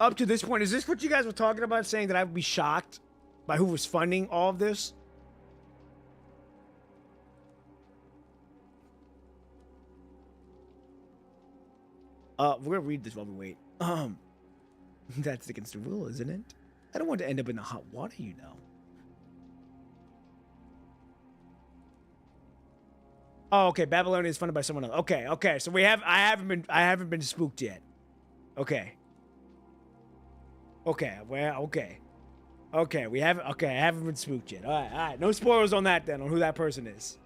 up to this point? Is this what you guys were talking about, saying that I would be shocked by who was funding all of this? We're gonna read this while we wait. That's against the rule, isn't it? I don't want to end up in the hot water, you know. Oh, okay. Babylonia is funded by someone else. Okay. So I haven't been spooked yet. Okay. Well, okay. I haven't been spooked yet. All right. No spoilers on that then, on who that person is.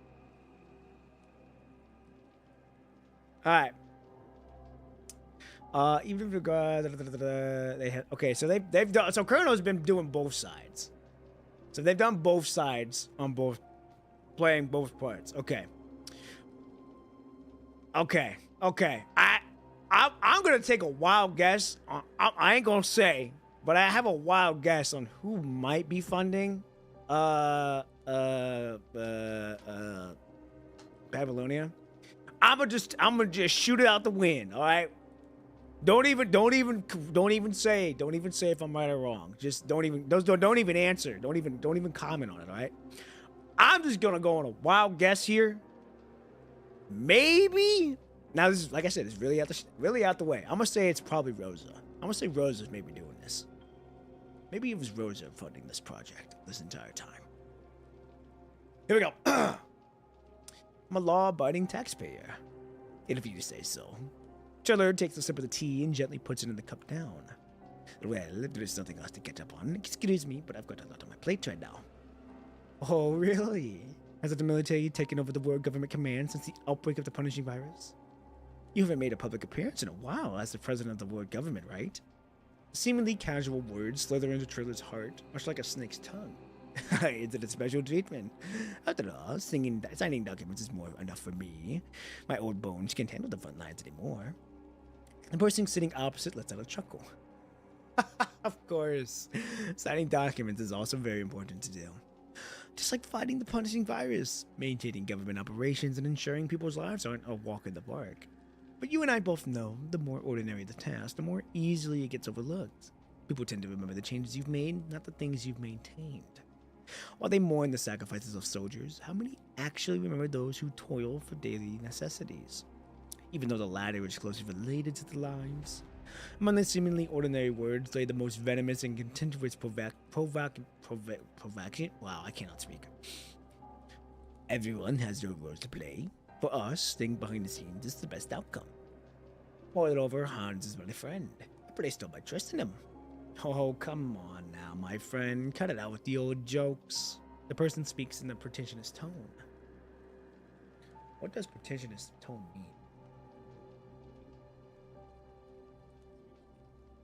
All right. Even if they had, okay, so they've done, so Kurno's been doing both sides. So they've done both sides on both, playing both parts. Okay. I'm gonna take a wild guess. I ain't gonna say, but I have a wild guess on who might be funding Babylonia. I'm gonna just shoot it out the wind. All right. Don't even say if I'm right or wrong. Just don't even answer. Don't even comment on it, all right? I'm just gonna go on a wild guess here. Maybe. Now this is, like I said, it's really out the way. I'm gonna say it's probably Rosa. I'm gonna say Rosa's maybe doing this. Maybe it was Rosa funding this project this entire time. Here we go. I'm a law-abiding taxpayer. If you say so. Triller takes a sip of the tea and gently puts it in the cup down. Well, there's nothing else to catch up on. Excuse me, but I've got a lot on my plate right now. Oh, really? Has the military taken over the world government command since the outbreak of the punishing virus? You haven't made a public appearance in a while as the president of the world government, right? Seemingly casual words slither into Triller's heart, much like a snake's tongue. Is it a special treatment? After all, signing documents is more enough for me. My old bones can't handle the front lines anymore. The person sitting opposite lets out a chuckle. Of course. Signing documents is also very important to do. Just like fighting the punishing virus, maintaining government operations, and ensuring people's lives aren't a walk in the park. But you and I both know, the more ordinary the task, the more easily it gets overlooked. People tend to remember the changes you've made, not the things you've maintained. While they mourn the sacrifices of soldiers, how many actually remember those who toil for daily necessities? Even though the latter is closely related to the lives. Among the seemingly ordinary words lay the most venomous and contemptuous provocation. Wow, I cannot speak. Everyone has their roles to play. For us, staying behind the scenes is the best outcome. Moreover, Hans is my friend. I placed all my trust in him. Oh, come on now, my friend. Cut it out with the old jokes. The person speaks in a pretentious tone. What does pretentious tone mean?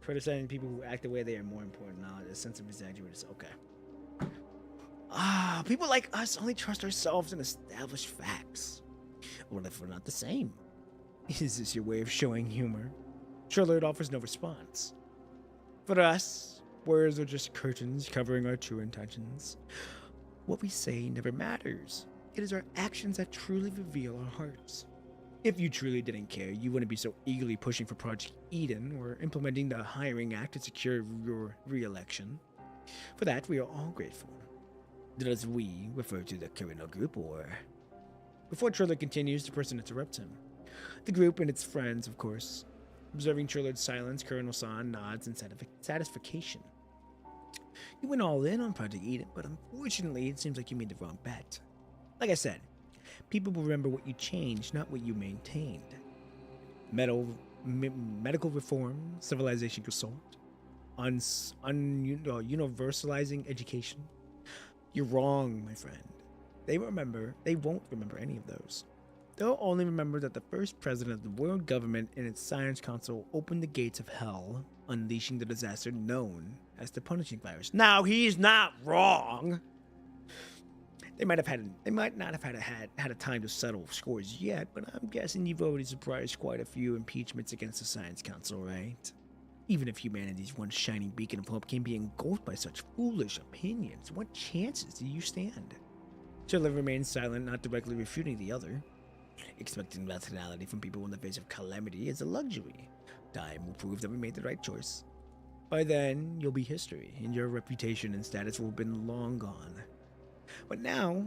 Criticizing people who act the way they are more important now. A sense of exaggeration. Okay. People like us only trust ourselves in established facts. What if we're not the same? Is this your way of showing humor? Trillard offers no response. For us, words are just curtains covering our true intentions. What we say never matters. It is our actions that truly reveal our hearts. If you truly didn't care, you wouldn't be so eagerly pushing for Project Eden or implementing the Hiring Act to secure your re-election. For that, we are all grateful. Does we refer to the criminal group or... Before Triller continues, the person interrupts him. The group and its friends, of course. Observing Trillard's silence, Colonel San nods in satisfaction. You went all in on Project Eden, but unfortunately, it seems like you made the wrong bet. Like I said, people will remember what you changed, not what you maintained. Medical reform, civilization assault, universalizing education. You're wrong, my friend. They won't remember any of those. They'll only remember that the first president of the world government and its science council opened the gates of hell, unleashing the disaster known as the punishing virus. Now, he's not wrong. They might not have had a time to settle scores yet, but I'm guessing you've already surprised quite a few impeachments against the Science Council, right? Even if humanity's one shining beacon of hope can be engulfed by such foolish opinions, what chances do you stand? Triller remains silent, not directly refuting the other. Expecting rationality from people in the face of calamity is a luxury. Time will prove that we made the right choice. By then, you'll be history, and your reputation and status will have been long gone. But now,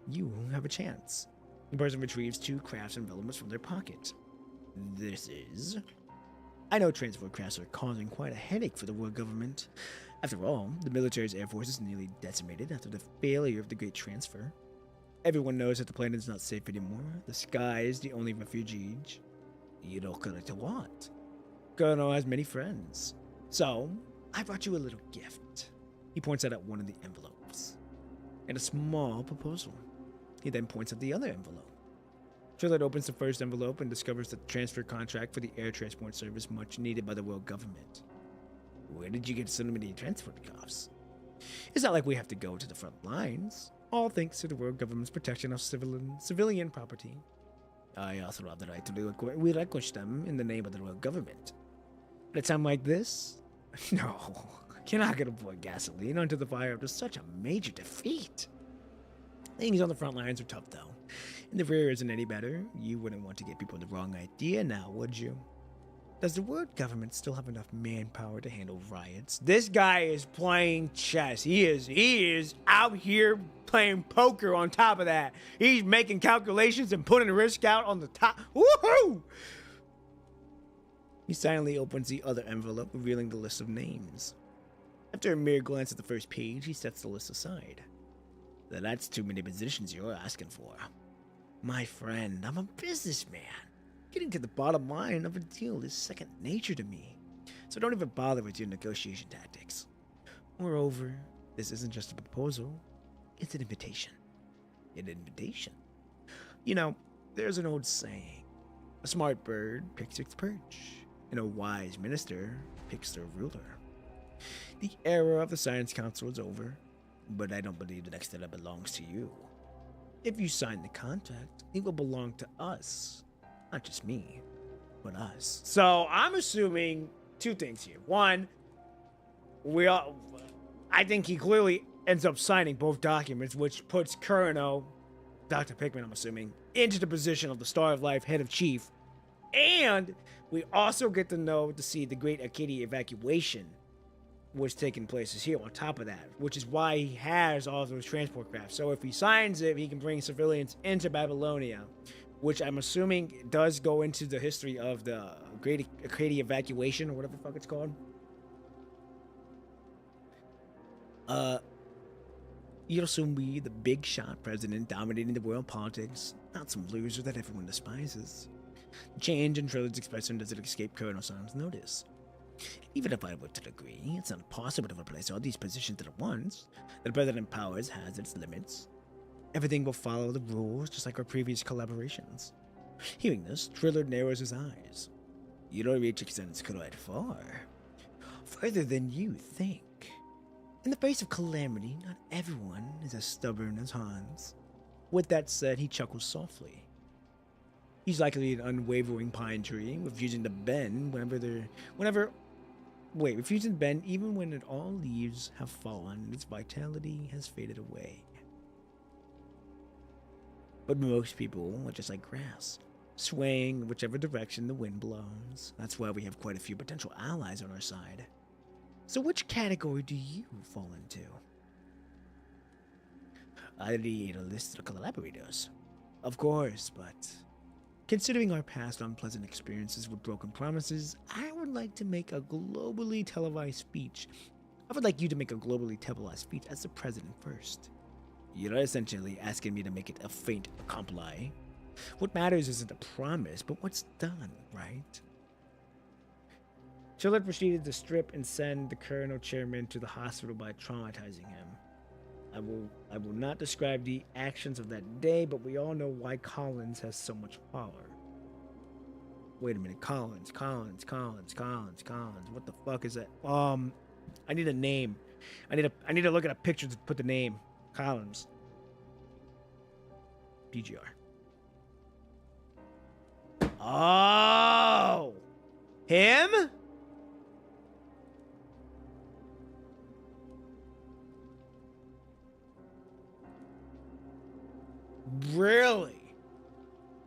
you have a chance. The person retrieves 2 crafts envelopes from their pocket. This is... I know transfer crafts are causing quite a headache for the world government. After all, the military's air force is nearly decimated after the failure of the Great Transfer. Everyone knows that the planet is not safe anymore. The sky is the only refuge. You don't collect a what? Colonel has many friends. So, I brought you a little gift. He points out at one of the envelopes. And a small proposal. He then points at the other envelope. Trillard opens the first envelope and discovers the transfer contract for the air transport service much needed by the world government. Where did you get so many transport costs? It's not like we have to go to the front lines. All thanks to the world government's protection of civilian property. I also have the right to relinquish them in the name of the world government. At a time like this, no, you're not going to pour gasoline onto the fire after such a major defeat. Things on the front lines are tough, though. And the rear isn't any better. You wouldn't want to get people the wrong idea now, would you? Does the world government still have enough manpower to handle riots? This guy is playing chess. He is out here playing poker on top of that. He's making calculations and putting risk out on the top. Woohoo! He silently opens the other envelope, revealing the list of names. After a mere glance at the first page, he sets the list aside. That's too many positions you're asking for. My friend, I'm a businessman. Getting to the bottom line of a deal is second nature to me. So don't even bother with your negotiation tactics. Moreover, this isn't just a proposal, it's an invitation. An invitation? You know, there's an old saying, a smart bird picks its perch, and a wise minister picks their ruler. The era of the Science Council is over, but I don't believe the next era belongs to you. If you sign the contract, it will belong to us. Not just me, but us. So I'm assuming two things here. One, I think he clearly ends up signing both documents, which puts Kurano, Dr. Pikmin, I'm assuming, into the position of the Star of Life head of chief. And we also get to see the Great Arcadia evacuation was taking place here on top of that, which is why he has all those transport crafts. So if he signs it, he can bring civilians into Babylonia, which I'm assuming does go into the history of the Great Arcadia evacuation, or whatever the fuck it's called. You'll soon be the big shot president dominating the world politics, not some loser that everyone despises. The change in Trillard's expression doesn't escape Colonel Sam's notice. Even if I were to agree, it's not possible to replace all these positions at once. The president powers has its limits. Everything will follow the rules, just like our previous collaborations. Hearing this, Trillard narrows his eyes. Your reach extends quite far. Further than you think. In the face of calamity, not everyone is as stubborn as Hans. With that said, he chuckles softly. He's likely an unwavering pine tree, refusing to bend refusing to bend even when all leaves have fallen and its vitality has faded away. But most people are just like grass, swaying whichever direction the wind blows. That's why we have quite a few potential allies on our side. So which category do you fall into? I need a list of collaborators. Of course, but considering our past unpleasant experiences with broken promises, I would like to make a globally televised speech. I would like you to make a globally televised speech as the president first. You're essentially asking me to make it a fait accompli. What matters isn't the promise, but what's done, right? Chillard proceeded to strip and send the Colonel Chairman to the hospital by traumatizing him. I will not describe the actions of that day, but we all know why Collins has so much power. Wait a minute, Collins. What the fuck is that? I need a name. I need to look at a picture to put the name. Collins. PGR. Oh! Him? Really?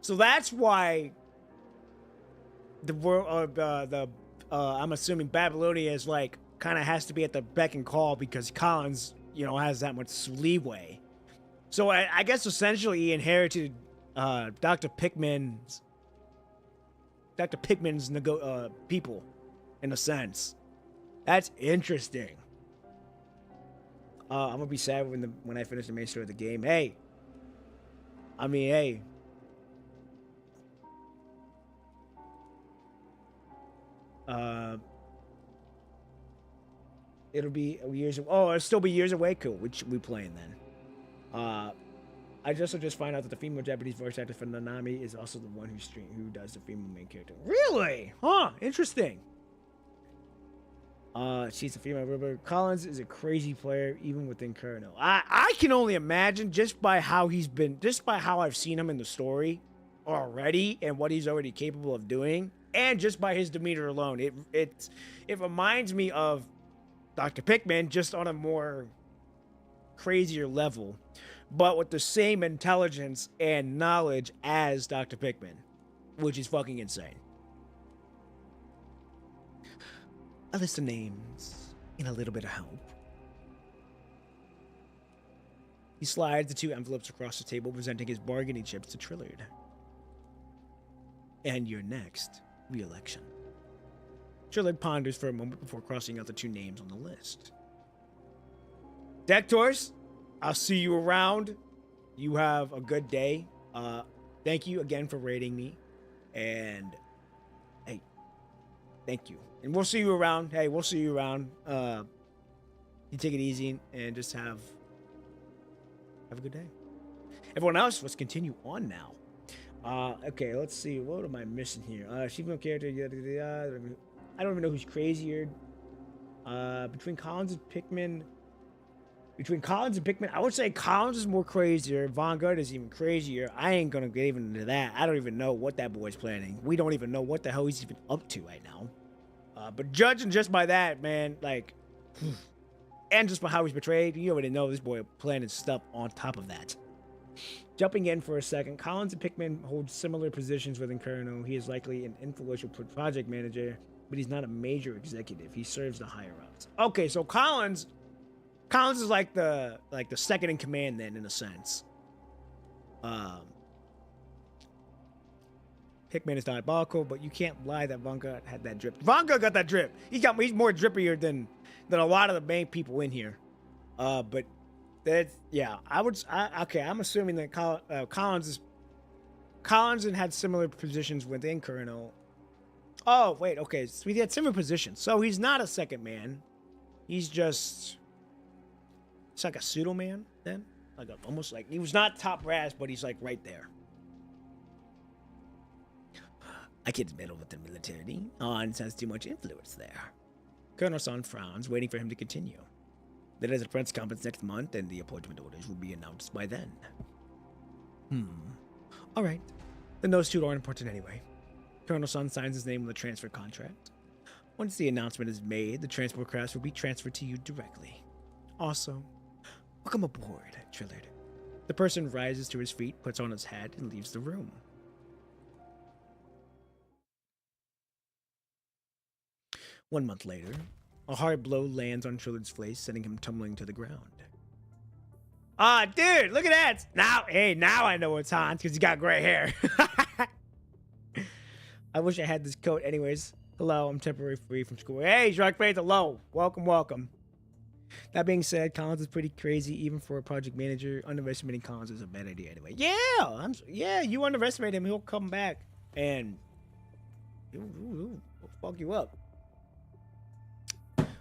So that's why the world, I'm assuming Babylonia is like kind of has to be at the beck and call because Collins, has that much leeway. So I guess essentially he inherited Dr. Pikmin's people, in a sense. That's interesting. I'm gonna be sad when I finish the main story of the game. Hey. It'll be years. It'll still be years away. Cool. We playing then. I just find out that the female Japanese voice actor for Nanami is also the one who does the female main character. Really? Huh? Interesting. She's a female river. Collins is a crazy player, even within Kurano. I can only imagine just by how I've seen him in the story already and what he's already capable of doing, and just by his demeanor alone. It reminds me of Dr. Pikmin, just on a more crazier level, but with the same intelligence and knowledge as Dr. Pikmin, which is fucking insane. A list of names and a little bit of help. He slides the two envelopes across the table, presenting his bargaining chips to Trillard. And your next re-election. Trillard ponders for a moment before crossing out the two names on the list. Dectors, I'll see you around. You have a good day. Thank you again for rating me. And hey, thank you. And we'll see you around. Hey, we'll see you around. You take it easy and just have a good day. Everyone else, let's continue on now. Okay, let's see. What am I missing here? Female character. I don't even know who's crazier. Between Collins and Pickman. I would say Collins is more crazier. Vanguard is even crazier. I ain't gonna get even into that. I don't even know what that boy's planning. We don't even know what the hell he's even up to right now. But judging just by that, man, like, and just by how he's portrayed, you already know this boy planning stuff on top of that. Jumping in for a second, Collins and Pickman hold similar positions within Colonel. He is likely an influential project manager, but he's not a major executive. He serves the higher ups. Okay, so Collins is like the second in command then, in a sense. Pickman is diabolical, but you can't lie that Vanguard had that drip. Vanguard got that drip. He's more drippier than a lot of the main people in here. But that's, yeah, okay, I'm assuming that Collins had similar positions within Colonel. Oh, wait, okay, so he had similar positions. So he's not a second man. He's just, it's like a pseudo man then. Almost like, he was not top brass, but he's like right there. I can't meddle with the military. Hans has too much influence there. Colonel Son frowns, waiting for him to continue. There is a press conference next month, and the appointment orders will be announced by then. All right. Then those two aren't important anyway. Colonel Son signs his name on the transfer contract. Once the announcement is made, the transport crafts will be transferred to you directly. Also, welcome aboard, Trillard. The person rises to his feet, puts on his hat, and leaves the room. One month later, a hard blow lands on Trillard's face, sending him tumbling to the ground. Ah, dude, look at that! Now I know it's Hans, because he's got gray hair. I wish I had this coat anyways. Hello, I'm temporarily free from school. Hey, Shark Face, hello. Welcome. That being said, Collins is pretty crazy, even for a project manager. Underestimating Collins is a bad idea anyway. Yeah, you underestimate him, he'll come back, and he'll fuck you up.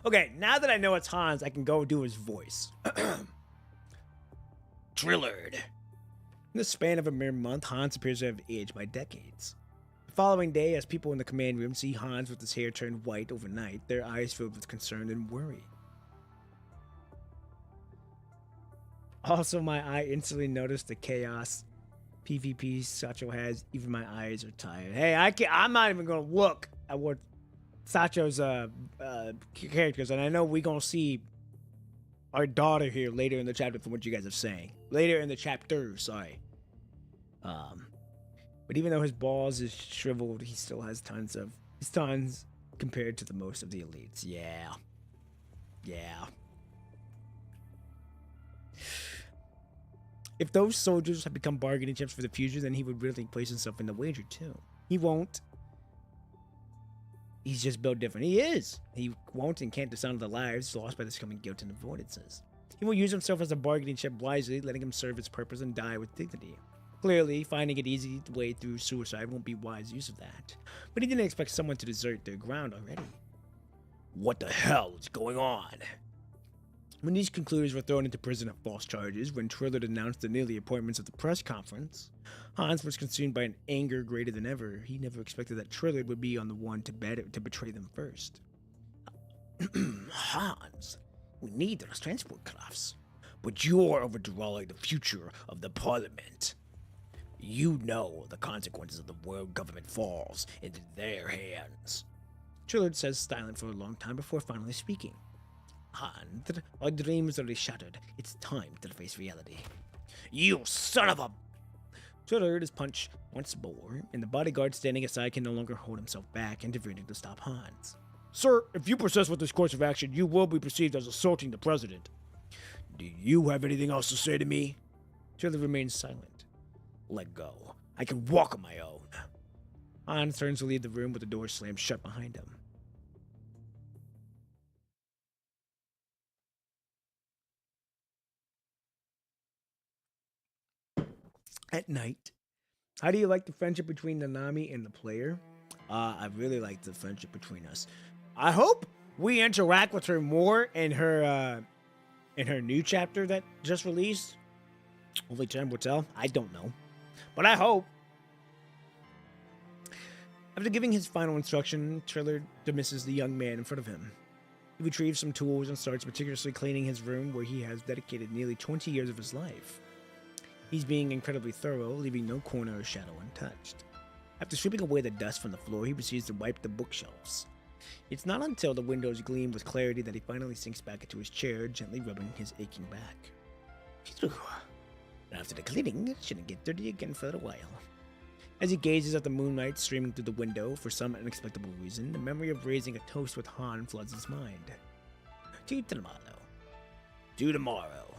Okay, now that I know it's Hans, I can go do his voice. Trillard. In the span of a mere month, Hans appears to have aged by decades. The following day, as people in the command room see Hans with his hair turned white overnight, their eyes filled with concern and worry. Also, my eye instantly noticed the chaos PvP Sacho has. Even my eyes are tired. Hey, I'm not even gonna look at what Sacho's characters, and I know we're gonna see our daughter here later in the chapter from what you guys are saying. Later in the chapter, sorry. But even though his balls is shriveled, he still has tons compared to the most of the elites. Yeah. If those soldiers have become bargaining chips for the future, then he would really place himself in the wager too. He won't. He's just built different. He is. He won't and can't dishonor the lives lost by this coming guilt and avoidances. He will use himself as a bargaining chip wisely, letting him serve its purpose and die with dignity. Clearly, finding it easy to way through suicide won't be wise use of that. But he didn't expect someone to desert their ground already. What the hell is going on? When these concluders were thrown into prison on false charges, when Trillard announced the nearly appointments at the press conference, Hans was consumed by an anger greater than ever. He never expected that Trillard would be on the one to betray them first. Hans, we need those transport crafts, but you're overthrowing the future of the Parliament. You know the consequences of the world government falls into their hands. Trillard says silent for a long time before finally speaking. Hans, our dreams are shattered. It's time to face reality. You son of a... Trillard is punched once more, and the bodyguard standing aside can no longer hold himself back, intervening to stop Hans. Sir, if you persist with this course of action, you will be perceived as assaulting the president. Do you have anything else to say to me? Trillard remains silent. Let go. I can walk on my own. Hans turns to leave the room with the door slammed shut behind him. At night, How do you like the friendship between Nanami and the player? I really like the friendship between us. I hope we interact with her more in her new chapter that just released. Only time will tell. I don't know, but I hope. After giving his final instruction, Triller dismisses the young man in front of him. He retrieves some tools and starts meticulously cleaning his room where he has dedicated nearly 20 years of his life. He's being incredibly thorough, leaving no corner or shadow untouched. After sweeping away the dust from the floor, he proceeds to wipe the bookshelves. It's not until the windows gleam with clarity that he finally sinks back into his chair, gently rubbing his aching back. Phew. After the cleaning, it shouldn't get dirty again for a while. As he gazes at the moonlight streaming through the window, for some inexplicable reason, the memory of raising a toast with Han floods his mind. To tomorrow. To tomorrow.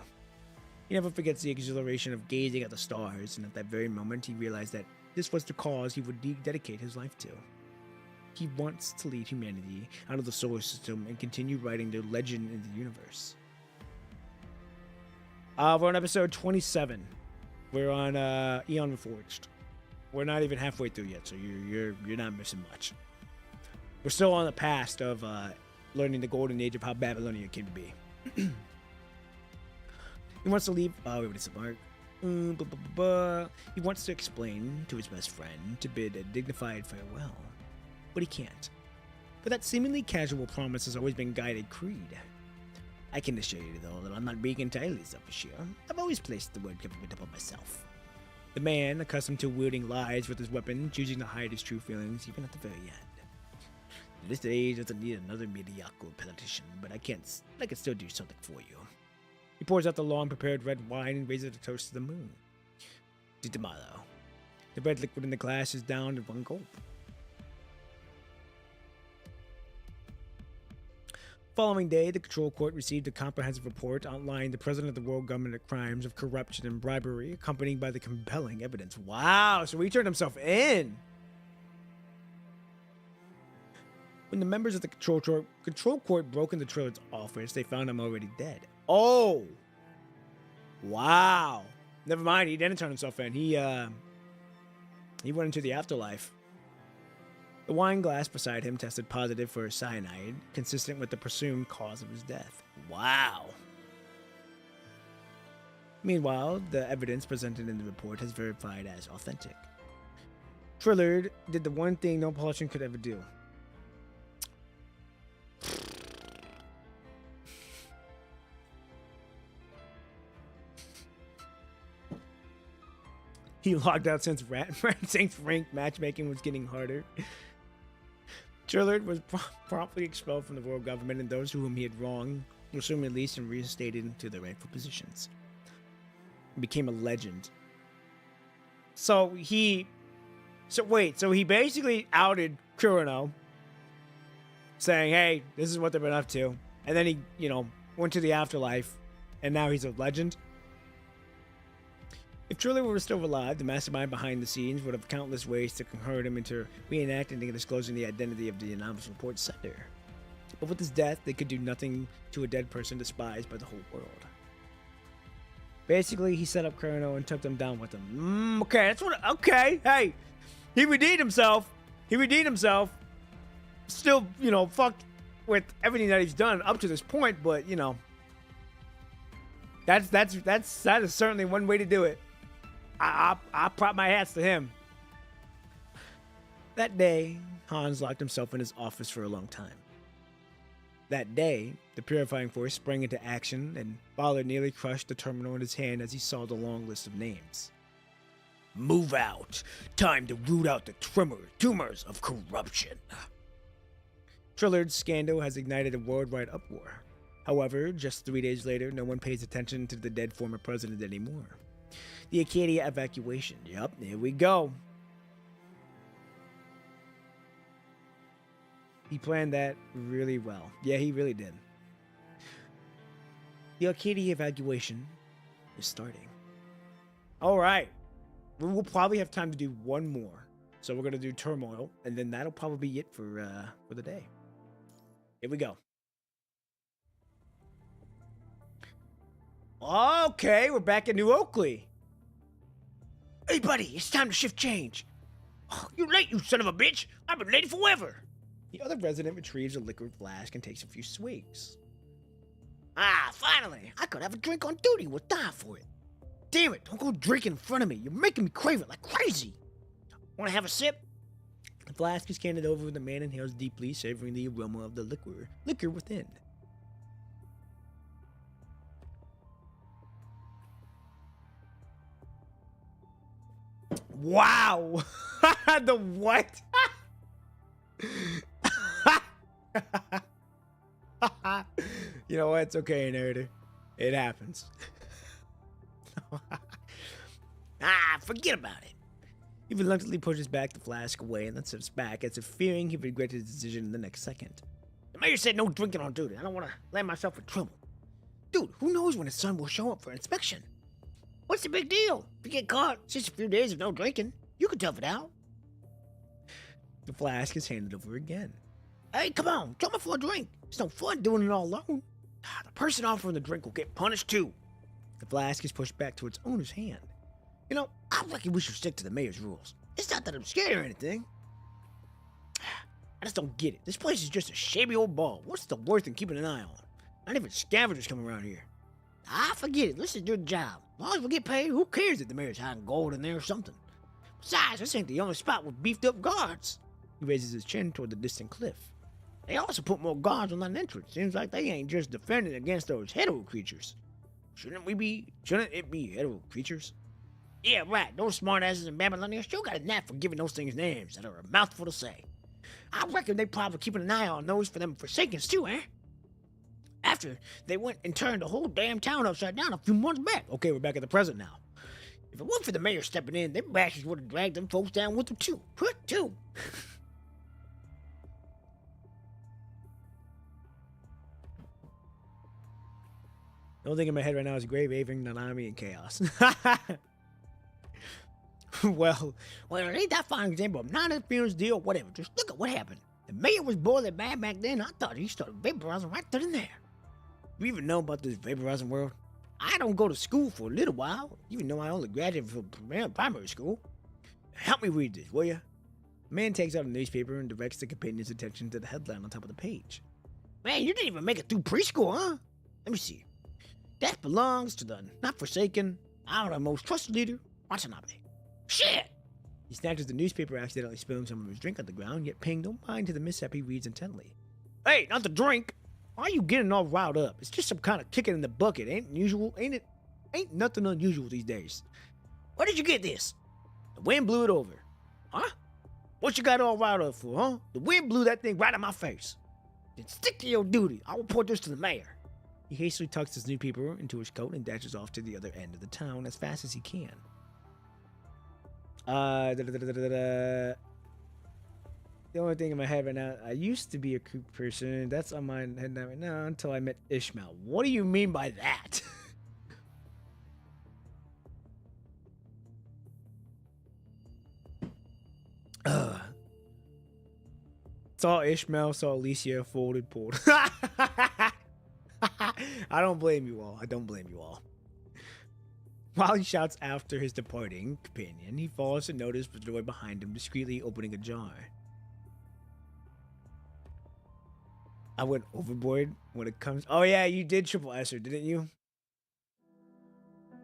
He never forgets the exhilaration of gazing at the stars, and at that very moment he realized that this was the cause he would dedicate his life to. He wants to lead humanity out of the solar system and continue writing their legend in the universe. We're on episode 27. We're on Aeon Reforged. We're not even halfway through yet, so you're not missing much. We're still on the past of learning the golden age of how Babylonia came to be. He wants to leave. Oh, wait, it's a mark. He wants to explain to his best friend to bid a dignified farewell, but he can't. But that seemingly casual promise has always been guided creed. I can assure you, though, that I'm not being entirely selfish here. I've always placed the word government upon myself. The man, accustomed to wielding lies with his weapon, choosing to hide his true feelings even at the very end. This age doesn't need another mediocre politician, but I can still do something for you. He pours out the long-prepared red wine and raises a toast to the moon. To tomorrow. The red liquid in the glass is down in one gulp. Following day, the Control Court received a comprehensive report outlining the President of the World Government crimes of corruption and bribery, accompanied by the compelling evidence. Wow, so he turned himself in. When the members of the Control Court broke into Trillard's office, they found him already dead. Oh! Wow. Never mind, he didn't turn himself in. He went into the afterlife. The wine glass beside him tested positive for cyanide, consistent with the presumed cause of his death. Wow. Meanwhile, the evidence presented in the report has verified as authentic. Trillard did the one thing no politician could ever do. He logged out since ranked matchmaking was getting harder. Trillard was promptly expelled from the royal government, and those whom he had wronged were soon released and reinstated into their rightful positions. He became a legend. So he basically outed Kurano, saying, hey, this is what they've been up to. And then he, went to the afterlife, and now he's a legend. If Triller were still alive, the mastermind behind the scenes would have countless ways to coerce him into reenacting and disclosing the identity of the anonymous report sender. But with his death, they could do nothing to a dead person despised by the whole world. Basically, he set up Kurano and took them down with him. Okay, hey, he redeemed himself. Still, fucked with everything that he's done up to this point, but, that is certainly one way to do it. I prop my hats to him. That day, Hans locked himself in his office for a long time. That day, the purifying force sprang into action, and Ballard nearly crushed the terminal in his hand as he saw the long list of names. Move out. Time to root out the tumors of corruption. Trillard's scandal has ignited a worldwide uproar. However, just 3 days later, no one pays attention to the dead former president anymore. The Acadia evacuation. Yup, here we go. He planned that really well. Yeah, he really did. The Acadia evacuation is starting. All right. We'll probably have time to do one more. So we're going to do Turmoil, and then that'll probably be it for the day. Here we go. Okay, we're back in New Oakley. Hey, buddy, it's time to shift change. Oh, you're late, you son of a bitch. I've been late forever. The other resident retrieves a liquid flask and takes a few swigs. Ah, finally! I could have a drink on duty. We'll die for it. Damn it, don't go drinking in front of me. You're making me crave it like crazy. Want to have a sip? The flask is handed over and the man inhales deeply, savoring the aroma of the liquor within. Wow! The what? You know what? It's okay, narrator. It happens. Forget about it. He reluctantly pushes back the flask away and then sips back as if fearing he regretted his decision in the next second. The mayor said no drinking on duty. I don't want to land myself in trouble. Dude, who knows when his son will show up for inspection? What's the big deal? If you get caught, it's just a few days of no drinking. You can tough it out. The flask is handed over again. Hey, come on, join me for a drink. It's no fun doing it all alone. The person offering the drink will get punished too. The flask is pushed back to its owner's hand. You know, I reckon we should stick to the mayor's rules. It's not that I'm scared or anything. I just don't get it. This place is just a shabby old ball. What's the worth in keeping an eye on? Not even scavengers come around here. Forget it. Let's just do the job. As long as we get paid, who cares if the mayor's hiding gold in there or something? Besides, this ain't the only spot with beefed up guards. He raises his chin toward the distant cliff. They also put more guards on that entrance. Seems like they ain't just defending against those hetero creatures. Shouldn't it be hetero creatures? Yeah, right. Those smartasses in Babylonia still got a knack for giving those things names that are a mouthful to say. I reckon they probably keeping an eye on those for them Forsakens too, eh? After they went and turned the whole damn town upside down a few months back. Okay, we're back at the present now. If it weren't for the mayor stepping in, them bastards would have dragged them folks down with them too. The only thing in my head right now is Grave, Aving, Nanami, and Chaos. Well, it ain't that fine example of non-interference deal or whatever. Just look at what happened. The mayor was boiling bad back then. I thought he started vaporizing right then and there. You even know about this vaporizing world? I don't go to school for a little while, even though I only graduated from primary school. Help me read this, will ya? The man takes out a newspaper and directs the companion's attention to the headline on top of the page. Man, you didn't even make it through preschool, huh? Let me see. That belongs to the not forsaken, our most trusted leader, Watanabe. Shit! He snatches the newspaper, accidentally spilling some of his drink on the ground, yet paying no mind to the mishap he reads intently. Hey, not the drink! Why are you getting all riled up? It's just some kind of kicking in the bucket, ain't usual, ain't it? Ain't nothing unusual these days. Where did you get this? The wind blew it over. Huh? What you got all riled up for, huh? The wind blew that thing right in my face. Then stick to your duty. I'll report this to the mayor. He hastily tucks his newspaper into his coat and dashes off to the other end of the town as fast as he can. The only thing in my head right now, I used to be a creep person. That's on my head right now until I met Ishmael. What do you mean by that? Saw Ishmael, saw Alicia, folded, pulled. I don't blame you all. I don't blame you all. While he shouts after his departing companion, he falls to notice the door behind him discreetly opening ajar. I went overboard when it comes... Oh yeah, you did triple S her, didn't you?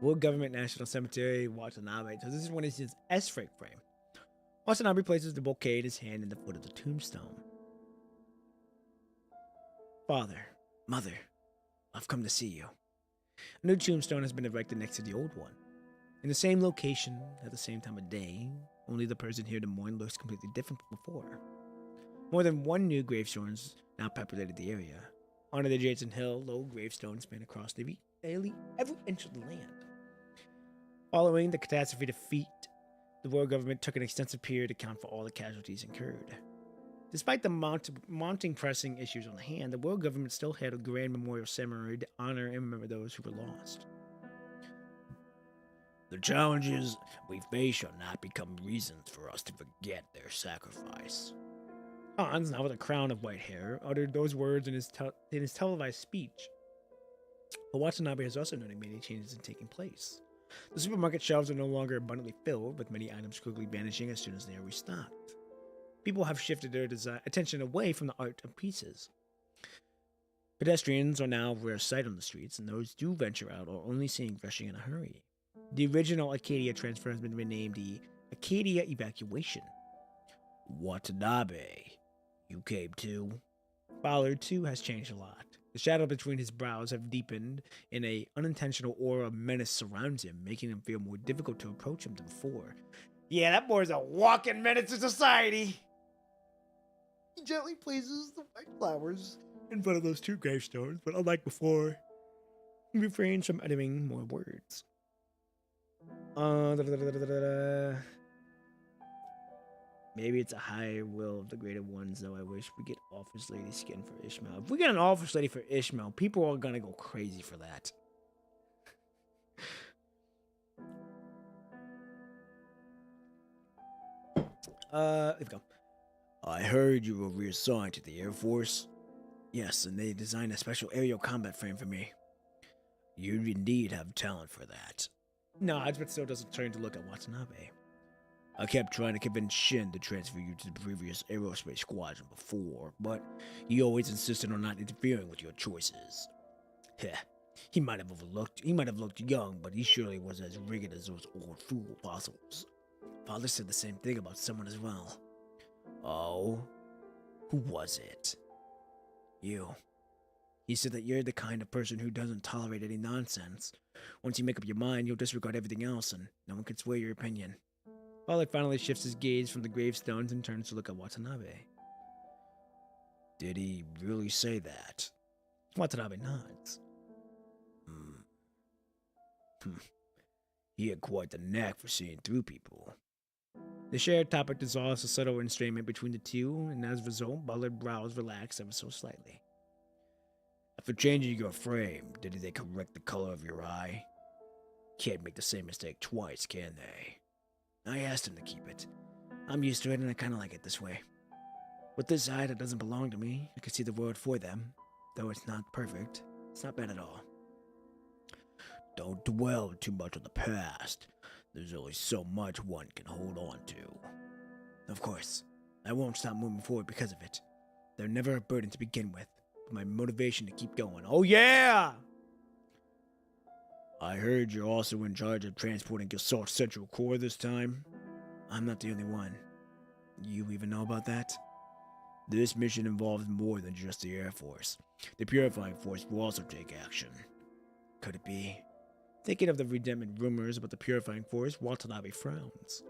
World Government National Cemetery, Watanabe. So this is when it's his S-frame. Watanabe places the bouquet in his hand in the foot of the tombstone. Father, Mother, I've come to see you. A new tombstone has been erected next to the old one. In the same location, at the same time of day, only the person here to mourn looks completely different from before. More than one new gravestone has now populated the area. On the adjacent hill, low gravestones span across every inch of the land. Following the catastrophe defeat, the world government took an extensive period to account for all the casualties incurred. Despite the mounting pressing issues on hand, the world government still had a grand memorial ceremony to honor and remember those who were lost. The challenges we face shall not become reasons for us to forget their sacrifice. Hans, now with a crown of white hair, uttered those words in his televised speech. But Watanabe has also noted many changes in taking place. The supermarket shelves are no longer abundantly filled, with many items quickly vanishing as soon as they are restocked. People have shifted their attention away from the art of pieces. Pedestrians are now a rare sight on the streets, and those who do venture out are only seen rushing in a hurry. The original Acadia transfer has been renamed the Acadia Evacuation. Watanabe, you came too? Ballard, too, has changed a lot. The shadow between his brows have deepened, and an unintentional aura of menace surrounds him, making him feel more difficult to approach him than before. Yeah, that boy's a walking menace to society! He gently places the white flowers in front of those 2 gravestones, but unlike before, he refrains from uttering more words. Maybe it's a higher will of the greater ones, though I wish we get Office Lady skin for Ishmael. If we get an Office Lady for Ishmael, people are gonna go crazy for that. Here we go. I heard you were reassigned to the Air Force. Yes, and they designed a special aerial combat frame for me. You indeed have talent for that. Nods, but still doesn't turn to look at Watanabe. I kept trying to convince Shin to transfer you to the previous aerospace squadron before, but he always insisted on not interfering with your choices. Heh, he might have looked young, but he surely was as rigid as those old fool fossils. Father said the same thing about someone as well. Oh? Who was it? You. He said that you're the kind of person who doesn't tolerate any nonsense. Once you make up your mind, you'll disregard everything else, and no one can sway your opinion. Father finally shifts his gaze from the gravestones and turns to look at Watanabe. Did he really say that? Watanabe nods. He had quite the knack for seeing through people. The shared topic dissolves a subtle estrangement between the two, and as a result, Ballard's brows relax ever so slightly. After changing your frame, did they correct the color of your eye? Can't make the same mistake twice, can they? I asked him to keep it. I'm used to it, and I kind of like it this way. With this eye that doesn't belong to me, I can see the world for them. Though it's not perfect, it's not bad at all. Don't dwell too much on the past. There's only so much one can hold on to. Of course, I won't stop moving forward because of it. They're never a burden to begin with, but my motivation to keep going. Oh yeah! I heard you're also in charge of transporting Gestalt Central Core this time. I'm not the only one. You even know about that? This mission involves more than just the Air Force. The Purifying Force will also take action. Could it be? Thinking of the redundant rumors about the Purifying Force, Watanabe frowns.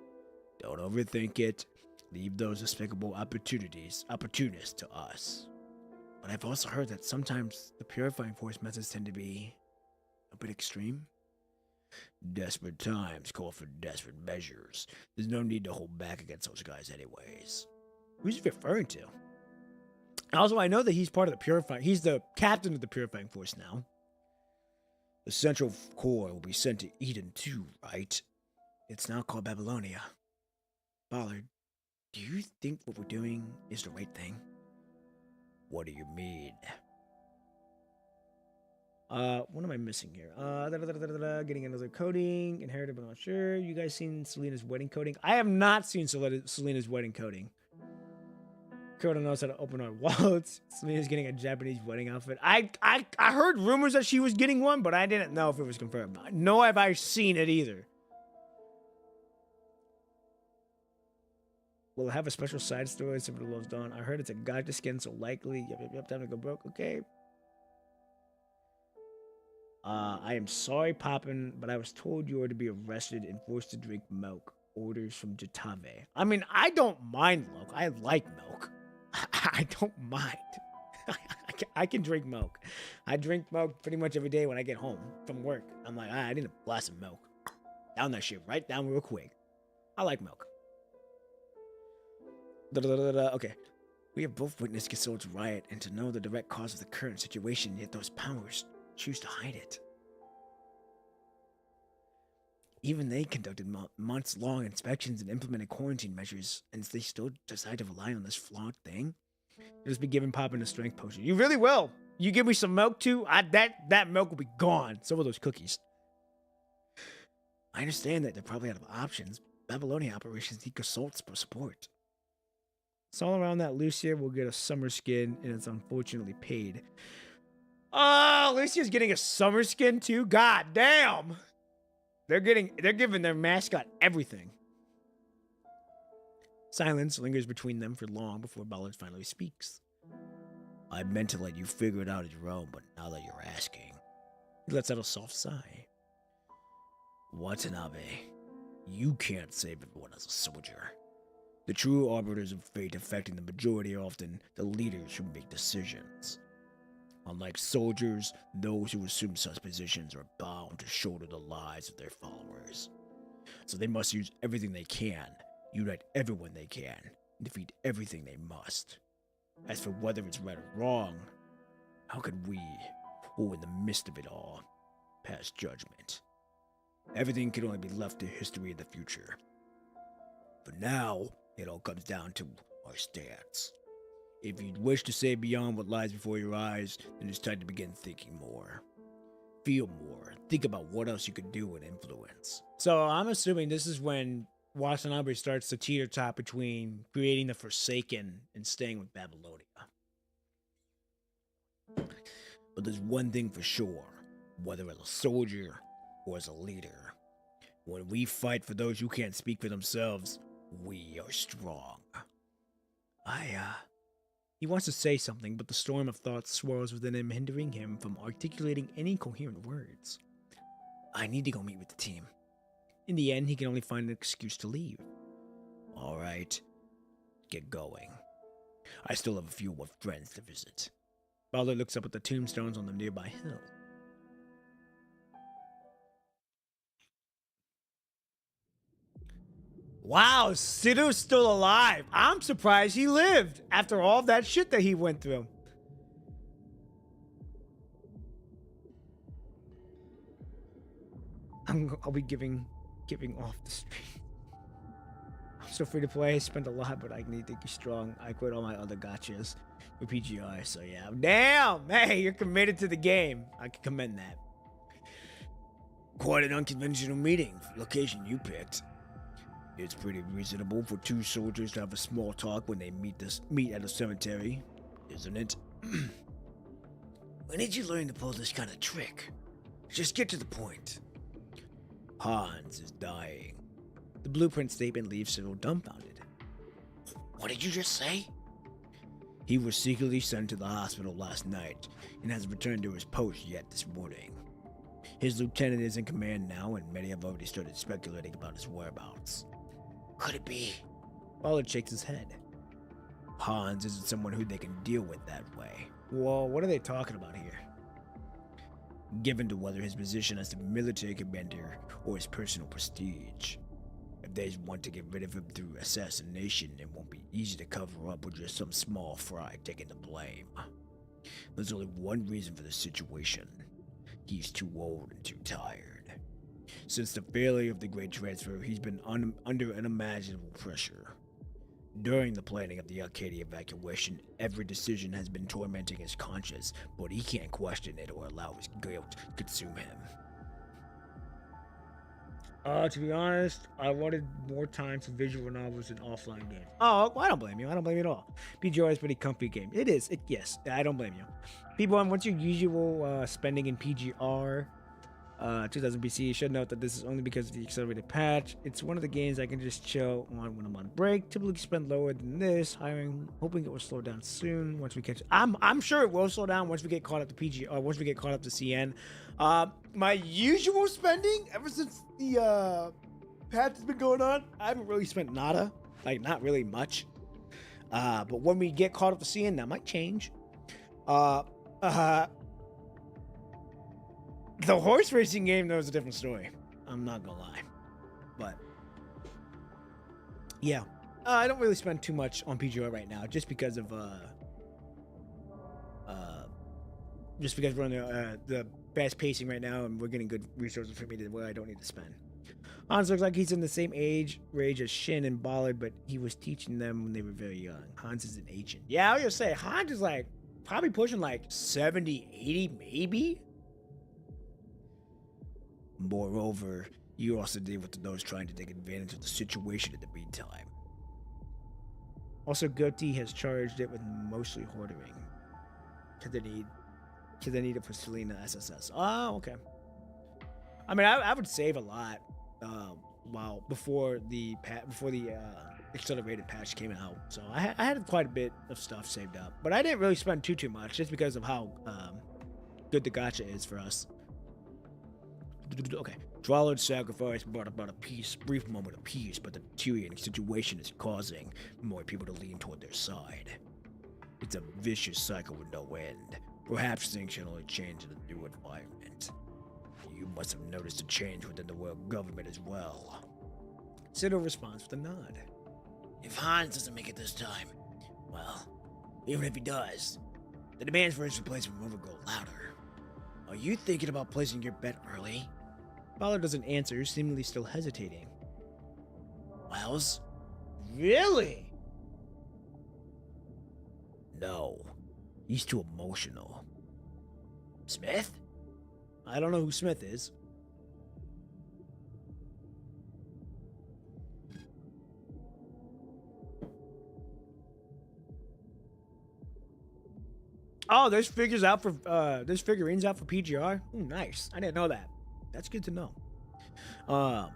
Don't overthink it. Leave those despicable opportunists to us. But I've also heard that sometimes the Purifying Force methods tend to be a bit extreme. Desperate times call for desperate measures. There's no need to hold back against those guys anyways. Who's he referring to? Also, I know that he's part of the Purifying. He's the captain of the Purifying Force now. The Central Core will be sent to Eden too, right? It's now called Babylonia. Ballard, do you think what we're doing is the right thing? What do you mean? What am I missing here? Getting another coating, inherited but not sure. You guys seen Selena's wedding coating? I have not seen Selena's wedding coating. Kyoto knows how to open our wallets. Selena's getting a Japanese wedding outfit. I heard rumors that she was getting one, but I didn't know if it was confirmed. Nor have I seen it either. Will it have a special side story similar to Love's Dawn? I heard it's a gotcha skin, so likely. Yep, time to go broke. Okay. I am sorry, Poppin, but I was told you were to be arrested and forced to drink milk. Orders from Jatave. I mean, I don't mind milk. I like milk. I don't mind. I can drink milk. I drink milk pretty much every day when I get home from work. I'm like, I need a glass of milk. Down that shit, right down real quick. I like milk. Okay. We have both witnessed Gasol's riot and to know the direct cause of the current situation, yet those powers choose to hide it. Even they conducted months-long inspections and implemented quarantine measures, and they still decide to rely on this flawed thing? You'll just be giving Poppin a strength potion. You really will. You give me some milk too, that milk will be gone. So will those cookies. I understand that they're probably out of options. Babylonia operations need consultants for support. It's all around that Lucia will get a summer skin, and it's unfortunately paid. Oh, Lucia's getting a summer skin too? God damn! They're giving their mascot everything. Silence lingers between them for long before Ballard finally speaks. I meant to let you figure it out on your own, but now that you're asking. He lets out a soft sigh. Watanabe, you can't save everyone as a soldier. The true arbiters of fate affecting the majority are often the leaders who make decisions. Unlike soldiers, those who assume such positions are bound to shoulder the lives of their followers. So they must use everything they can, unite everyone they can, and defeat everything they must. As for whether it's right or wrong, how could we, who are in the midst of it all, pass judgment? Everything can only be left to history in the future. For now, it all comes down to our stance. If you wish to say beyond what lies before your eyes, then it's time to begin thinking more. Feel more. Think about what else you could do and influence. So I'm assuming this is when Watanabe starts to teeter-tot between creating the Forsaken and staying with Babylonia. But there's one thing for sure, whether as a soldier or as a leader. When we fight for those who can't speak for themselves, we are strong. He wants to say something, but the storm of thoughts swirls within him, hindering him from articulating any coherent words. I need to go meet with the team. In the end, he can only find an excuse to leave. All right, get going. I still have a few more friends to visit. Ballard looks up at the tombstones on the nearby hill. Wow, Sidhu's still alive. I'm surprised he lived after all that shit that he went through. I'll be giving off the street. I'm so free to play. I spent a lot, but I need to be strong. I quit all my other gotchas with PGR, so yeah. Damn! Hey, you're committed to the game. I can commend that. Quite an unconventional meeting. Location you picked. It's pretty reasonable for two soldiers to have a small talk when they meet at a cemetery, isn't it? When did you learn to pull this kind of trick? Just get to the point. Hans is dying. The blueprint statement leaves Cyril dumbfounded. What did you just say? He was secretly sent to the hospital last night and hasn't returned to his post yet this morning. His lieutenant is in command now, and many have already started speculating about his whereabouts. Could it be? Ballard shakes his head. Hans isn't someone who they can deal with that way. Well, what are they talking about here? Given to whether his position as the military commander or his personal prestige. If they want to get rid of him through assassination, it won't be easy to cover up with just some small fry taking the blame. There's only one reason for the situation. He's too old and too tired. Since the failure of the Great Transfer, he's been under unimaginable pressure. During the planning of the Arcadia evacuation, every decision has been tormenting his conscience, but he can't question it or allow his guilt to consume him. To be honest, I wanted more time for visual novels and offline games. Oh, well, I don't blame you. I don't blame you at all. PGR is a pretty comfy game. It is. Yes, I don't blame you. People, what's your usual spending in PGR? 2000 BC, you should note that this is only because of the accelerated patch. It's one of the games I can just chill on when I'm on break. Typically spend lower than this, hoping it will slow down soon once we catch. I'm sure it will slow down once we get caught up to PGR, once we get caught up to CN. My usual spending ever since the patch has been going on, I haven't really spent nada, like not really much. But when we get caught up to CN, that might change. The horse racing game, though, is a different story. I'm not gonna lie. But, yeah. I don't really spend too much on PGR right now, just because of, just because we're on the fast pacing right now, and we're getting good resources for me to where I don't need to spend. Hans looks like he's in the same range as Shin and Ballard, but he was teaching them when they were very young. Hans is an ancient. Yeah, I was gonna say, Hans is like, probably pushing like 70, 80, maybe? Moreover, You also deal with those trying to take advantage of the situation in the meantime. Also, Goatee has charged it with mostly hoarding. To the need it for Selena SSS. Oh, okay. I mean, I would save a lot. Before the accelerated patch came out, so I had quite a bit of stuff saved up, but I didn't really spend too much just because of how good the gacha is for us. Okay, Drollard's sacrifice brought about a brief moment of peace, but the Tyrian situation is causing more people to lean toward their side. It's a vicious cycle with no end. Perhaps things can only change in a new environment. You must have noticed a change within the world government as well. Siddle responds with a nod. If Hans doesn't make it this time, well, even if he does, the demands for his replacement will grow louder. Are you thinking about placing your bet early? Ballard doesn't answer, seemingly still hesitating. Wells? Really? No. He's too emotional. Smith? I don't know who Smith is. Oh, there's figurines out for PGR. Ooh, nice. I didn't know that. That's good to know. Got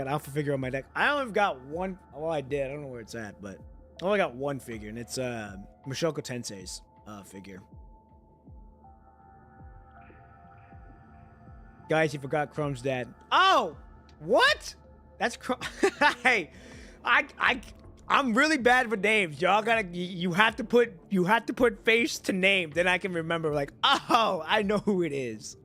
alpha figure on my deck. I only got one. Well, I did. I don't know where it's at, but I only got one figure, and it's Mashoko Tensei's figure. Guys, you forgot Chrome's dad. Oh, what? That's Chrome. Hey, I'm really bad with names. Y'all you have to put face to name, then I can remember. Like, oh, I know who it is.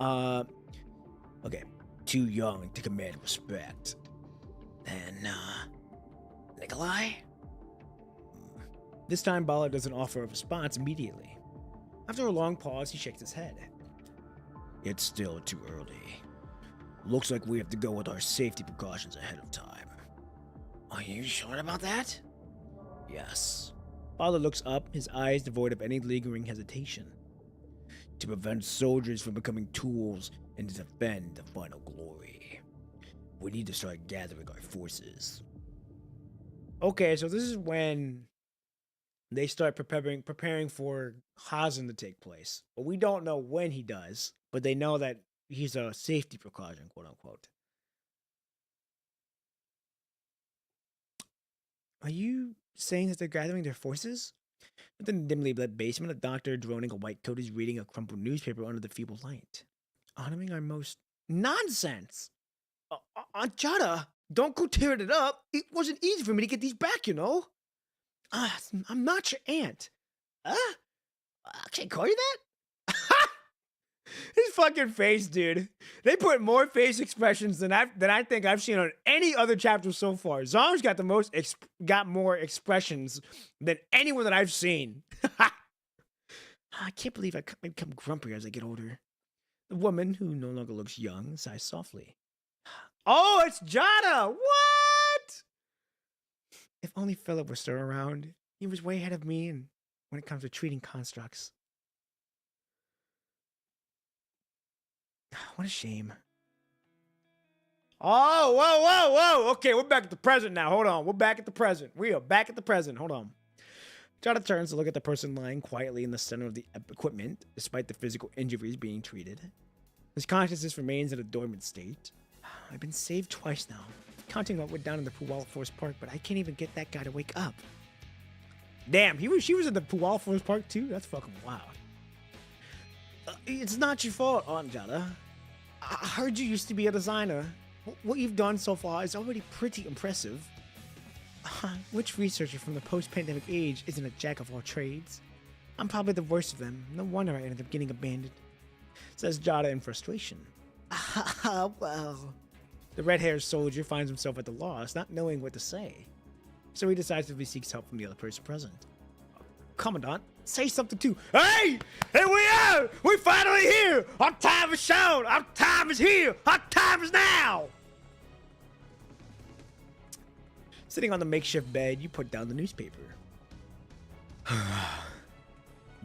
Okay, too young to command respect. Then, Nikolai? This time, Bala doesn't offer a response immediately. After a long pause, he shakes his head. It's still too early. Looks like we have to go with our safety precautions ahead of time. Are you sure about that? Yes. Bala looks up, his eyes devoid of any lingering hesitation. To prevent soldiers from becoming tools and to defend the final glory. We need to start gathering our forces. Okay, so this is when they start preparing for Hazen to take place. But we don't know when he does, but they know that he's a safety precaution, quote unquote. Are you saying that they're gathering their forces? Within the dimly lit basement, a doctor droning a white coat is reading a crumpled newspaper under the feeble light. Honoring our most nonsense. Anchada, don't go tearing it up. It wasn't easy for me to get these back, you know. I'm not your aunt. I can't call you that? His fucking face, dude. They put more face expressions than I think I've seen on any other chapter so far. Zong's got more expressions than anyone that I've seen. I can't believe I become grumpier as I get older. The woman, who no longer looks young, sighs softly. Oh, it's Jada! What? If only Philip was still around. He was way ahead of me when it comes to treating constructs. What a shame. Oh, whoa. Okay, we're back at the present now. Hold on. We're back at the present. We are back at the present. Hold on. Jada turns to look at the person lying quietly in the center of the equipment, despite the physical injuries being treated. His consciousness remains in a dormant state. I've been saved twice now, counting what went down in the Puwala Forest Park, but I can't even get that guy to wake up. Damn, she was in the Puwala Forest Park too? That's fucking wild. It's not your fault, Aunt Jada. I heard you used to be a designer. What you've done so far is already pretty impressive. Which researcher from the post-pandemic age isn't a jack of all trades? I'm probably the worst of them. No wonder I ended up getting abandoned. Says Jada in frustration. Well. The red-haired soldier finds himself at a loss, not knowing what to say. So he decisively seeks help from the other person present. Commandant, say something too. Hey! Here we are! We're finally here! Our time is shown! Our time is here! Our time is now! Sitting on the makeshift bed, you put down the newspaper.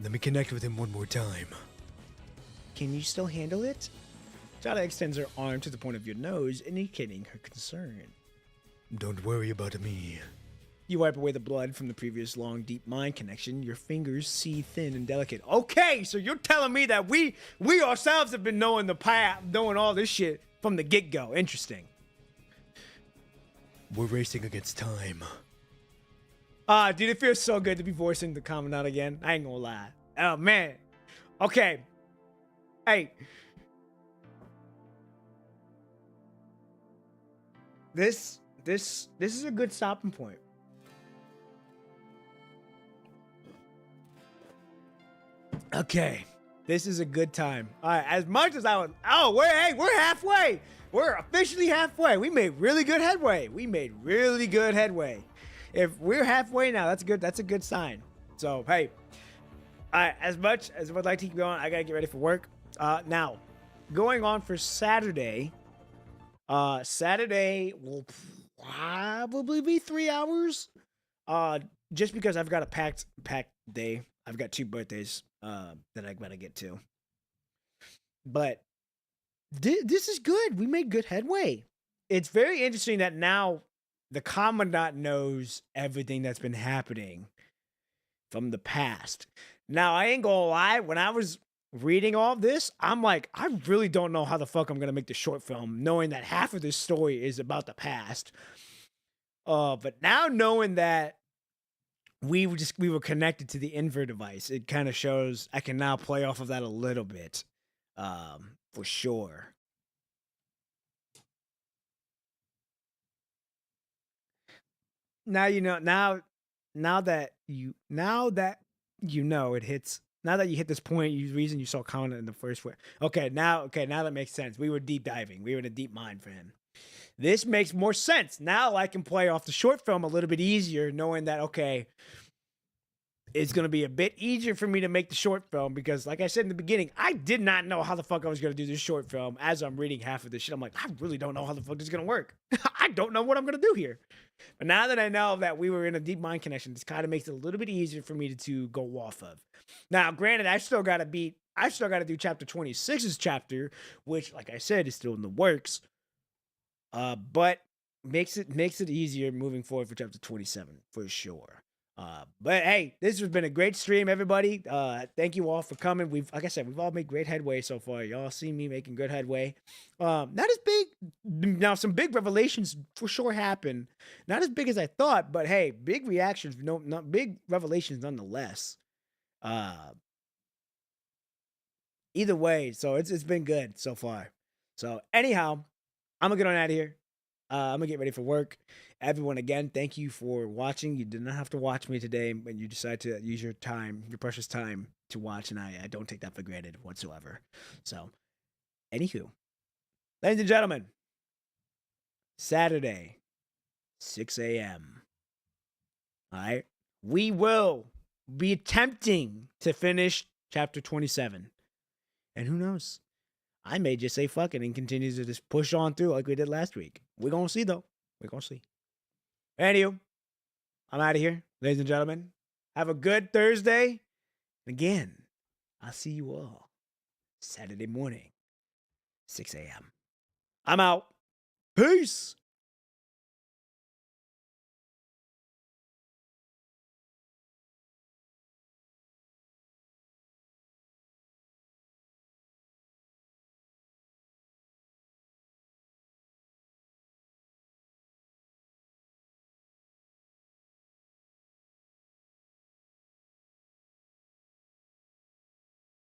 Let me connect with him one more time. Can you still handle it? Jada extends her arm to the point of your nose, indicating her concern. Don't worry about me. You wipe away the blood from the previous long, deep mind connection. Your fingers see thin and delicate. Okay, so you're telling me that we ourselves have been knowing the path, knowing all this shit from the get-go. Interesting. We're racing against time. Dude, it feels so good to be voicing the Commandant again. I ain't gonna lie. Oh, man. Okay. Hey. This is a good stopping point. Okay. This is a good time. All right, as much as I would... Oh, we're halfway. We're officially halfway. We made really good headway. If we're halfway now, that's a good sign. So, hey, as much as I would like to keep going, I gotta get ready for work. Now, going on for Saturday. Saturday will probably be 3 hours. Just because I've got a packed day. I've got 2 birthdays that I gotta get to. But this is good. We made good headway. It's very interesting that now the Commandant knows everything that's been happening from the past. Now, I ain't gonna lie, when I was reading all this, I'm like, I really don't know how the fuck I'm gonna make the short film, knowing that half of this story is about the past. But now knowing that we were connected to the Inver device, it kind of shows I can now play off of that a little bit. For sure. Now you know. Now that you know it hits. Now that you hit this point, reason you saw Conan in the first way. Okay, now that makes sense. We were deep diving. We were in a deep mine for him. This makes more sense. Now I can play off the short film a little bit easier, knowing that okay, it's gonna be a bit easier for me to make the short film because, like I said in the beginning, I did not know how the fuck I was gonna do this short film. As I'm reading half of this shit, I'm like, I really don't know how the fuck this is gonna work. I don't know what I'm gonna do here. But now that I know that we were in a deep mind connection, this kind of makes it a little bit easier for me to go off of. Now, granted, I still gotta do chapter 26's chapter, which, like I said, is still in the works. But makes it easier moving forward for chapter 27 for sure. But hey, this has been a great stream, everybody. Thank you all for coming. Like I said, we've all made great headway so far. Y'all see me making good headway. Not as big. Now, some big revelations for sure happen. Not as big as I thought, but hey, big reactions. No, not big revelations nonetheless. Either way, so it's been good so far. So anyhow, I'm gonna get on out of here. I'm gonna get ready for work. Everyone, again, thank you for watching. You did not have to watch me today, but you decided to use your time, your precious time, to watch, and I don't take that for granted whatsoever. So, anywho, ladies and gentlemen, Saturday, 6 a.m. All right, we will be attempting to finish chapter 27, and who knows? I may just say fuck it and continue to just push on through like we did last week. We're gonna see though. We're gonna see. Anywho, I'm out of here, ladies and gentlemen. Have a good Thursday. And again, I'll see you all Saturday morning, 6 a.m. I'm out. Peace.